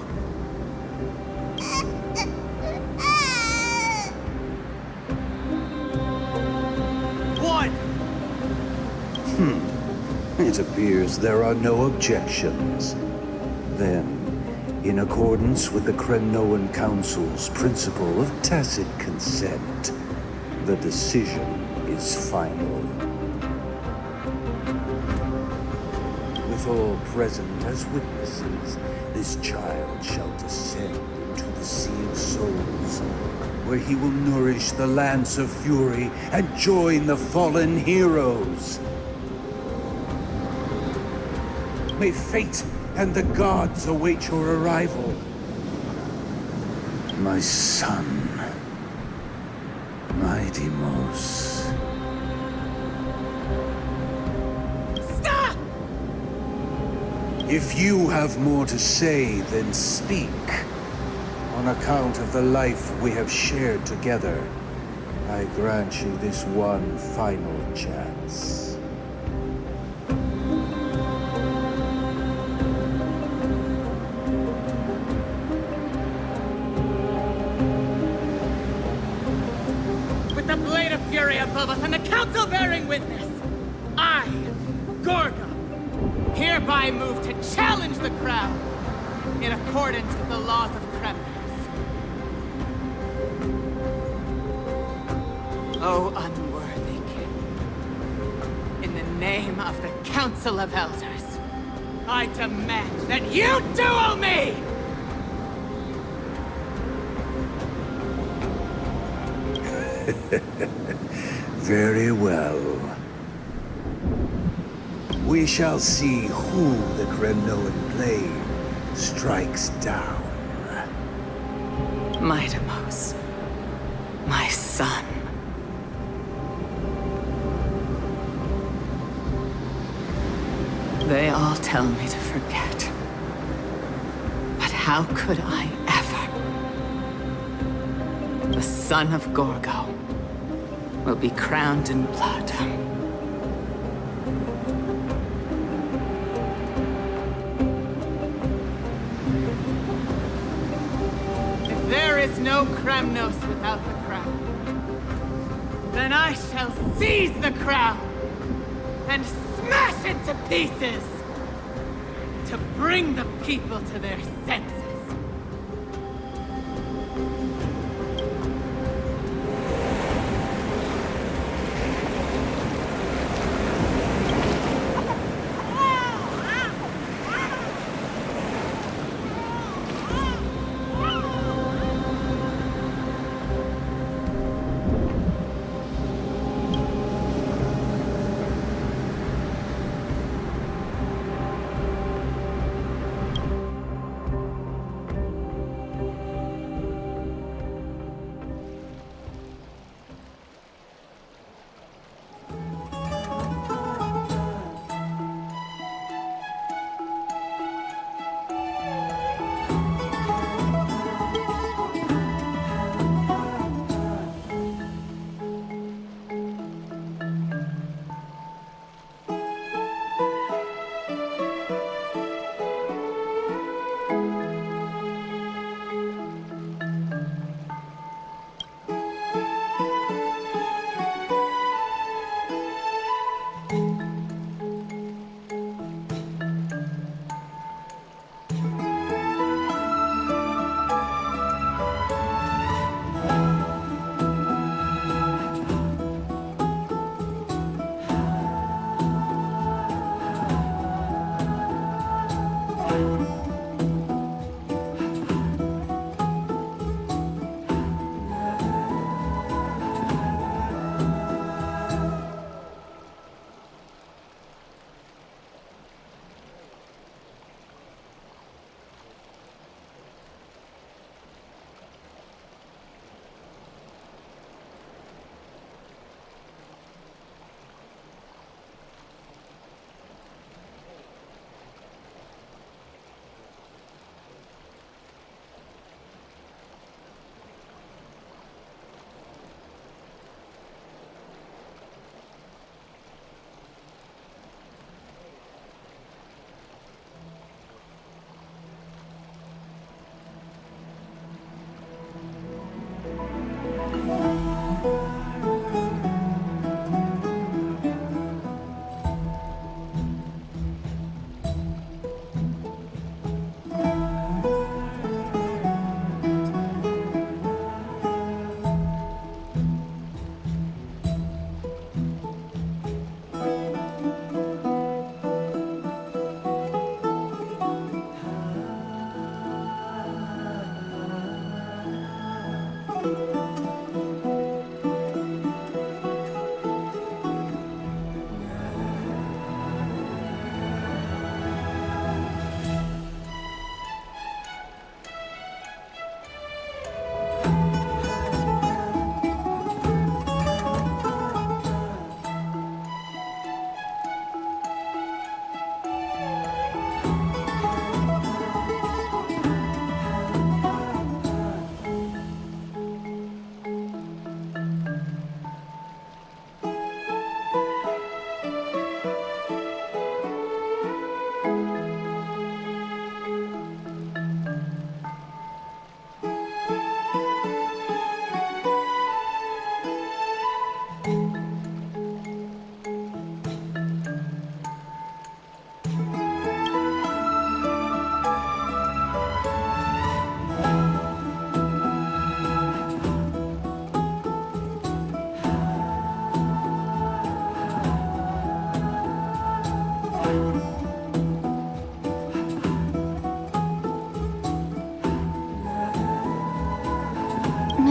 It appears there are no objections. Then, in accordance with the Kremnoan Council's principle of tacit consent, the decision is final. With all present as witnesses, this child shall descend into the Sea of Souls, where he will nourish the Lance of Fury and join the fallen heroes. May fate and the gods await your arrival. My son, my Deimos. Stop! If you have more to say, then speak. On account of the life we have shared together, I grant you this one final chance. With the blade of fury above us and the council bearing witness, I, Gorgo, hereby move to challenge the crown in accordance with the laws of Kremnos. O unworthy king, in the name of the Council of Elders, I demand that you duel me! Very well. We shall see who the Kremnoan blade strikes down. Midamos, my son. They all tell me to forget. But how could I ever? The son of Gorgo will be crowned in blood. If there is no Kremnos without the crown, then I shall seize the crown and smash it to pieces to bring the people to their senses.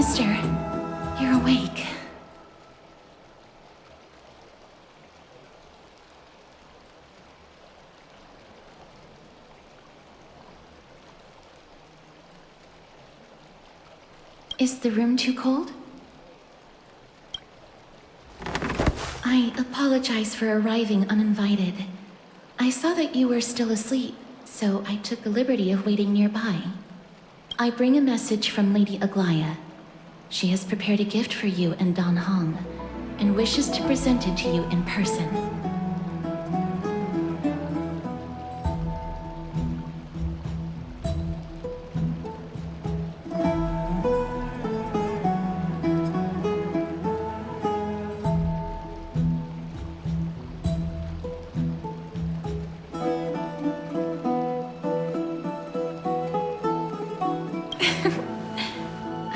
Mister, you're awake. Is the room too cold? I apologize for arriving uninvited. I saw that you were still asleep, so I took the liberty of waiting nearby. I bring a message from Lady Aglaya. She has prepared a gift for you and Dan Hong, and wishes to present it to you in person.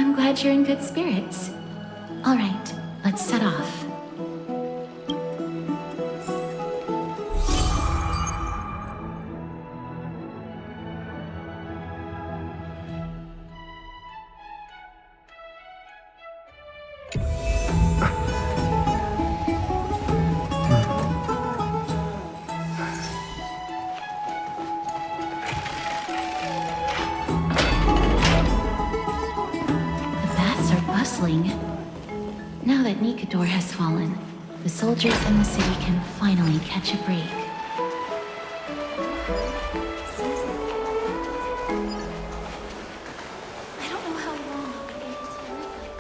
I'm glad you're in good spirits. All right, let's set off. Now that Nikador has fallen, the soldiers in the city can finally catch a break. I don't know how long I'll be able to live like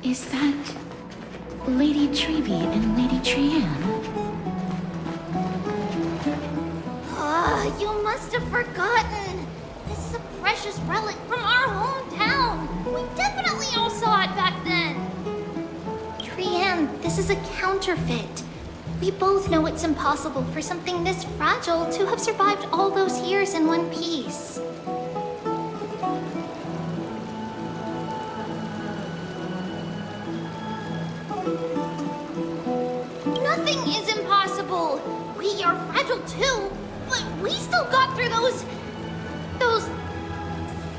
this. Is that Lady Trevi and Lady Trianne? You must have forgotten. This is a precious relic from our hometown. We definitely all saw it back then. Trianne, this is a counterfeit. We both know it's impossible for something this fragile to have survived all those years in one piece. Nothing is impossible. We are fragile too. But we still got through those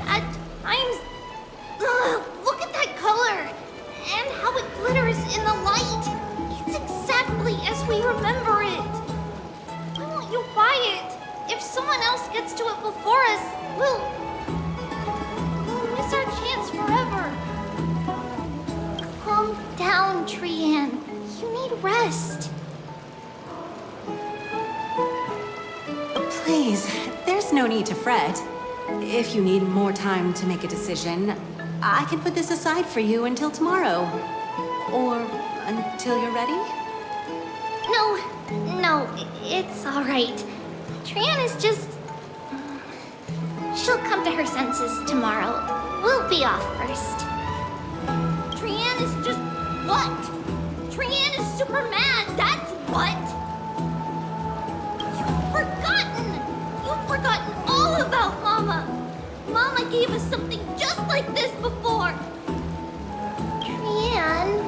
sad times. Look at that color and how it glitters in the light. It's exactly as we remember it. Why won't you buy it? If someone else gets to it before us, we'll miss our chance forever. Calm down, Trianne. You need rest. Please, there's no need to fret. If you need more time to make a decision, I can put this aside for you until tomorrow. Or until you're ready? No, it's all right. Trianne is just... She'll come to her senses tomorrow. We'll be off first. Trianne is just... what? Trianne is super mad, that's what! You've forgotten all about Mama! Mama gave us something just like this before! Trianne...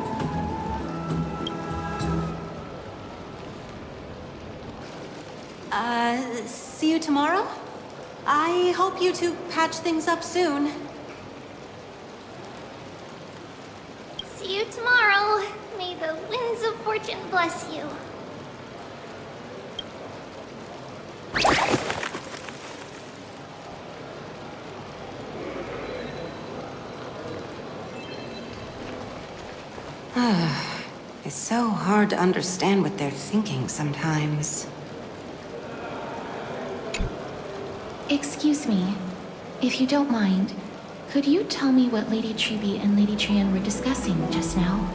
See you tomorrow? I hope you two patch things up soon. See you tomorrow. May the winds of fortune bless you. It's so hard to understand what they're thinking sometimes. Excuse me, if you don't mind, could you tell me what Lady Trevi and Lady Trianne were discussing just now?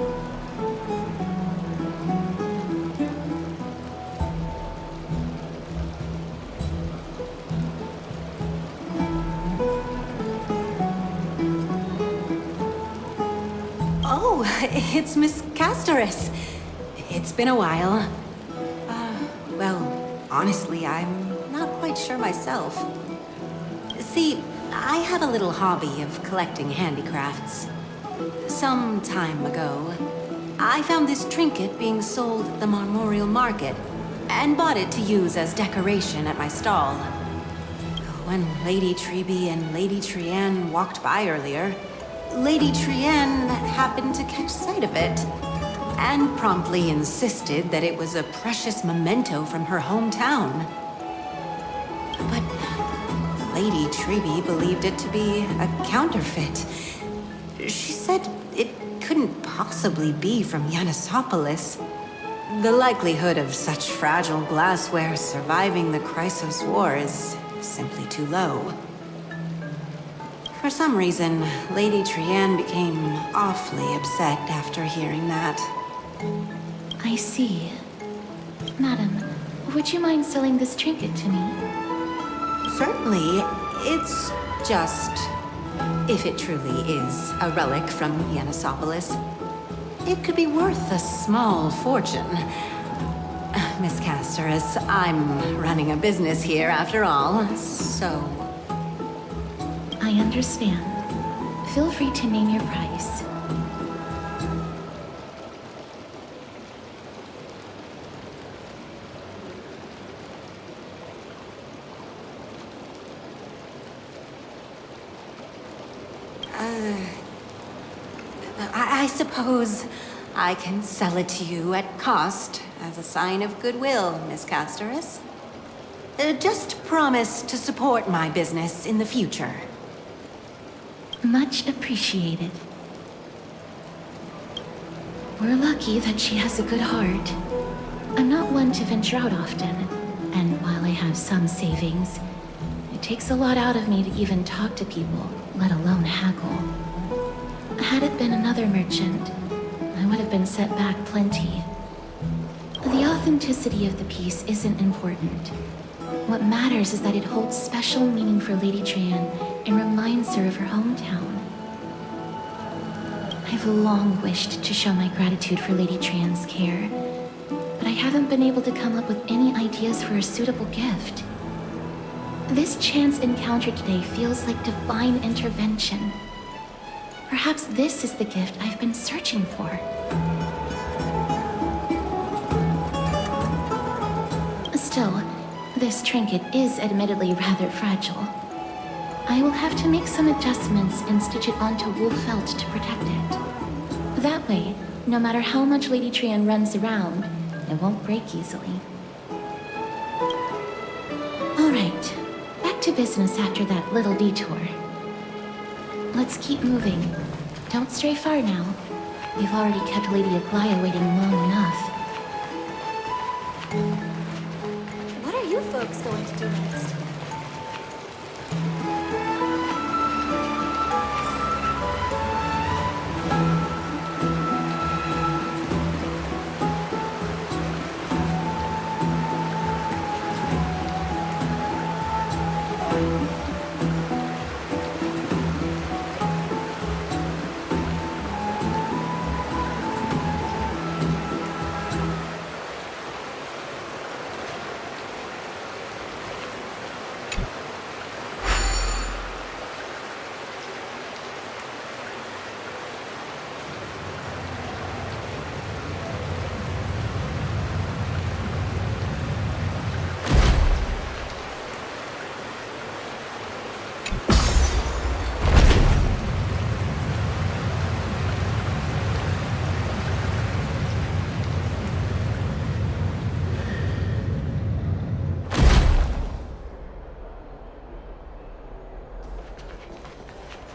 Oh, it's Miss Castoris. It's been a while. Well, honestly, I'm not quite sure myself. See, I have a little hobby of collecting handicrafts. Some time ago, I found this trinket being sold at the Memorial Market and bought it to use as decoration at my stall. when Lady Treby and Lady Trianne walked by earlier, Lady Trianne happened to catch sight of it, and promptly insisted that it was a precious memento from her hometown. But Lady Treby believed it to be a counterfeit. She said it couldn't possibly be from Yanisopolis. The likelihood of such fragile glassware surviving the Chrysos War is simply too low. For some reason, Lady Trianne became awfully upset after hearing that. I see. Madam, would you mind selling this trinket to me? Certainly. It's just... if it truly is a relic from Yanisopolis, it could be worth a small fortune. Miss Casterus, I'm running a business here after all, so... I understand. Feel free to name your price. I suppose I can sell it to you at cost as a sign of goodwill, Miss Casterus. Just promise to support my business in the future. Much appreciated. We're lucky that she has a good heart. I'm not one to venture out often, and while I have some savings, it takes a lot out of me to even talk to people, let alone haggle. Had it been another merchant, I would have been set back plenty. The authenticity of the piece isn't important. What matters is that it holds special meaning for Lady Trianne and reminds her of her hometown. I've long wished to show my gratitude for Lady Trianne's care, but I haven't been able to come up with any ideas for a suitable gift. This chance encounter today feels like divine intervention. Perhaps this is the gift I've been searching for. Still, this trinket is admittedly rather fragile. I will have to make some adjustments and stitch it onto wool felt to protect it. That way, no matter how much Lady Trianne runs around, it won't break easily. All right, back to business after that little detour. Let's keep moving. Don't stray far now. We've already kept Lady Aglaia waiting long enough. What are you folks going to do next?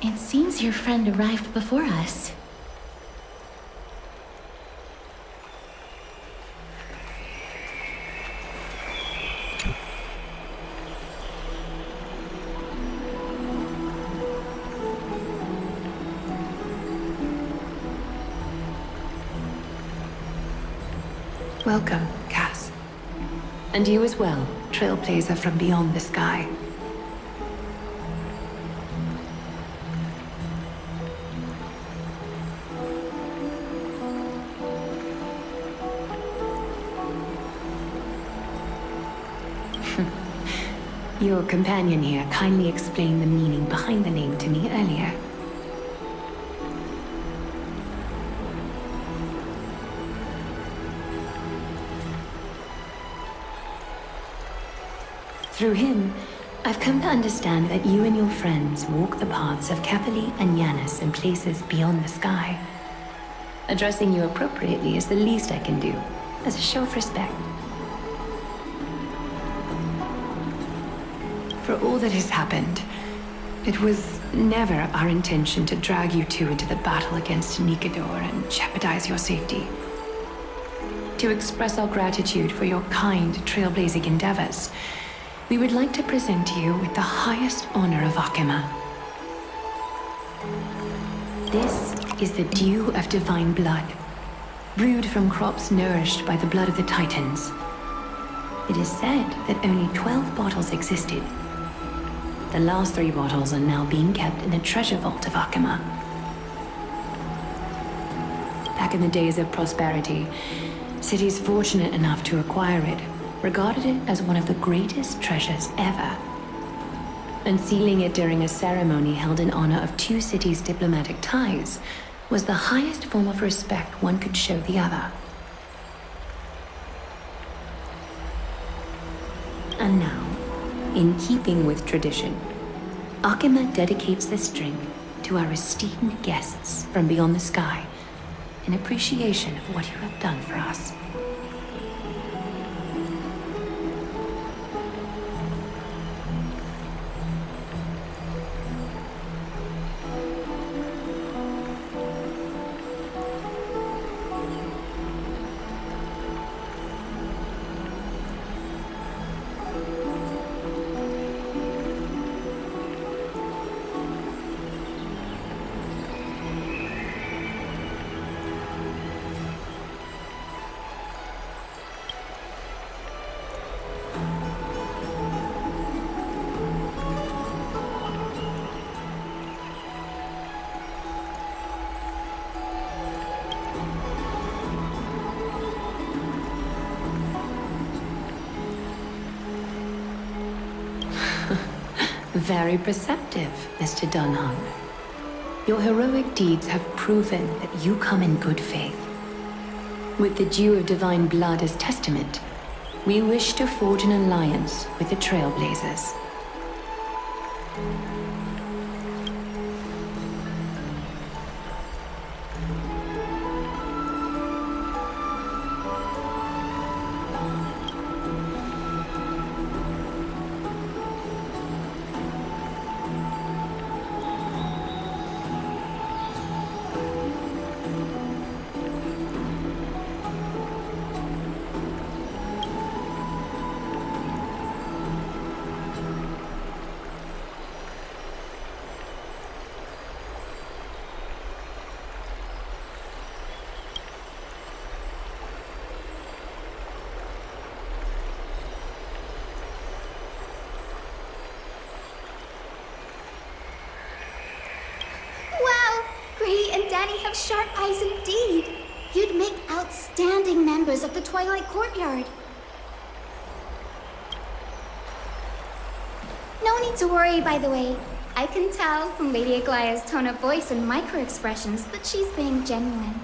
It seems your friend arrived before us. Welcome, Cass. And you as well, Trailblazer from beyond the sky. Your companion here kindly explained the meaning behind the name to me earlier. Through him, I've come to understand that you and your friends walk the paths of Kefali and Yanis in places beyond the sky. Addressing you appropriately is the least I can do, as a show of respect. For all that has happened, it was never our intention to drag you two into the battle against Nikador and jeopardize your safety. To express our gratitude for your kind, trailblazing endeavors, we would like to present you with the highest honor of Akima. This is the dew of divine blood, brewed from crops nourished by the blood of the Titans. It is said that only 12 bottles existed. The last 3 bottles are now being kept in the treasure vault of Akima. Back in the days of prosperity, cities fortunate enough to acquire it regarded it as one of the greatest treasures ever. Unsealing it during a ceremony held in honor of 2 cities' diplomatic ties was the highest form of respect one could show the other. And now, in keeping with tradition, Akima dedicates this drink to our esteemed guests from beyond the sky in appreciation of what you have done for us. Very perceptive, Mr. Dunham. Your heroic deeds have proven that you come in good faith. With the dew of divine blood as testament, we wish to forge an alliance with the Trailblazers. Danny have sharp eyes indeed. You'd make outstanding members of the Twilight Courtyard. No need to worry, by the way. I can tell from Lady Aglaya's tone of voice and micro-expressions that she's being genuine.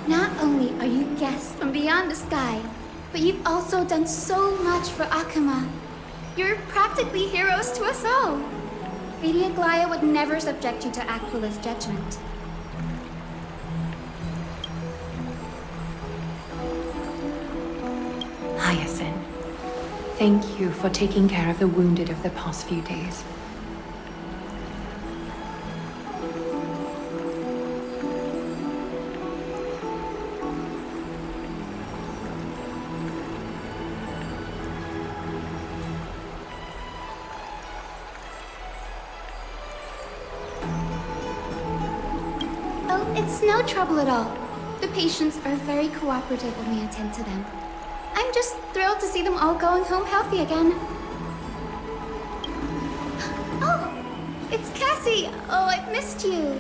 Not only are you guests from beyond the sky, but you've also done so much for Akima. You're practically heroes to us all. Lady Aglaya would never subject you to Aquila's judgment. Hyacinth, thank you for taking care of the wounded of the past few days. It's no trouble at all. The patients are very cooperative when we attend to them. I'm just thrilled to see them all going home healthy again. Oh, it's Cassie. Oh, I've missed you.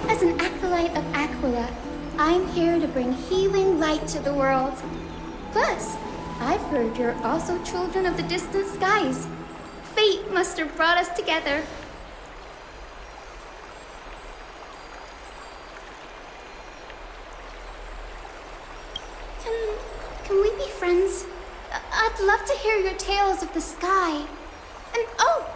As an acolyte of Aquila, I'm here to bring healing light to the world. Plus, I've heard you're also children of the distant skies. Fate must have brought us together. Can we be friends? I'd love to hear your tales of the sky. And oh,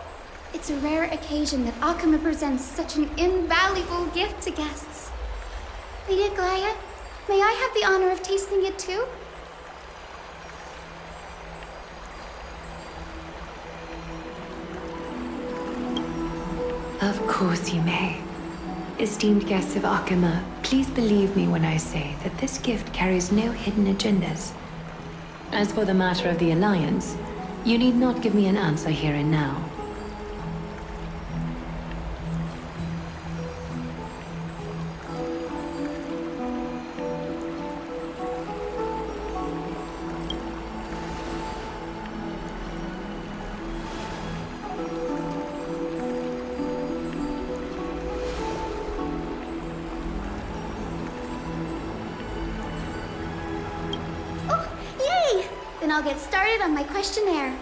it's a rare occasion that Akama presents such an invaluable gift to guests. Lady Aglaya, may I have the honor of tasting it too? Of course you may. Esteemed guests of Akama, please believe me when I say that this gift carries no hidden agendas. As for the matter of the Alliance, you need not give me an answer here and now. Then I'll get started on my questionnaire.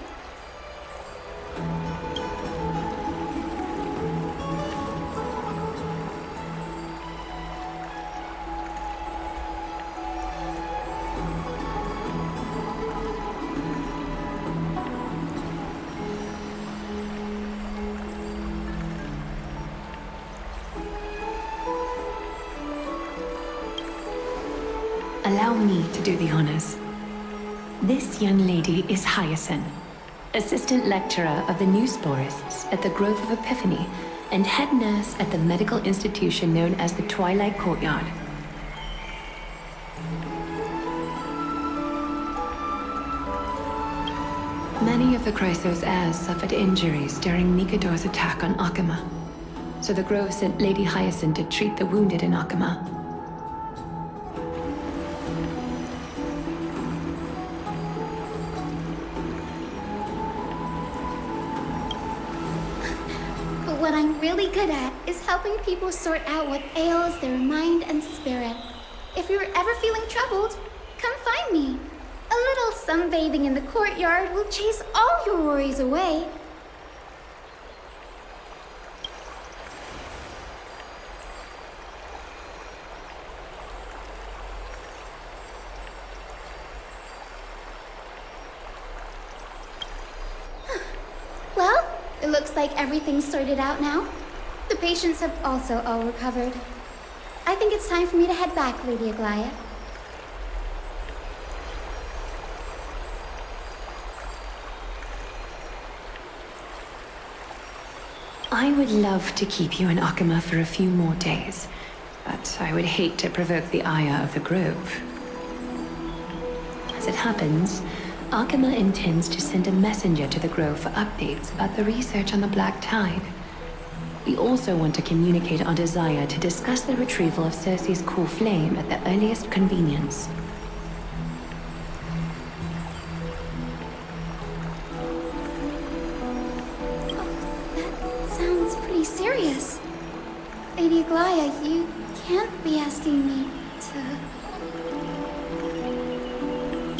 Allow me to do the honors. This young lady is Hyacinth, assistant lecturer of the new sporists at the Grove of Epiphany and head nurse at the medical institution known as the Twilight Courtyard. Many of the Chrysos heirs suffered injuries during Mikador's attack on Akama, so the Grove sent Lady Hyacinth to treat the wounded in Akama. What I'm really good at is helping people sort out what ails their mind and spirit. If you're ever feeling troubled, come find me. A little sunbathing in the courtyard will chase all your worries away. Well, it looks like everything's sorted out now. The patients have also all recovered. I think it's time for me to head back, Lady Aglaya. I would love to keep you in Akama for a few more days, but I would hate to provoke the ire of the Grove. As it happens, Akama intends to send a messenger to the Grove for updates about the research on the Black Tide. We also want to communicate our desire to discuss the retrieval of Circe's core flame at the earliest convenience. Sounds pretty serious. Lady Aglaya, you can't be asking me to...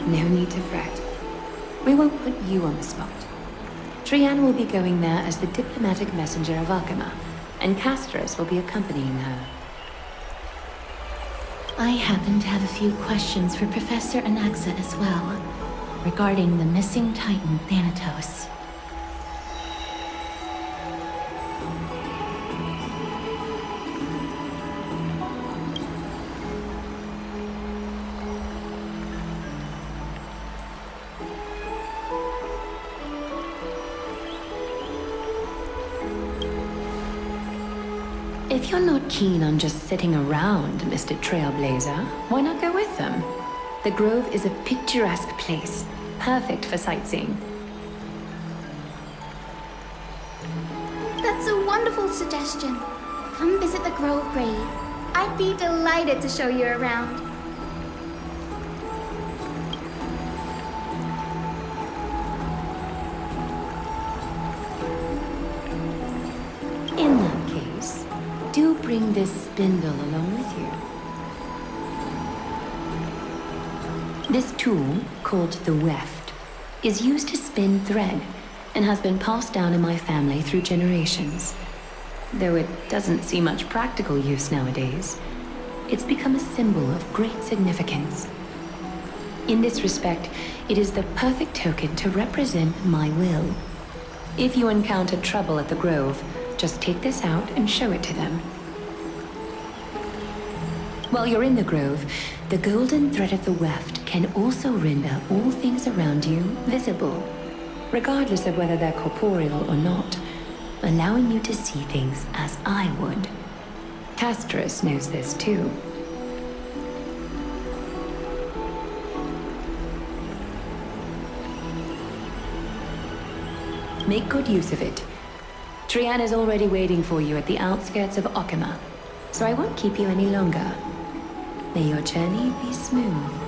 No need to fret. We won't put you on the spot. Trian will be going there as the diplomatic messenger of Akama, and Castros will be accompanying her. I happen to have a few questions for Professor Anaxa as well, regarding the missing Titan Thanatos. If you're not keen on just sitting around, Mr. Trailblazer, why not go with them? The Grove is a picturesque place, perfect for sightseeing. That's a wonderful suggestion. Come visit the Grove grave. I'd be delighted to show you around. In that case, do bring this spindle along with you. This tool, called the weft, is used to spin thread and has been passed down in my family through generations. Though it doesn't see much practical use nowadays, it's become a symbol of great significance. In this respect, it is the perfect token to represent my will. If you encounter trouble at the Grove, just take this out and show it to them. While you're in the Grove, the golden thread of the weft can also render all things around you visible, regardless of whether they're corporeal or not, allowing you to see things as I would. Castris knows this too. Make good use of it. Trian is already waiting for you at the outskirts of Okima, so I won't keep you any longer. May your journey be smooth.